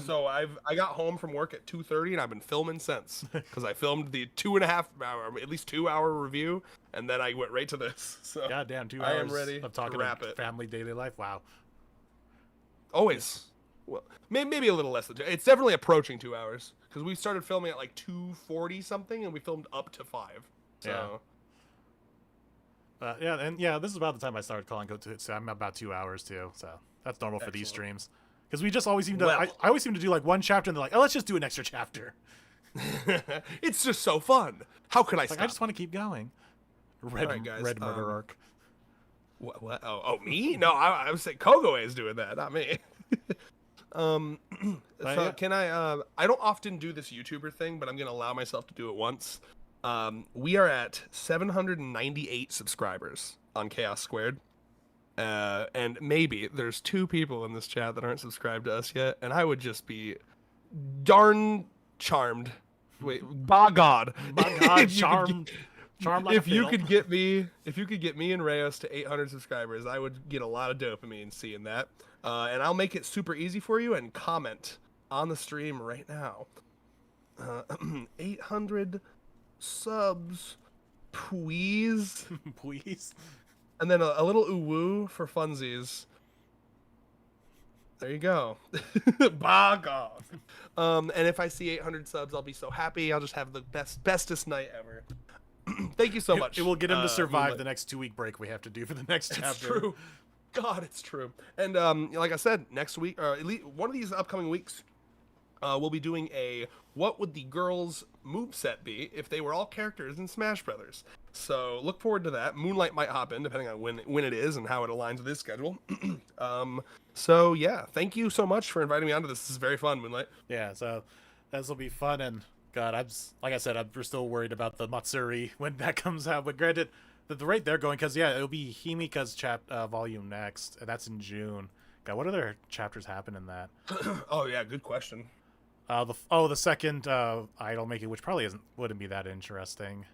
I got home from work at 2:30 and I've been filming since because I filmed the 2.5 hour, at least 2 hour review, and then I went right to this. So goddamn, 2 hours. I am ready of talking to wrap about it. family daily life. Wow. Always. Well, maybe a little less than 2. It's definitely approaching 2 hours because we started filming at like 2:40 something and we filmed up to 5. So. Yeah. This is about the time I started calling Go to. So I'm about 2 hours too. So that's normal for these streams. Because we just always seem to. I always seem to do like one chapter and they're like, oh, let's just do an extra chapter. It's just so fun. How could I stop? I just want to keep going. Red murder arc. What? Oh, me? No, I was saying Kogoe is doing that, not me. Can I? I don't often do this YouTuber thing, but I'm gonna allow myself to do it once. We are at 798 subscribers on Chaos Squared. And maybe there's 2 people in this chat that aren't subscribed to us yet, and I would just be darn charmed. Wait, by God, charmed. If you could get me and Reyes to 800 subscribers, I would get a lot of dopamine seeing that. And I'll make it super easy for you and comment on the stream right now. 800 subs, please. Please. And then a little ooh-woo for funsies. There you go. Bog off. And if I see 800 subs, I'll be so happy. I'll just have the bestest night ever. Thank you so much. It will get him to survive the next 2-week break we have to do for the next chapter. It's true. God, it's true. And like I said, next week, or at least one of these upcoming weeks, we'll be doing a what would the girls' moveset be if they were all characters in Smash Brothers. So look forward to that. Moonlight might hop in depending on when it is and how it aligns with his schedule. So yeah, thank you so much for inviting me onto this. This is very fun, Moonlight. Yeah, so this will be fun, and God, like I said, we're still worried about the Matsuri when that comes out. But granted, the rate they're going, because it'll be Himika's volume next, and that's in June. God, what other chapters happen in that? Oh yeah, good question. The second idol making, which probably wouldn't be that interesting.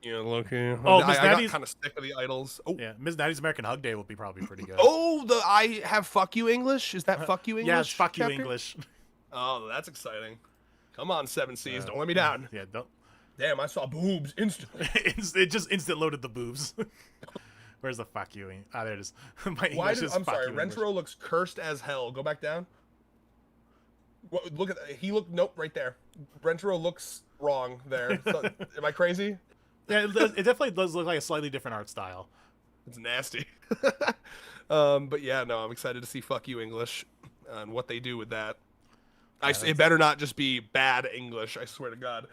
Yeah, Loki. Oh, I got kind of sick of the idols. Oh yeah, Ms. Natty's American Hug Day will be probably pretty good. Oh, I have fuck you English. Is that fuck you English? Yeah, it's fuck you chapter? English. Oh, that's exciting. Come on, 7 Seas, don't let me down. Yeah, don't. Damn, I saw boobs instantly. It just instant loaded the boobs. Where's the fuck you? There it is. My English is I'm fuck sorry, you Rentaro English. looks cursed as hell. Go back down. Look at nope, right there. Rentaro looks wrong there. So, am I crazy? Yeah, it definitely does look like a slightly different art style. It's nasty. But yeah, no, I'm excited to see fuck you English and what they do with that. It better not just be bad English, I swear to God.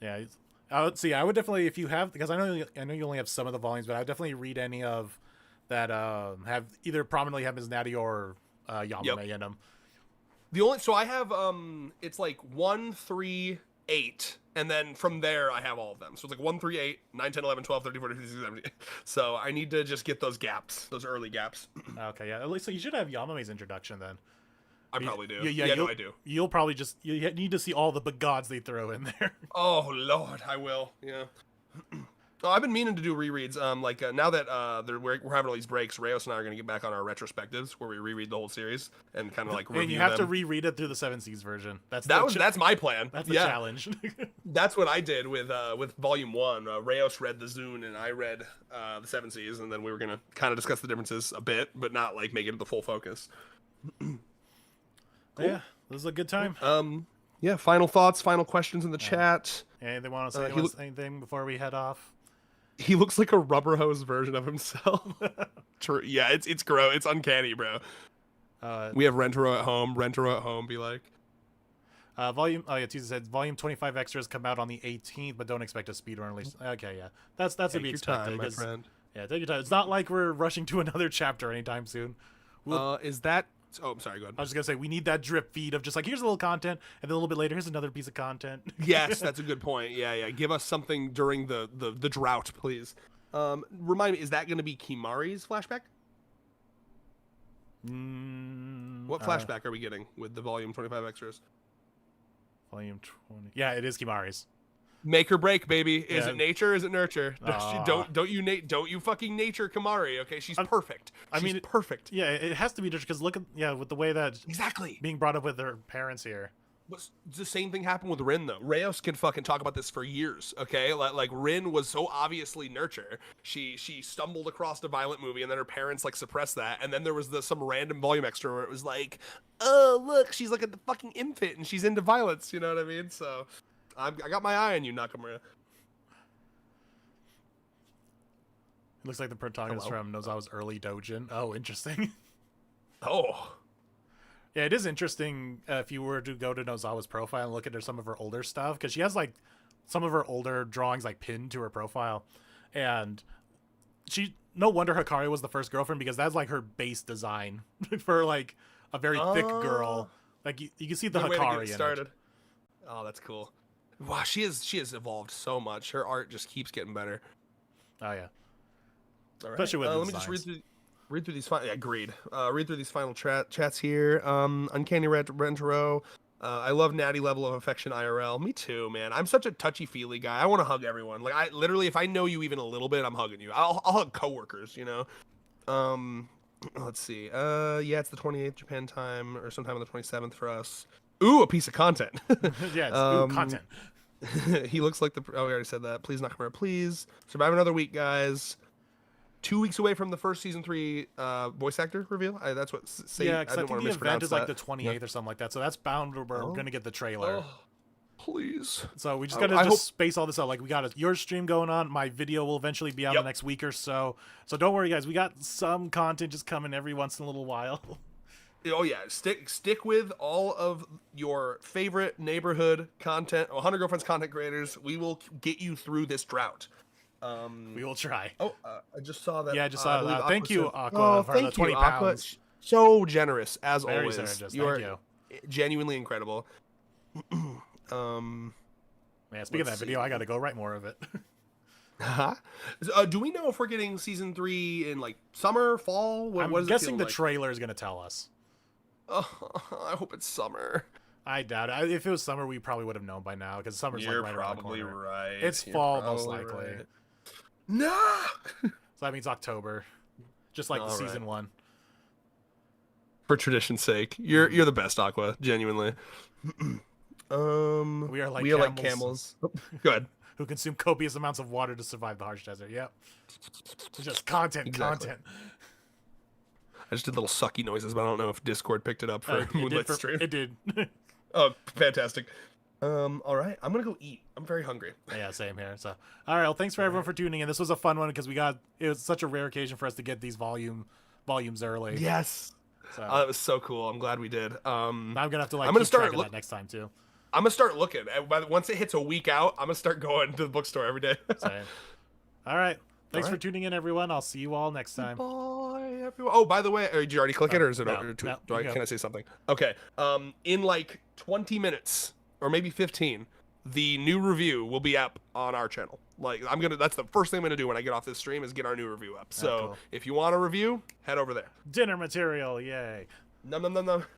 Yeah, I would definitely, if you have, because I know you only have some of the volumes, but I would definitely read any of that have either prominently have Ms. Natty or Yamame in them. So I have it's like 1, 3, 8, and then from there I have all of them. So it's like 1, 3, 8, 9, 10, 11, 12, 13, 14, 15, 16, 17. So I need to just get those gaps, those early gaps. Okay, yeah. At least so you should have Yamame's introduction then. I probably do. Yeah, no, I do. You'll probably you need to see all the big gods they throw in there. Oh Lord, I will. Yeah. Oh, I've been meaning to do rereads. Now that we're having all these breaks, Reyes and I are gonna get back on our retrospectives where we reread the whole series and kind of like review and you have them. to reread it through the Seven Seas version. That's my plan. That's the challenge. That's what I did with Volume 1. Reyes read the Zune and I read the Seven Seas, and then we were gonna kind of discuss the differences a bit, but not like make it the full focus. Cool. Yeah, this is a good time. Yeah. Final thoughts, final questions in the chat. Anything want to say? Anything before we head off? He looks like a rubber hose version of himself. True. Yeah, it's gross. It's uncanny, bro. We have Rentaro at home. Be like, Tuesday said volume 25 extras come out on the 18th, but don't expect a speed run release. Okay, yeah, that's to be expected. Time, my friend. Yeah, take your time. It's not like we're rushing to another chapter anytime soon. Is that? Oh, I'm sorry. Go ahead. I was just gonna say we need that drip feed of just like here's a little content, and then a little bit later here's another piece of content. Yes, that's a good point. Yeah. Give us something during the drought, please. Remind me, is that going to be Kimari's flashback? What flashback are we getting with the volume 25 extras? Volume 20. Yeah, it is Kimari's. Make or break, baby. Is it nature? Is it nurture? Don't you fucking nature Kimari? Okay, she's perfect. She's perfect. Yeah, it has to be just because look at with the way that exactly being brought up with her parents here. But the same thing happened with Rin though. Reyes can fucking talk about this for years. Okay, like Rin was so obviously nurture. She stumbled across a violent movie and then her parents like suppressed that, and then there was some random volume extra where it was like, oh look, she's like a fucking infant and she's into violence. You know what I mean? So. I got my eye on you, Nakamura. It looks like the protagonist from Nozawa's early doujin. Oh, interesting. Oh. Yeah, it is interesting if you were to go to Nozawa's profile and look at some of her older stuff, because she has like some of her older drawings like pinned to her profile. And no wonder Hikari was the first girlfriend, because that's like her base design for like a very thick girl. Like you can see the Hikari in it. Oh, that's cool. Wow, she has evolved so much. Her art just keeps getting better. Oh yeah. All right. Especially with let me just read through these. Agreed. Read through these final chats here. Uncanny Rentaro. I love Natty level of affection IRL. Me too, man. I'm such a touchy feely guy. I want to hug everyone. Like I literally, if I know you even a little bit, I'm hugging you. I'll hug coworkers. You know. Let's see. Yeah, it's the 28th Japan time, or sometime on the 27th for us. Ooh, a piece of content. Yeah, it's content. He looks like we already said that. Please, Nakamura, please. Survive another week, guys. 2 weeks away from the first season 3 voice actor reveal. That's what say. Yeah, because I think the event is like the 28th or something like that. So that's bound we're going to get the trailer. Oh, please. So we just got to space all this out. Like we got your stream going on. My video will eventually be out the next week or so. So don't worry, guys. We got some content just coming every once in a little while. Oh yeah, stick with all of your favorite neighborhood content, 100 Girlfriends content creators. We will get you through this drought. We will try. Oh, I just saw that. Yeah, I just saw that. Thank you, Aqua, oh, for thank the 20 you, pounds. Aqua. So generous as Very always. generous. You Thank are you. Genuinely incredible. Man, speaking of that video, I got to go write more of it. Do we know if we're getting season 3 in like summer, fall? I'm guessing the trailer is going to tell us. Oh, I hope it's summer. I doubt it. If it was summer, we probably would have known by now, because summer's like right around the corner. You're probably right. It's fall, most likely. Right. No! So that means October. Just like season 1. For tradition's sake. You're the best, Aqua. Genuinely. We are like camels. Go ahead. Who consume copious amounts of water to survive the harsh desert. Yep. It's just content. I just did little sucky noises, but I don't know if Discord picked it up for Moonlit stream. It did. Oh, fantastic. All right, I'm gonna go eat. I'm very hungry. Yeah, same here. So, all right. Well, thanks for everyone for tuning in. This was a fun one because it was such a rare occasion for us to get these volumes early. Yes. So, it was so cool. I'm glad we did. I'm gonna have to keep track of that next time too. I'm gonna start looking. Once it hits a week out, I'm gonna start going to the bookstore every day. Same. All right. Thanks for tuning in, everyone. I'll see you all next time. Bye. everyone. Oh, by the way, did you already click it, or is it? Can I say something? Okay. In like 20 minutes or maybe 15, the new review will be up on our channel. Like that's the first thing I'm gonna do when I get off this stream is get our new review up. So cool. if you want a review, head over there. Dinner material, yay. No.